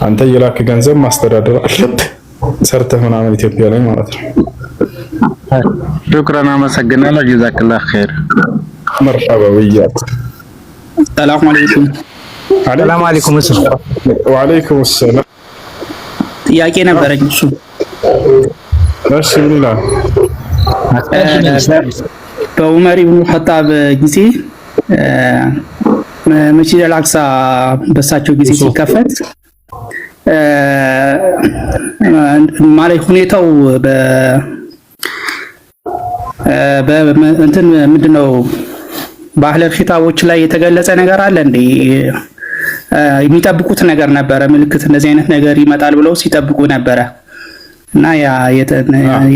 አንተ የላክ ገንዘብ ማስተዳደር አለብህ ሰርተህ ምናምን ኢትዮጵያ ላይ ማለት ነው። ሹክራን፣ አመሰግናለሁ። ጀዛከላህ ኸይር። መርሐባ ወያክ። ሰላም አለይኩም። ሰላም አለይኩም። ወአለይኩም ሰላም። ጥያቄ ነበረኝ። እሺ ምን ይላል? በዑመር ኢብኑ ኸጣብ ጊዜ መስጂድ አልአቅሳ በሳቸው ጊዜ ሲከፈት ማለት ሁኔታው እንትን ምንድነው በአህለል ኺጣቦች ላይ የተገለጸ ነገር አለ እንዴ? የሚጠብቁት ነገር ነበረ፣ ምልክት እንደዚህ አይነት ነገር ይመጣል ብለው ሲጠብቁ ነበረ እና ያ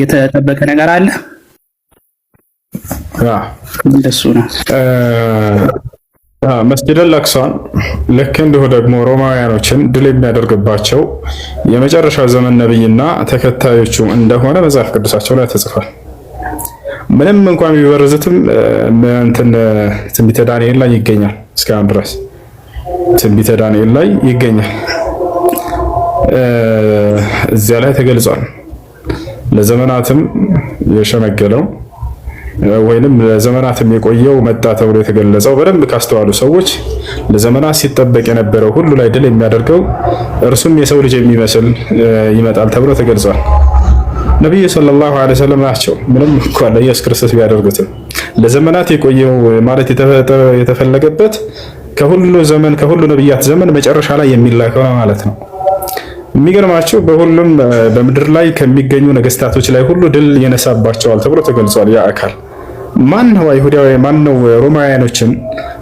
የተጠበቀ ነገር አለ። እንደሱ ነው። መስጂድ አል-አቅሳን ልክ እንዲሁ ደግሞ ሮማውያኖችን ድል የሚያደርግባቸው የመጨረሻው ዘመን ነብይና ተከታዮቹ እንደሆነ መጽሐፍ ቅዱሳቸው ላይ ተጽፏል። ምንም እንኳን ቢበረዝትም ትንቢተ ዳንኤል ላይ ይገኛል። እስካሁን ድረስ ትንቢተ ዳንኤል ላይ ይገኛል። እዚያ ላይ ተገልጿል። ለዘመናትም የሸመገለው ወይንም ለዘመናትም የቆየው መጣ ተብሎ የተገለጸው በደንብ ካስተዋሉ ሰዎች ለዘመናት ሲጠበቅ የነበረው ሁሉ ላይ ድል የሚያደርገው እርሱም የሰው ልጅ የሚመስል ይመጣል ተብሎ ተገልጿል። ነብዩ ሰለላሁ ዐለይሂ ወሰለም ናቸው። ምንም እንኳን ለኢየሱስ ክርስቶስ ቢያደርጉትም ለዘመናት የቆየው ማለት የተፈለገበት ከሁሉ ዘመን ከሁሉ ነብያት ዘመን መጨረሻ ላይ የሚላከው ነው ማለት ነው። የሚገርማቸው በሁሉም በምድር ላይ ከሚገኙ ነገስታቶች ላይ ሁሉ ድል የነሳባቸዋል ተብሎ ተገልጿል። ያ አካል ማን ነው? አይሁዳዊ ማን ነው? ሮማውያኖችን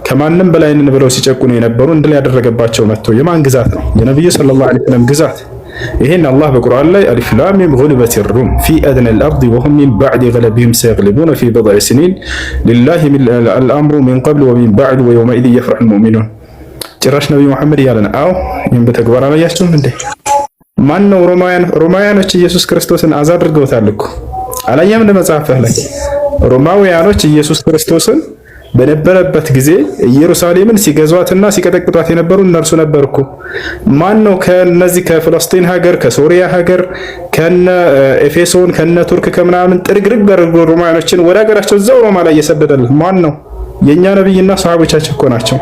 ከማንም በላይ ነን ብለው ሲጨቁኑ የነበሩ ድል ያደረገባቸው መጥቶ የማን ግዛት ነው? የነብዩ ሰለላሁ ዐለይሂ ወሰለም ግዛት። ይሄን አላህ በቁርአን ላይ አሊፍ ላም ሚም ጉሊበት ሩም ፊ አድና አልአርድ ወሁም ሚን ባዕድ ገለቢሂም ሰየግሊቡነ ፊ ቢድዕ ሲኒን ሊላሂ አልአምሩ ሚን ቀብል ወሚን ባዕድ ወየውመኢዝ የፍረሑ አልሙእሚኑን። ጭራሽ ነብዩ መሐመድ እያለ ነው። አዎ ይህን በተግባር አላያችሁም እንዴ? ማን ነው? ሮማውያኖች ኢየሱስ ክርስቶስን አዛ አድርገውታል እኮ አላየም? ለመጽሐፍህ ላይ ሮማውያኖች ኢየሱስ ክርስቶስን በነበረበት ጊዜ ኢየሩሳሌምን ሲገዟትና ሲቀጠቅጧት የነበሩ እነርሱ ነበርኩ። ማን ነው? ከነዚህ ከፍልስጤን ሀገር ከሶሪያ ሀገር ከነ ኤፌሶን ከነ ቱርክ ከምናምን ጥርግርግ አድርጎ ሮማውያኖችን ወደ ሀገራቸው እዛው ሮማ ላይ እየሰደደልህ ማን ነው? የኛ ነብይና ሰሃቦቻቸው እኮ ናቸው።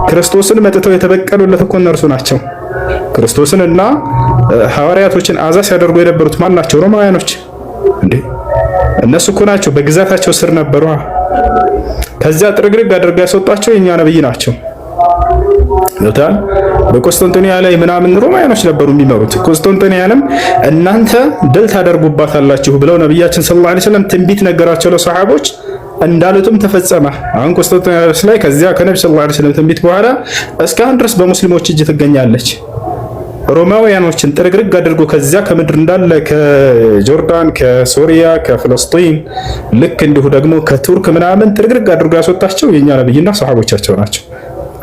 ክርስቶስን መጥተው የተበቀሉለት እኮ እነርሱ ናቸው። ክርስቶስን እና ሐዋርያቶችን አዛ ሲያደርጉ የነበሩት ማን ናቸው? ሮማውያኖች እንዴ! እነሱ እኮ ናቸው። በግዛታቸው ስር ነበሩ። ከዚያ ጥርግርግ አድርገው ያስወጣቸው የኛ ነብይ ናቸው። ይወታል። በኮንስታንቲኒያ ላይ ምናምን ሮማውያኖች ነበሩ የሚመሩት። ኮንስታንቲኒያንም እናንተ ድል ታደርጉባታላችሁ ብለው ነብያችን ሰለላሁ ዐለይሂ ወሰለም ትንቢት ነገራቸው ለሰሃቦች። እንዳሉትም ተፈጸመ። አሁን ኮንስታንቲኒያ ላይ ከዚያ ከነብዩ ሰለላሁ ዐለይሂ ወሰለም ትንቢት በኋላ እስካሁን ድረስ በሙስሊሞች እጅ ትገኛለች። ሮማውያኖችን ጥርግርግ አድርጎ ከዚያ ከምድር እንዳለ ከጆርዳን፣ ከሶሪያ፣ ከፍልስጤን ልክ እንዲሁ ደግሞ ከቱርክ ምናምን ጥርግርግ አድርጎ ያስወጣቸው የኛ ነብይና ሰሃቦቻቸው ናቸው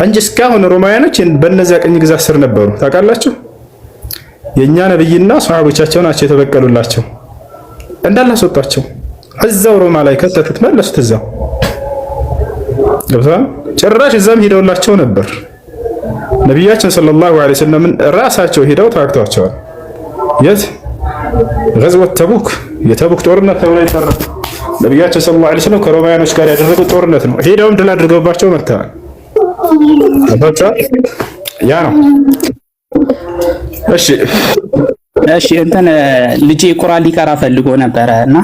እንጂ እስካሁን ሮማውያኖች በእነዚያ ቀኝ ግዛት ስር ነበሩ። ታውቃላችሁ? የኛ ነብይና ሰሃቦቻቸው ናቸው የተበቀሉላቸው። እንዳላስወጣቸው እዛው ሮማ ላይ ከተቱት፣ መለሱት እዛው ገብቷል። ጭራሽ እዛም ሄደውላቸው ነበር። ነቢያችን ሰለላሁ ዐለይሂ ወሰለም ራሳቸው ሄደው ተዋግተዋቸዋል። የት? ገዝወት ተቡክ፣ የተቡክ ጦርነት ተብሎ ይጠራል። ነቢያችን ሰለላሁ ዐለይሂ ወሰለም ከሮማውያኖች ጋር ያደረጉት ጦርነት ነው። ሄደውም ድል አድርገውባቸው መጥተዋል። ያ ነው። እሺ እንትን ልጄ ቁርአን ሊቀራ ፈልጎ ነበረ እና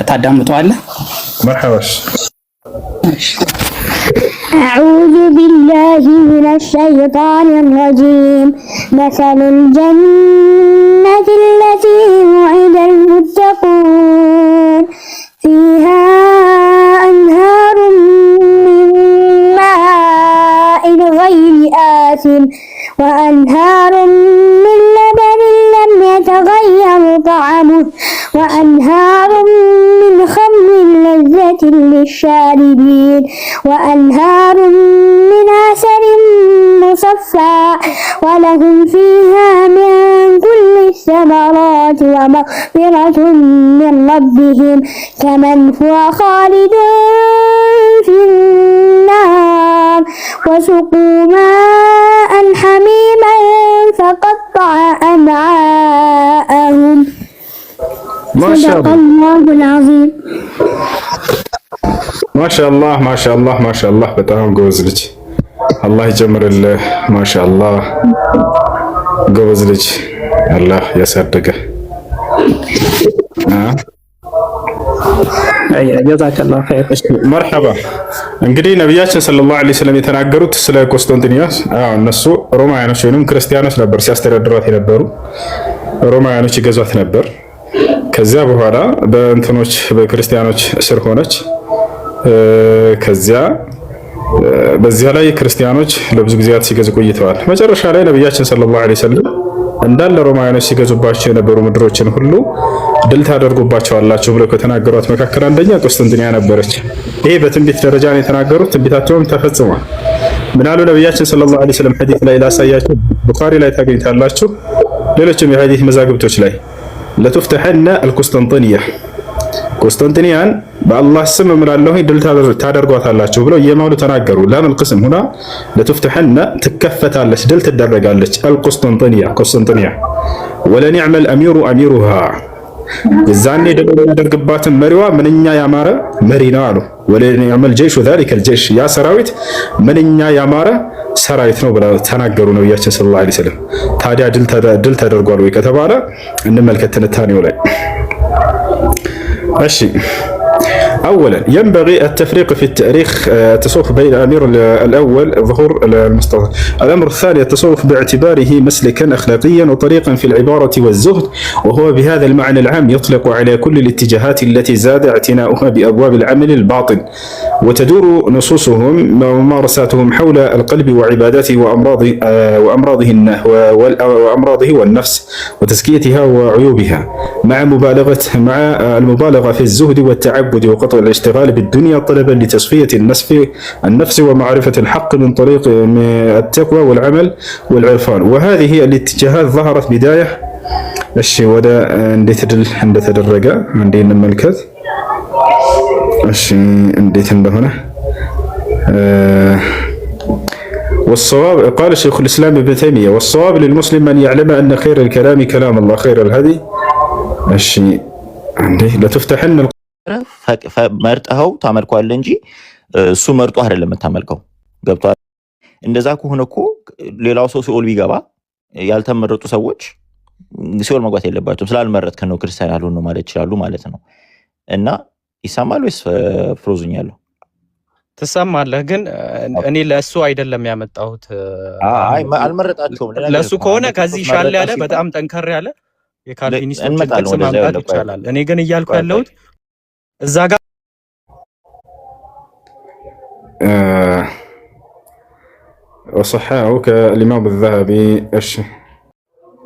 ታዳምጠዋለህ? መርሐባሽ። أعوذ بالله من الشيطان الرجيم مثل الجنة التي وعد المتقون فيها أنهار من ماء غير آسن وأنهار من لبن لم يتغير طعمه وأنهار من خمر لذة للشاربين وأنهار من عسل مصفى ولهم فيها من كل الثمرات ومغفرة من ربهم كمن هو خالد في النار وسقوا ماء حميما فقطع أمعاءهم صدق الله العظيم ማሻአላህ ማሻአላህ ማሻአላህ። በጣም ጎበዝ ልጅ አላህ ይጨምርልህ። ማሻአላህ ጎበዝ ልጅ አላህ ያሳደገ። ጀዛከላሁ ኸይር። መርሐባ። እንግዲህ ነቢያችን ሰለላሁ ዐለይሂ ወሰለም የተናገሩት ስለ ኮንስታንቲኒያስ፣ እነሱ ሮማውያኖች ወይንም ክርስቲያኖች ነበር ሲያስተዳድሯት የነበሩ። ሮማውያኖች ይገዟት ነበር። ከዚያ በኋላ በእንትኖች በክርስቲያኖች ስር ሆነች። ከዚያ በዚያ ላይ ክርስቲያኖች ለብዙ ጊዜያት ሲገዙ ቆይተዋል። መጨረሻ ላይ ነብያችን ሰለላሁ ዐለይሂ ወሰለም እንዳለ ሮማውያኖች ሲገዙባቸው የነበሩ ምድሮችን ሁሉ ድል ታደርጉባቸዋላችሁ ብለው ከተናገሯት መካከል አንደኛ ቁስጥንጥንያ ነበረች። ይሄ በትንቢት ደረጃ ነው የተናገሩት። ትንቢታቸውም ተፈጽሟል። ምናሉ ነብያችን ሰለላሁ ዐለይሂ ወሰለም ሐዲስ ላይ ላሳያችሁ፣ ቡኻሪ ላይ ታገኝታላችሁ፣ ሌሎችም የሐዲስ መዛግብቶች ላይ ለቱፍተሐነ አልቁስጥንጥንያ ቁስጥንጥንያን በአላህ ስም እምላለሁ ድል ታደርጓታላችሁ ብለው እየማሉ ተናገሩ። ለምን ቅስም ሁና ለቱፍተሐነ ትከፈታለች፣ ድል ትደረጋለች። አልቁስጥንጥንያ ቁስጥንጥንያ ወለኒዕመል አሚሩ አሚሩሃ የዛኔ ድል የሚያደርግባትን መሪዋ ምንኛ ያማረ መሪ ነው አሉ። ወለኒዕመል ጀይሹ ዛሊከል ጀይሽ ያ ሰራዊት ምንኛ ያማረ ሰራዊት ነው ብለው ተናገሩ ነብያችን ሰለላሁ ዐለይሂ ወሰለም። ታዲያ ድል ተደርጓል ወይ ከተባለ እንመልከት ትንታኔው ላይ። ماشي. أولا ينبغي التفريق في التاريخ التصوف بين الأمير الأول ظهور المصطفى. الأمر الثاني التصوف باعتباره مسلكا أخلاقيا وطريقا في العبارة والزهد، وهو بهذا المعنى العام يطلق على كل الاتجاهات التي زاد اعتناؤها بأبواب العمل الباطن وتدور نصوصهم وممارساتهم حول القلب وعباداته وأمراضه والنفس وتزكيتها وعيوبها مع المبالغة في الزهد والتعبد وقطع الاشتغال بالدنيا طلبا لتصفية النفس ومعرفة الحق من طريق التقوى والعمل والعرفان. وهذه الاتجاهات ظهرت بداية الشيء ودا عند تدرجة عندنا الملكات الشيء عندي هنا والصواب قال شيخ الإسلام ابن تيمية والصواب للمسلم أن يعلم أن خير الكلام كلام الله خير الهدي الشيء عندي لتفتحن መርጠኸው ታመልከዋለህ እንጂ እሱ መርጦ አይደለም የምታመልከው። ገብቷል? እንደዛ ከሆነ እኮ ሌላው ሰው ሲኦል ቢገባ ያልተመረጡ ሰዎች ሲኦል መግባት የለባቸውም። ስላልመረጥከን ነው ክርስቲያን ያልሆኑ ነው ማለት ይችላሉ ማለት ነው። እና ይሰማል ወይስ ፍሮዙኛለሁ? ትሰማለህ? ግን እኔ ለእሱ አይደለም ያመጣሁት። አልመረጣቸውም። ለእሱ ከሆነ ከዚህ ይሻል ያለ በጣም ጠንከር ያለ የካልቪኒስቶችን ጥቅስ ማምጣት ይቻላል። እኔ ግን እያልኩ ያለሁት እዛ ጋር وصححه كالإمام الذهبي እሺ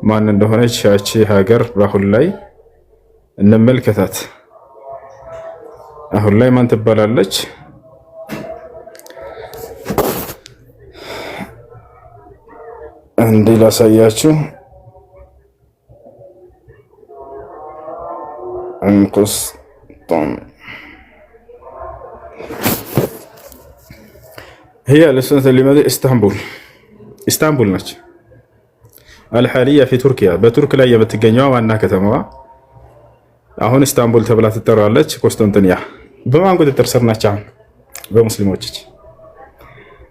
ማን እንደሆነች ያቺ ሀገር በአሁን ላይ እንመልከታት። አሁን ላይ ማን ትባላለች? እንዴ ላሳያችሁ። هي السنة اللي اسطنبول ነች። الحالية في تركيا በቱርክ ላይ የምትገኘው ዋና ከተማዋ አሁን ኢስታንቡል ተብላ ትጠራለች። ቆስጠንጥንያ በማን ቁጥጥር ስር ናች? አሁን በሙስሊሞች።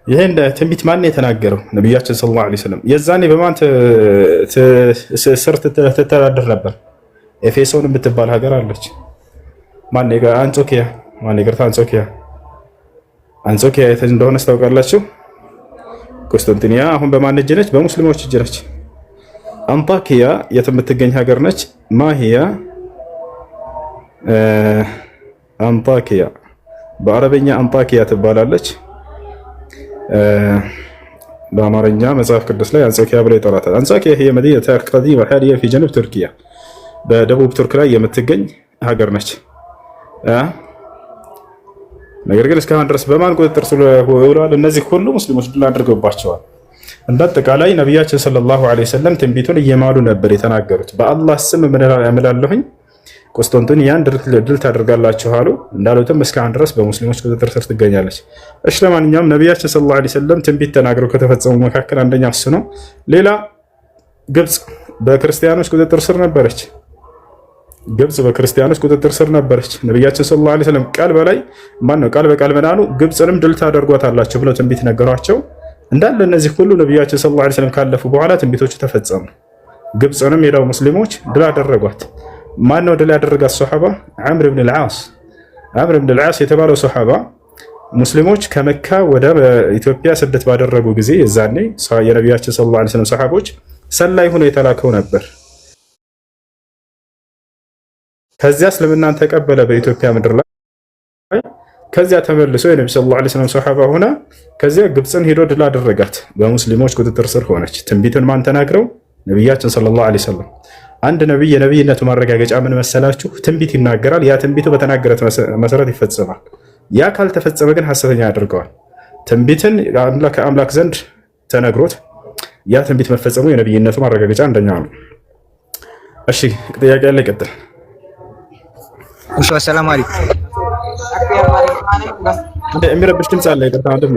ይሄ እንደ ትንቢት ማን የተናገረው? ነብያችን ሰለላሁ ዐለይሂ ወሰለም። የዛኔ በማን ስር ትተዳደር ነበር? ኤፌሶን የምትባል ሀገር አለች። ማን ይጋ አንጾኪያ አንጾኪያ የት እንደሆነ ታውቃላችሁ? ቆስጠንጥንያ አሁን በማን እጅ ነች? በሙስሊሞች እጅ ነች። አንጣኪያ የት የምትገኝ ሀገር ነች? ማሂያ አንጣኪያ በአረበኛ አንጣኪያ ትባላለች። በአማርኛ መጽሐፍ ቅዱስ ላይ አንጾኪያ ብሎ ይጠራታል። አንጾኪያ هي مدينة قديمة حاليا في جنوب تركيا በደቡብ ቱርክ ላይ የምትገኝ ሀገር ነች። ነገር ግን እስካሁን ድረስ በማን ቁጥጥር ስር ውለዋል? እነዚህ ሁሉ ሙስሊሞች ድል አድርገውባቸዋል። እንዳጠቃላይ ነቢያችን ሰለላሁ ዐለይሂ ወሰለም ትንቢቱን እየማሉ ነበር የተናገሩት። በአላህ ስም እምላለሁኝ ቆስጠንጥንያን ድል ታደርጋላችሁ አሉ። እንዳሉትም እስካሁን ድረስ በሙስሊሞች ቁጥጥር ስር ትገኛለች። እሺ፣ ለማንኛውም ነቢያችን ሰለላሁ ዐለይሂ ወሰለም ትንቢት ተናግረው ከተፈጸሙ መካከል አንደኛ እሱ ነው። ሌላ ግብጽ በክርስቲያኖች ቁጥጥር ስር ነበረች። ግብጽ በክርስቲያኖች ቁጥጥር ስር ነበረች። ነቢያችን ሰለላሁ ዐለይሂ ወሰለም ቃል በቃል ምናሉ ግብጽንም ድል ታደርጓታላችሁ ብለው ትንቢት ነገሯቸው። እንዳለ እነዚህ ሁሉ ነቢያችን ሰለላሁ ዐለይሂ ወሰለም ካለፉ በኋላ ትንቢቶቹ ተፈጸሙ። ግብጽንም ሄደው ሙስሊሞች ድል አደረጓት። ማን ነው ድል ያደረጋት? ሱሐባ ዐምር ብን አልዓስ የተባለው ሱሐባ ሙስሊሞች ከመካ ወደ ኢትዮጵያ ስደት ባደረጉ ጊዜ የዛኔ የነቢያችን ሰለላሁ ዐለይሂ ወሰለም ሰሐቦች ሰላይ ሆኖ የተላከው ነበር። ከዚያ እስልምናን ተቀበለ በኢትዮጵያ ምድር ላይ። ከዚያ ተመልሶ የነብዩ ሰለላሁ ዐለይሂ ወሰለም ሱሐባ ሆነ። ከዚያ ግብፅን ሄዶ ድል አደረጋት። በሙስሊሞች ቁጥጥር ስር ሆነች። ትንቢትን ማን ተናግረው? ነብያችን ሰለላሁ ዐለይሂ ወሰለም። አንድ ነብይ የነብይነቱ ማረጋገጫ ምን መሰላችሁ? ትንቢት ይናገራል። ያ ትንቢቱ በተናገረት መሰረት ይፈጸማል። ያ ካልተፈጸመ ግን ሐሰተኛ ያደርገዋል። ትንቢትን ከአምላክ ዘንድ ተነግሮት ያ ትንቢት መፈጸሙ የነብይነቱ ማረጋገጫ አንደኛው ነው። እሺ ጥያቄ ያለ ይቀጥል። እሺ ሰላም አለይኩም። የሚረብሽ ድምፅ አለ። ይቅርታ ወንድም